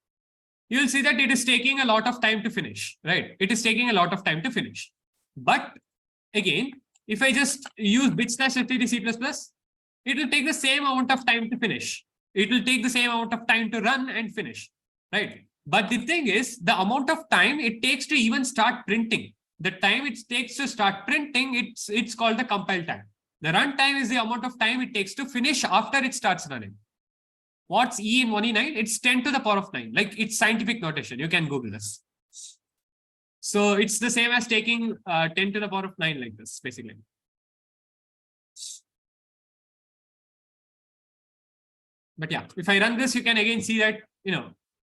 you'll see that it is taking a lot of time to finish, right? It is taking a lot of time to finish. But again, if I just use bit/std C++, it will take the same amount of time to finish. It will take the same amount of time to run and finish, right? But the thing is, the amount of time it takes to even start printing the time it takes to start printing, it's called the compile time. The run time is the amount of time it takes to finish after it starts running. What's E in 1E9? It's 10 to the power of 9. Like, it's scientific notation. You can Google this. So it's the same as taking 10 to the power of 9 like this, basically. But yeah, if I run this, you can again see that,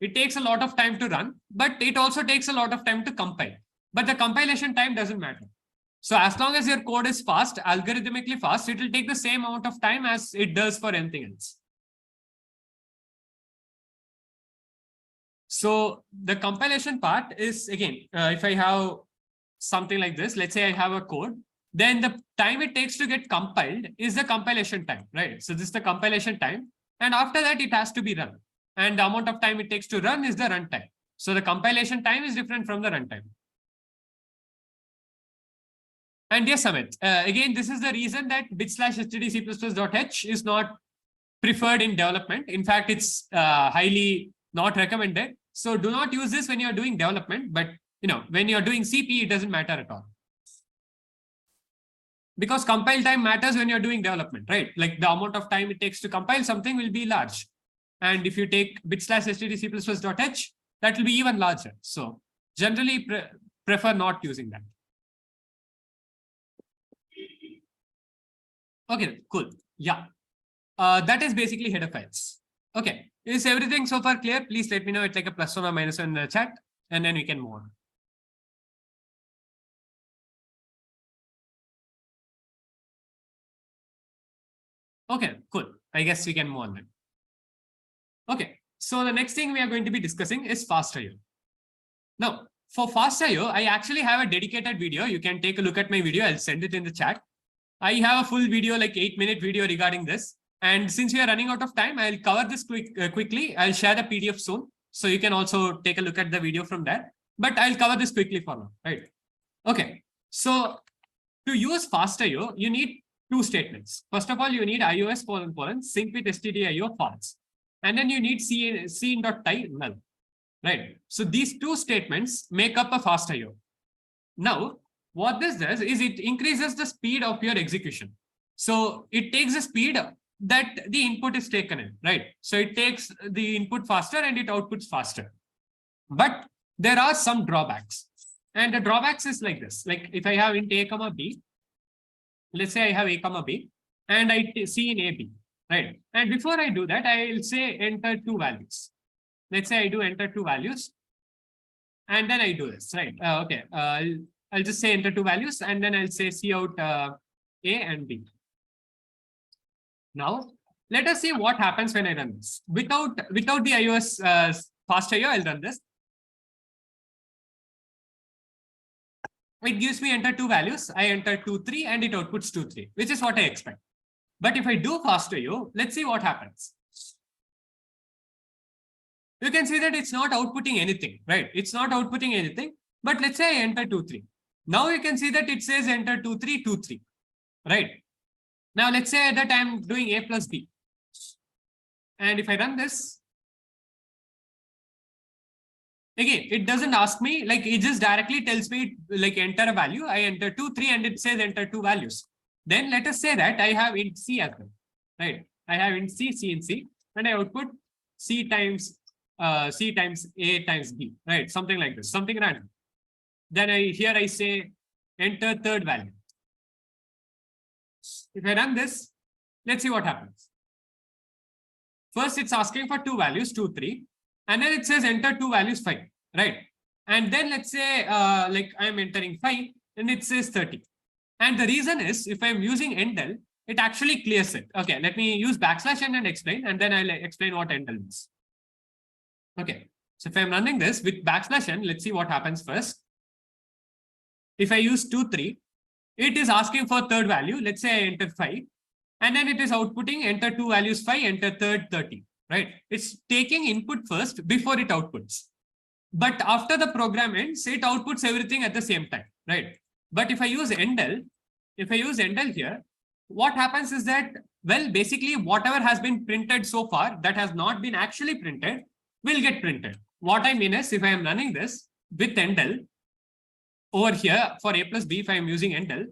it takes a lot of time to run, but it also takes a lot of time to compile. But the compilation time doesn't matter. So as long as your code is fast, algorithmically fast, it will take the same amount of time as it does for anything else. So the compilation part is, again, if I have something like this, let's say I have a code, then the time it takes to get compiled is the compilation time, right? So this is the compilation time. And after that, it has to be run. And the amount of time it takes to run is the runtime. So the compilation time is different from the runtime. And yes, Amit, again, this is the reason that bit/stdc++.h is not preferred in development. In fact, it's highly not recommended. So do not use this when you're doing development, but when you're doing CP, it doesn't matter at all. Because compile time matters when you're doing development, right? Like, the amount of time it takes to compile something will be large. And if you take bit/stdc++.h, that will be even larger. So generally prefer not using that. Okay, cool. Yeah. That is basically header files. Okay. Is everything so far clear? Please let me know. It's like a +1 or -1 in the chat, and then we can move on. Okay, cool. I guess we can move on then. Okay, so the next thing we are going to be discussing is FastIO. Now, for FastIO, I actually have a dedicated video. You can take a look at my video. I'll send it in the chat. I have a full video, like 8-minute video regarding this. And since we are running out of time, I'll cover this quickly. I'll share the PDF soon. So you can also take a look at the video from there. But I'll cover this quickly for now, right? Okay, so to use FastIO, you need two statements. First of all, you need iOS : sync with stdio false. And then you need cin.ty null, right? So these two statements make up a FastIO. Now, what this does is it increases the speed of your execution. So it takes the speed that the input is taken in, right? So it takes the input faster and it outputs faster. But there are some drawbacks. And the drawbacks is like this. Like, if I have int a comma b, let's say I have a comma b, and I see in a b, right? And before I do that, I'll say enter two values. Let's say I do enter two values, and then I do this, right? Okay, I'll just say enter two values, and then I'll say cout a and b. Now, let us see what happens when I run this. Without the iOS FastIO, I'll run this. It gives me enter two values. I enter 2, 3, and it outputs 2, 3, which is what I expect. But if I do FastIO, let's see what happens. You can see that it's not outputting anything, right? It's not outputting anything. But let's say I enter 2, 3. Now you can see that it says enter 2, 3, 2, 3, right? Now let's say that I'm doing a plus b. And if I run this, again, it doesn't ask me, like, it just directly tells me, like, enter a value. I enter 2, 3, and it says enter two values. Then let us say that I have int c as well, right? I have int c, c in c, and I output c times a times b, right? Something like this, something random. Then here I say enter third value. If I run this, let's see what happens. First, it's asking for two values, 2, 3. And then it says enter two values 5, right? And then let's say like I'm entering 5 and it says 30. And the reason is, if I'm using endl, it actually clears it. Okay, let me use \n and explain, and then I'll explain what endl means. Okay, so if I'm running this with \n, let's see what happens first. If I use 2, 3, it is asking for third value. Let's say I enter 5, and then it is outputting enter two values 5, enter third 30. Right? It's taking input first before it outputs. But after the program ends, it outputs everything at the same time, right? But if I use endl, here, what happens is that, well, basically whatever has been printed so far that has not been actually printed will get printed. What I mean is, if I am running this with endl, over here for a plus b, if I'm using endl,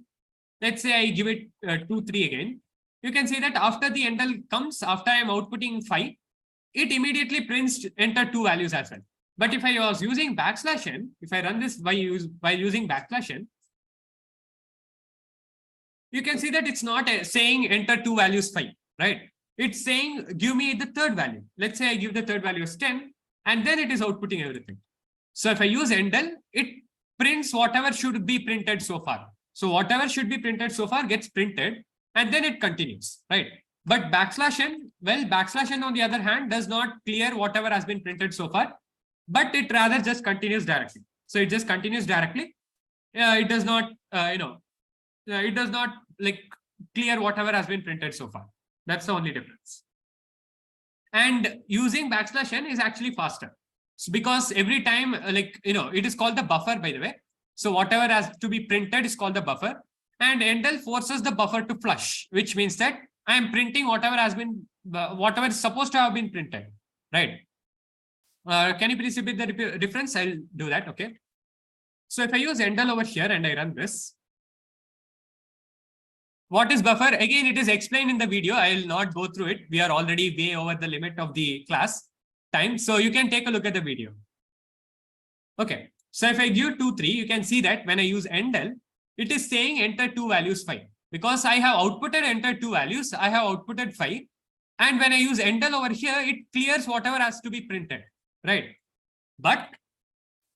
let's say I give it 2, 3 again, you can see that after the endl comes, after I'm outputting 5, it immediately prints enter 2 values as well. But if I was using \n, if I run this by using \n, you can see that it's not saying enter 2 values 5, right? It's saying give me the third value. Let's say I give the third value as 10, and then it is outputting everything. So if I use endl, it prints whatever should be printed so far. So whatever should be printed so far gets printed, and then it continues, right? But \n, well, \n on the other hand does not clear whatever has been printed so far, but it rather just continues directly. So it just continues directly. It does not, it does not like clear whatever has been printed so far. That's the only difference. And using \n is actually faster. So because every time, it is called the buffer, by the way. So whatever has to be printed is called the buffer. And endl forces the buffer to flush, which means that I am printing whatever has been, whatever is supposed to have been printed, right? Can you please repeat the difference? I'll do that, okay? So if I use endl over here and I run this, what is buffer? Again, it is explained in the video. I'll not go through it. We are already way over the limit of the class time. So you can take a look at the video. Okay. So if I give 2, 3, you can see that when I use endl, it is saying enter 2 values 5. Because I have outputted enter 2 values, I have outputted 5. And when I use endl over here, it clears whatever has to be printed, right? But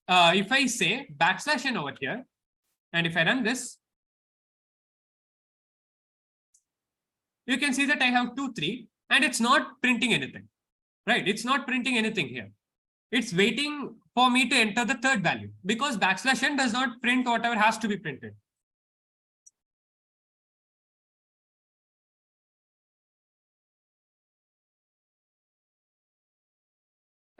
if I say \n over here, and if I run this, you can see that I have 2, 3, and it's not printing anything, right? It's not printing anything here. It's waiting for me to enter the third value because \n does not print whatever has to be printed.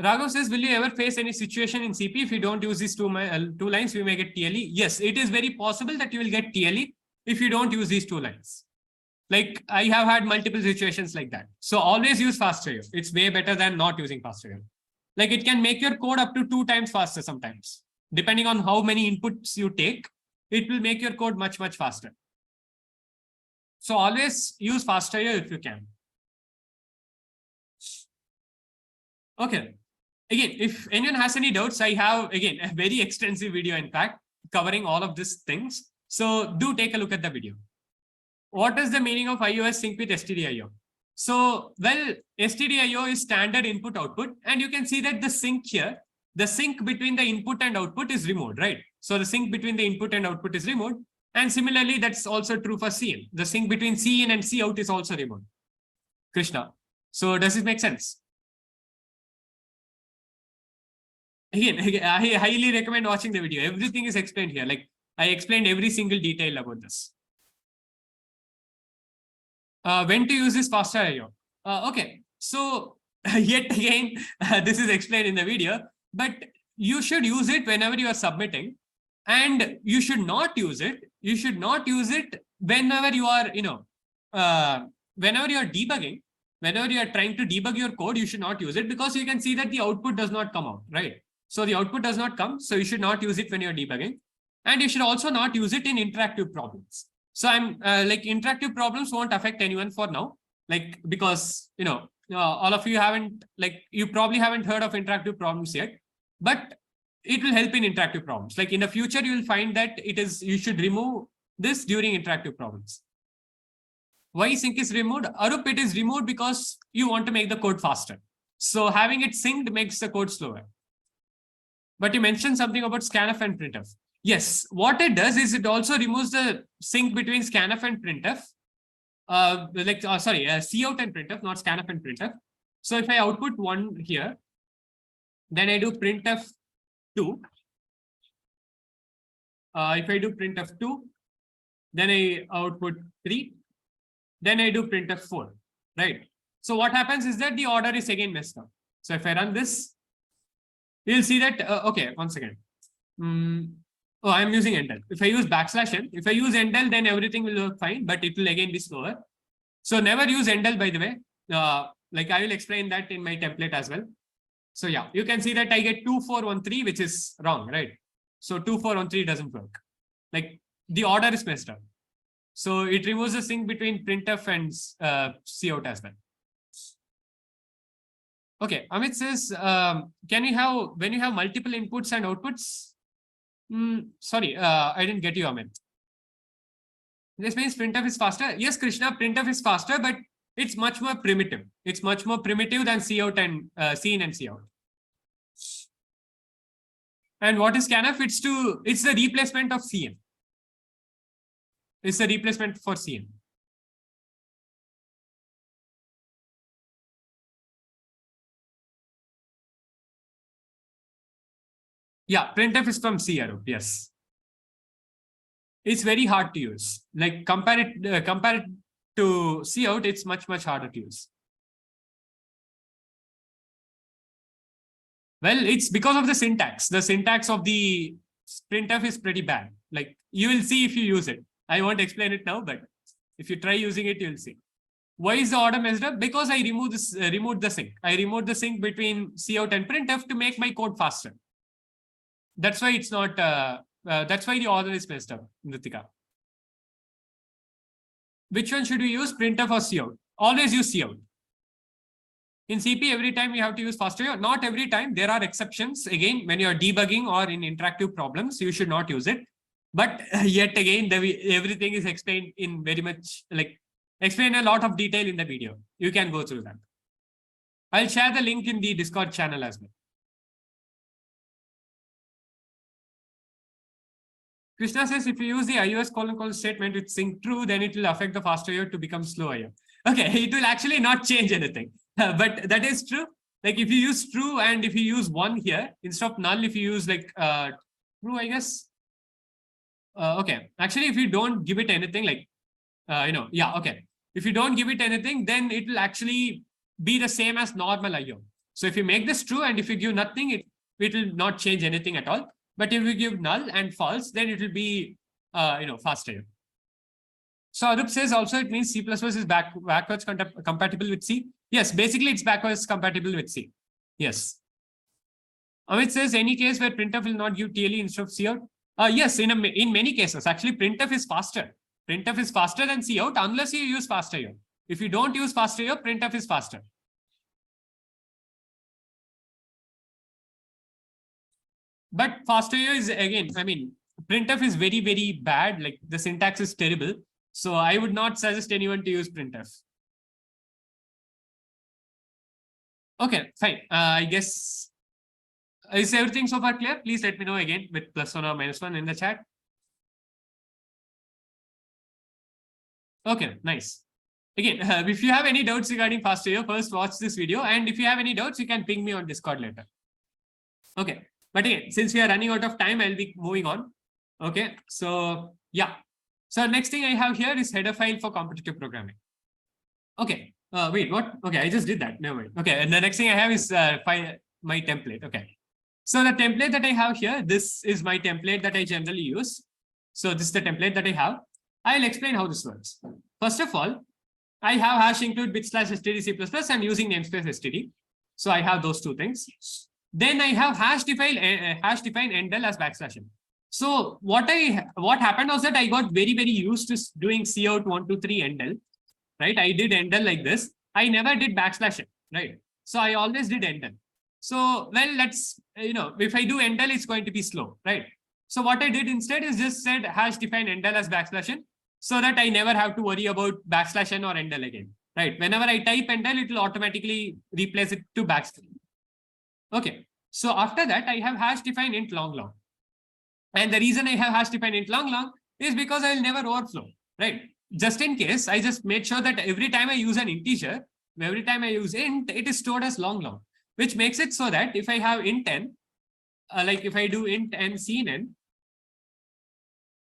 Raghav says, will you ever face any situation in CP if you don't use these two lines, we may get TLE? Yes, it is very possible that you will get TLE if you don't use these 2 lines. Like I have had multiple situations like that. So always use FastIO. It's way better than not using FastIO. Like it can make your code up to 2 times faster sometimes. Depending on how many inputs you take, it will make your code much, much faster. So always use FastIO if you can. Okay. Again, if anyone has any doubts, I have, again, a very extensive video, in fact, covering all of these things. So do take a look at the video. What is the meaning of iOS sync with STDIO? So, well, STDIO is standard input output, and you can see that the sync here, the sync between the input and output is removed, right? So the sync between the input and output is removed. And similarly, that's also true for CIN. The sync between CIN and Cout is also removed. Krishna. So does it make sense? Again, I highly recommend watching the video. Everything is explained here. Like I explained every single detail about this. When to use this FastIO? Okay, so yet again, this is explained in the video, but you should use it whenever you are submitting, and you should not use it. You should not use it whenever you are, whenever you are debugging, whenever you are trying to debug your code, you should not use it because you can see that the output does not come out, right? So the output does not come, so you should not use it when you're debugging. And you should also not use it in interactive problems. So I'm like interactive problems won't affect anyone for now, like because, all of you haven't, like you probably haven't heard of interactive problems yet, but it will help in interactive problems. Like in the future, you will find that you should remove this during interactive problems. Why sync is removed? Arup, it is removed because you want to make the code faster. So having it synced makes the code slower. But you mentioned something about scanf and printf. Yes, what it does is it also removes the sync between scanf and printf. Cout and printf, not scanf and printf. So if I output 1 here, then I do printf 2. If I do printf 2, then I output 3. Then I do printf 4, right? So what happens is that the order is again messed up. So if I run this, you'll see that, okay, one second. I'm using endl. If I use \n, if I use endl, then everything will work fine, but it will again be slower. So never use endl, by the way. Like I will explain that in my template as well. So yeah, you can see that I get 2413, which is wrong, right? So 2, 4 on 3 doesn't work. Like the order is messed up. So it removes the sync between printf and cout as well. Okay, Amit says, can you have, when you have multiple inputs and outputs? Sorry, I didn't get you, Amit. This means printf is faster. Yes, Krishna, printf is faster, but it's much more primitive. It's much more primitive than cout and cin and cout. And what is scanf? It's the replacement of cin. It's the replacement for cin. Yeah, printf is from C arrow. Yes. It's very hard to use. Like compare it to cout, it's much harder to use. Well, it's because of the syntax. The syntax of the printf is pretty bad. Like you will see if you use it. I won't explain it now, but if you try using it, you'll see. Why is the order messed up? Because I removed the sync. I removed the sync between cout and printf to make my code faster. That's why it's not. That's why the order is messed up, Nitika. Which one should we use, printf or cout? Always use cout. In CP, every time you have to use faster. Not every time. There are exceptions. Again, when you are debugging or in interactive problems, you should not use it. But yet again, everything is explained in very much explain a lot of detail in the video. You can go through that. I'll share the link in the Discord channel as well. Krishna says, if you use the iOS : statement with sync true, then it will affect the fast IO to become slow IO. Okay, it will actually not change anything. But that is true. Like if you use true and if you use 1 here, instead of null, if you use true, I guess. Okay, actually, if you don't give it anything okay. If you don't give it anything, then it will actually be the same as normal IO. So if you make this true and if you give nothing, it will not change anything at all. But if you give null and false, then it will be, fast IO. So Arup says also it means C++ is backwards compatible with C. Yes, basically it's backwards compatible with C. Yes. Amit says any case where printf will not give TLE instead of cout. Yes, in many cases, actually printf is faster. Printf is faster than cout unless you use fast IO. If you don't use fast IO, printf is faster. But fast IO is, again, printf is very, very bad. Like the syntax is terrible. So I would not suggest anyone to use printf. Okay, fine. I guess, is everything so far clear? Please let me know again with +1 or -1 in the chat. Okay, nice. Again, if you have any doubts regarding fast IO, first watch this video. And if you have any doubts, you can ping me on Discord later. Okay. But again, since we are running out of time, I'll be moving on. Okay, so yeah. So next thing I have here is header file for competitive programming. Okay, wait, what? Okay, I just did that. Never mind. Okay, and the next thing I have is my template. Okay, so the template that I have here, this is my template that I generally use. So this is the template that I have. I'll explain how this works. First of all, I have #include bit/std C++ and using namespace std. So I have those two things. Then I have #define endl as \n. So what happened was that I got very, very used to doing cout 1, 2, 3 endl, right? I did endl like this. I never did \n, right? So I always did endl. So, well, if I do endl, it's going to be slow, right? So what I did instead is just said #define endl as \n, so that I never have to worry about \n or endl again, right? Whenever I type endl, it will automatically replace it to \n. Okay, so after that, I have #define int long. And the reason I have #define int long is because I will never overflow, right? Just in case, I just made sure that every time I use an integer, every time I use int, it is stored as long, which makes it so that if I have int n, like if I do int n cin,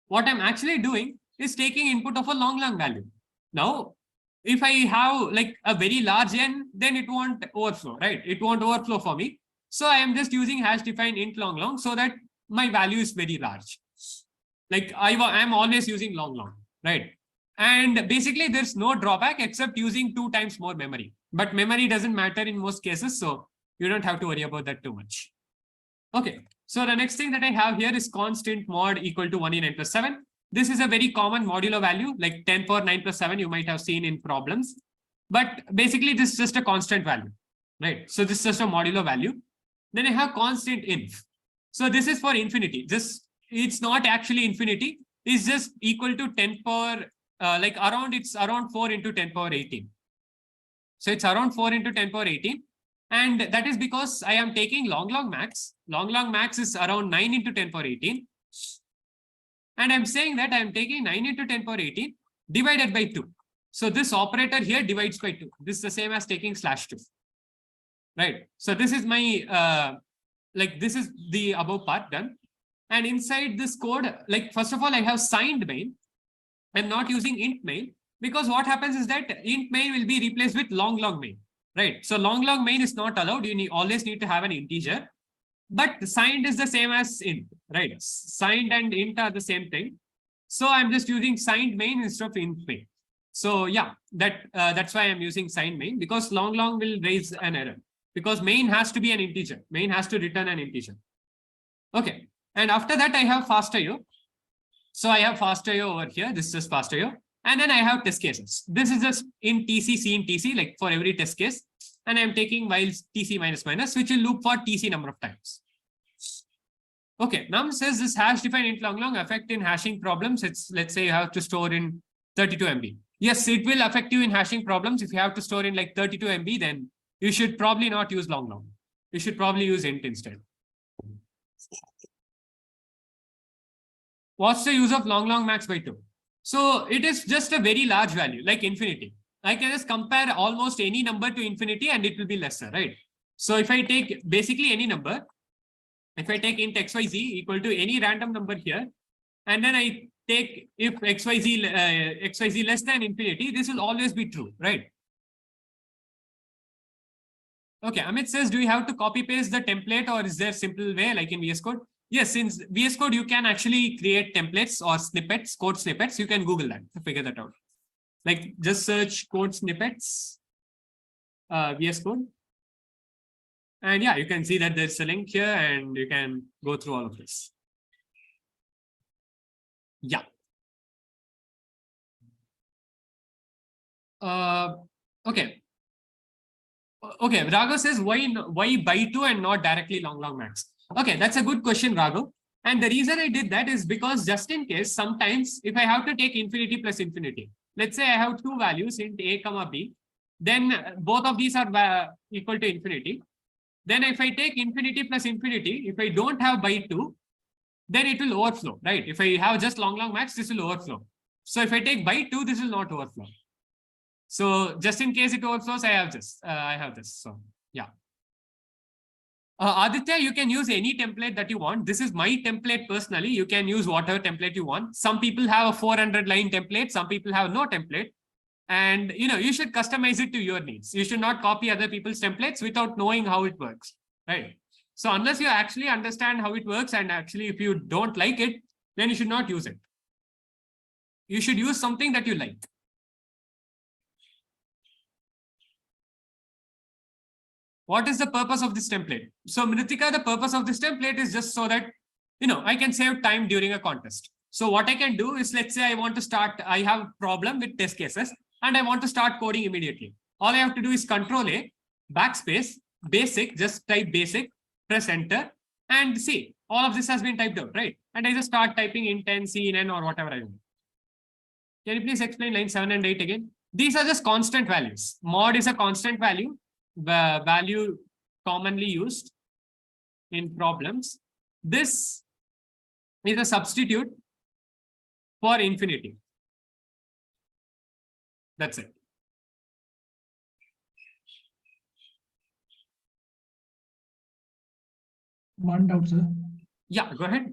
what I'm actually doing is taking input of a long value. Now, if I have like a very large n, then it won't overflow, right? It won't overflow for me. So I am just using #define int long so that my value is very large. Like I'm always using long, right? And basically there's no drawback except using 2 times more memory. But memory doesn't matter in most cases, so you don't have to worry about that too much. Okay, So the next thing that I have here is const int mod equal to 1 in n plus 7. This is a very common modulo value, like 10 power 9 plus 7, you might have seen in problems. But basically, this is just a constant value, right? So this is just a modulo value. Then I have constant inf. So this is for infinity. It's not actually infinity. It's just equal to 10 power, it's around 4 into 10 power 18. So it's around 4 into 10 power 18. And that is because I am taking long max. Long max is around 9 into 10 power 18. And I'm saying that I'm taking 9 into 10 power 18 divided by 2. So this operator here divides by 2. This is the same as taking /2. Right. So this is my, this is the above part done. And inside this code, first of all, I have signed main. I'm not using int main because what happens is that int main will be replaced with long main. Right. So long main is not allowed. You always need to have an integer. But signed is the same as int, right? Signed and int are the same thing. So I'm just using signed main instead of int main. So yeah, that's why I'm using signed main, because long will raise an error because main has to be an integer. Main has to return an integer. Okay. And after that, I have fast.io. So I have fast.io over here. This is just fast.io. And then I have test cases. This is just in TC, C in TC, like for every test case. And I'm taking while TC minus, which will loop for TC number of times. Okay, num says this hash define int long affect in hashing problems. It's, let's say you have to store in 32 MB. Yes, it will affect you in hashing problems. If you have to store in like 32 MB, then you should probably not use long. You should probably use int instead. What's the use of long max by 2? So it is just a very large value, like infinity. I can just compare almost any number to infinity and it will be lesser, right? So if I take basically any number, if I take int xyz equal to any random number here, and then I take if xyz less than infinity, this will always be true, right? Okay, Amit says, do you have to copy paste the template or is there a simple way like in VS Code? Yes, since VS Code, you can actually create templates or snippets, code snippets. You can Google that to figure that out. Like just search code snippets, VS Code. And yeah, you can see that there's a link here and you can go through all of this. Yeah. Okay. Okay, Raghav says, why by 2 and not directly long max? Okay, that's a good question, Raghav. And the reason I did that is because just in case, sometimes if I have to take infinity plus infinity, let's say I have two values int a comma b, then both of these are equal to infinity. Then if I take infinity plus infinity, if I don't have by 2, then it will overflow, right? If I have just long max, this will overflow. So if I take by 2, this will not overflow. So just in case it overflows, I have this. So yeah. Aditya, you can use any template that you want. This is my template personally. You can use whatever template you want. Some people have a 400-line template. Some people have no template. And you should customize it to your needs. You should not copy other people's templates without knowing how it works, right? So unless you actually understand how it works, and actually if you don't like it, then you should not use it. You should use something that you like. What is the purpose of this template? So Mritika, the purpose of this template is just so that, I can save time during a contest. So what I can do is, let's say I want to start, I have a problem with test cases and I want to start coding immediately. All I have to do is Control A, backspace, basic, just type basic, press enter, and see, all of this has been typed out, right? And I just start typing int n, c in n, or whatever I want. Can you please explain line 7 and 8 again? These are just constant values. Mod is a constant value, the value commonly used in problems. This is a substitute for infinity. That's it. One doubt, sir. Yeah, go ahead.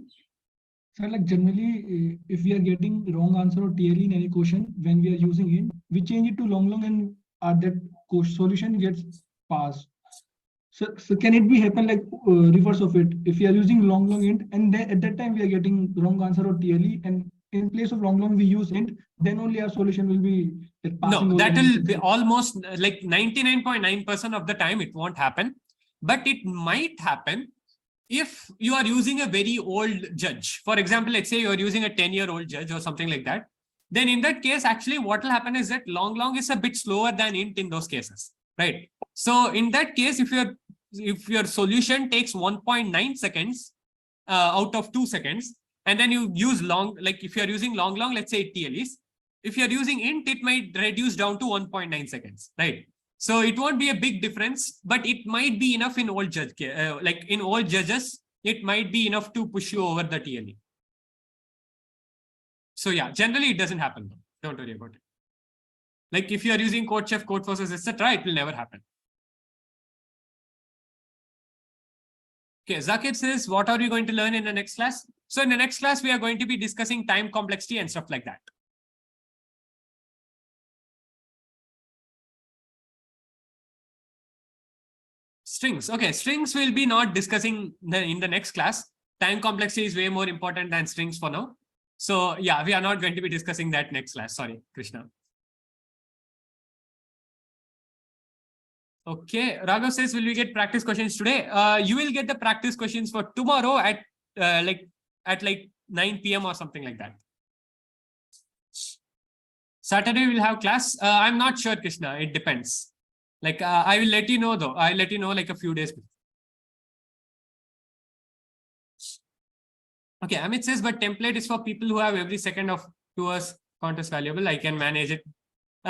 Sir, like generally, if we are getting wrong answer or TLE in any question, when we are using it, we change it to long and that solution gets passed. So can it be happen like reverse of it? If we are using long int and then at that time we are getting wrong answer or TLE, and in place of long we use int, then only our solution will be like passing. No, that will be almost like 99.9% of the time it won't happen, but it might happen if you are using a very old judge, for example, let's say you're using a 10-year-old judge or something like that, then in that case, actually what will happen is that long is a bit slower than int in those cases, right? So in that case, if your solution takes 1.9 seconds out of 2 seconds, and then you use long, like if you're using long, let's say 8 TLEs, if you're using int, it might reduce down to 1.9 seconds, right? So it won't be a big difference, but it might be enough in old judge, like in old judges, it might be enough to push you over the TLE. So yeah, generally it doesn't happen though. Don't worry about it. Like if you are using CodeChef, Codeforces, etc., it will never happen. Okay, Zakir says, what are you going to learn in the next class? So in the next class, we are going to be discussing time complexity and stuff like that. Strings. Okay, strings will be not discussing in the next class. Time complexity is way more important than strings for now. So yeah, we are not going to be discussing that next class. Sorry, Krishna. Okay, Raghav says, will we get practice questions today? You will get the practice questions for tomorrow at like 9 PM or something like that. Saturday we'll have class. I'm not sure, Krishna. It depends. Like I will let you know though. I'll let you know like a few days before. Okay, Amit says, but template is for people who have every second of 2 hours contest valuable. I can manage it.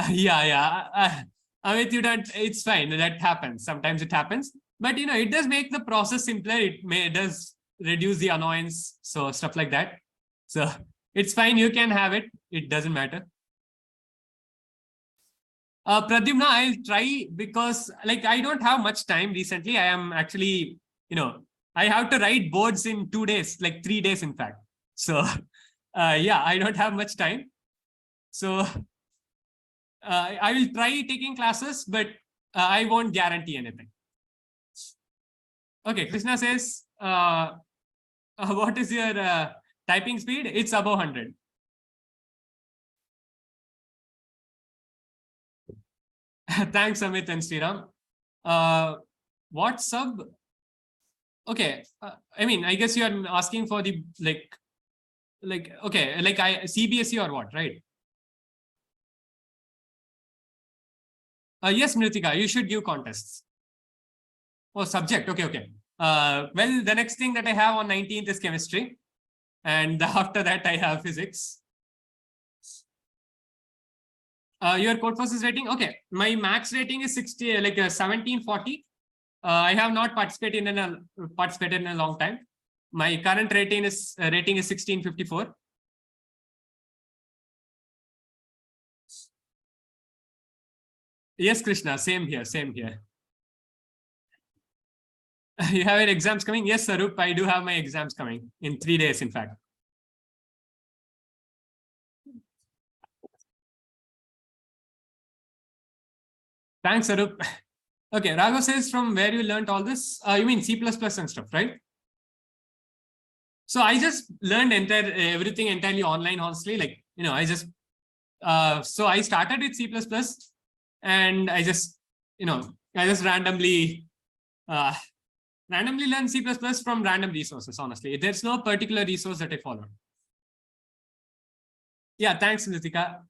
Yeah. Amit, you don't. It's fine. That happens. Sometimes it happens, but you know, it does make the process simpler. It does reduce the annoyance. So stuff like that. So it's fine. You can have it. It doesn't matter. Pradyumna, I'll try because like I don't have much time recently. I am actually, you know, I have to write boards in 2 days, like 3 days, in fact. So yeah, I don't have much time. So I will try taking classes, but I won't guarantee anything. Okay, Krishna says, what is your typing speed? It's above 100. Thanks, Amit and Sriram. What sub? Okay, I mean, I guess you are asking for the okay, like CBSE or what, right? Yes, Mritika, you should give contests. Oh, subject. Okay. Well, the next thing that I have on 19th is chemistry. And after that, I have physics. Your Codeforces rating? Okay, my max rating is 60, like 1740. I have not participated in a long time. My current rating is 1654. Yes, Krishna, same here. You have your exams coming? Yes, Sarup, I do have my exams coming in 3 days, in fact. Thanks, Sarup. Okay, Raghav says, from where you learned all this? You mean C++ and stuff, right? So I just learned everything entirely online, honestly. Like, you know, I just, so I started with C++. And I just, you know, randomly learn C++ from random resources, honestly. There's no particular resource that I followed. Yeah, thanks, Nitika.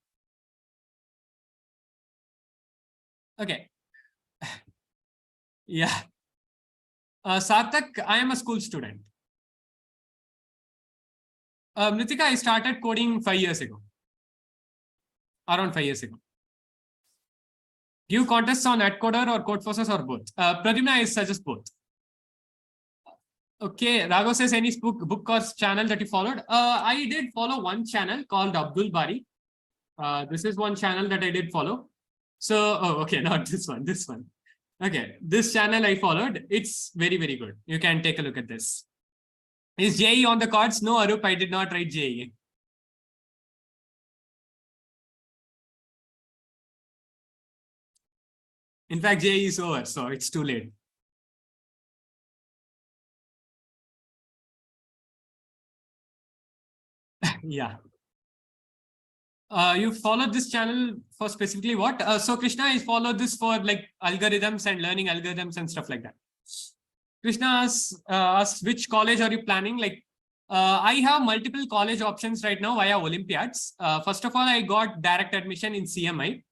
Okay. Yeah. Sarthak, I am a school student. Nitika, I started coding 5 years ago. Around 5 years ago. Give contests on NetCoder or Codeforces or both? Pradyumna, I suggest both. Okay, Raghav says, any book or channel that you followed? I did follow one channel called Abdul Bari. This is one channel that I did follow. So, okay, not this one, this one. Okay, this channel I followed. It's very, very good. You can take a look at this. Is JEE on the cards? No, Arup, I did not write JEE. In fact, JEE is over, so it's too late. Yeah. You followed this channel for specifically what? So Krishna, I followed this for like algorithms and learning algorithms and stuff like that. Krishna asks which college are you planning? Like, I have multiple college options right now via Olympiads. First of all, I got direct admission in CMI,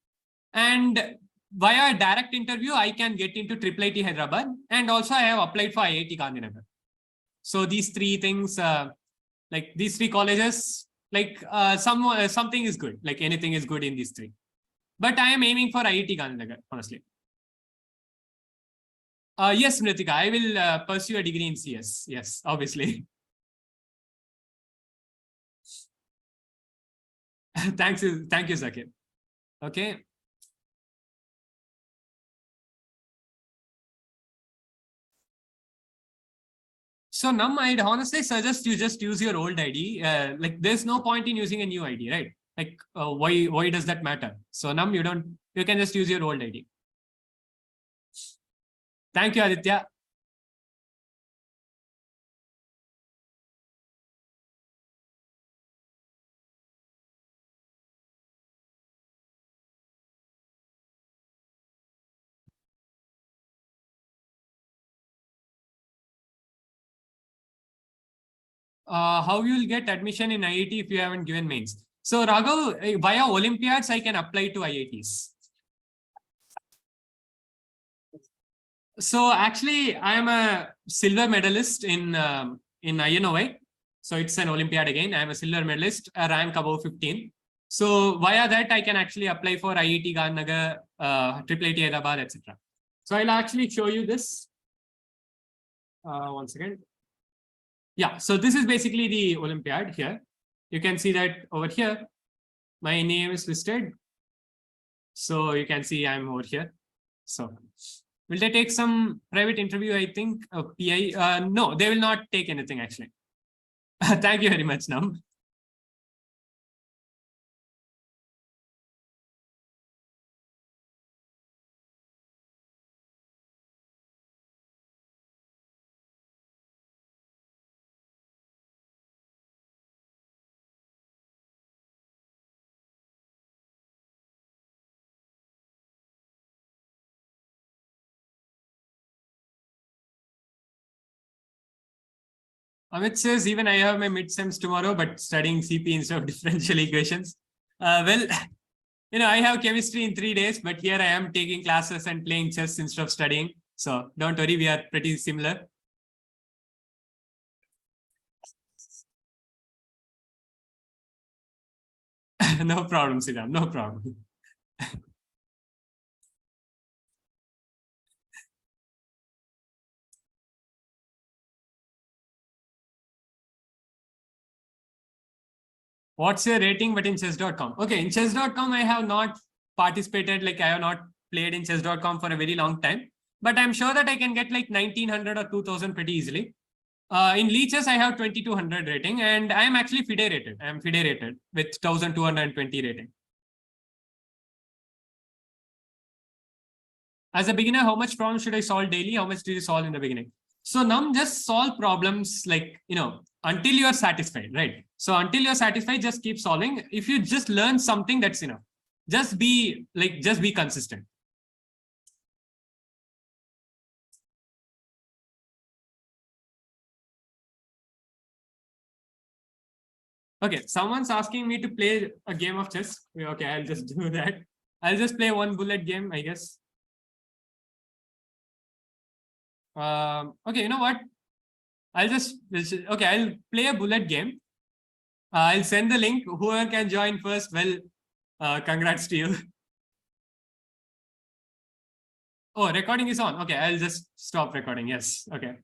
and via a direct interview, I can get into IIIT Hyderabad, and also I have applied for IIT Gandhinagar. So these three things, like these three colleges, like something is good, like anything is good in these three. But I am aiming for IIT Gandhinagar, honestly. Yes, Mritika, I will pursue a degree in CS. Yes, obviously. Thank you, Zakir. Okay. So Nam, I'd honestly suggest you just use your old ID. Like, there's no point in using a new ID, right? Like, why does that matter? So Nam, you can just use your old ID. Thank you, Aditya. How you'll get admission in IIT if you haven't given mains? So Raghav, via Olympiads, I can apply to IITs. So actually, I am a silver medalist in INOI. So it's an Olympiad again. I'm a silver medalist, a rank above 15. So via that, I can actually apply for IIT Gandhinagar, IIIT Hyderabad, etc. So I'll actually show you this. One second. Yeah, so this is basically the Olympiad here. You can see that over here, my name is listed. So you can see I'm over here. So will they take some private interview, I think, PI? No, they will not take anything actually. Thank you very much, Nam. Amit says, even I have my midsems tomorrow, but studying CP instead of differential equations. Well, you know, I have chemistry in 3 days, but here I am taking classes and playing chess instead of studying. So don't worry, we are pretty similar. No problem, Siddham, no problem. What's your rating but in chess.com? Okay, in chess.com, I have not participated, like I have not played in chess.com for a very long time, but I'm sure that I can get like 1900 or 2000 pretty easily. In Leeches, I have 2200 rating, and I am actually FIDE rated. I am FIDE rated with 1220 rating. As a beginner, how much problems should I solve daily? How much did you solve in the beginning? So Nam, just solve problems like, you know, until you're satisfied, right? So until you're satisfied, just keep solving. If you just learn something, that's enough. Just be consistent. Okay, someone's asking me to play a game of chess. Okay, I'll just do that. I'll just play one bullet game, I guess. Okay, you know what? I'll play a bullet game. I'll send the link. Whoever can join first, well, congrats to you. Oh, recording is on. Okay, I'll just stop recording. Yes. Okay.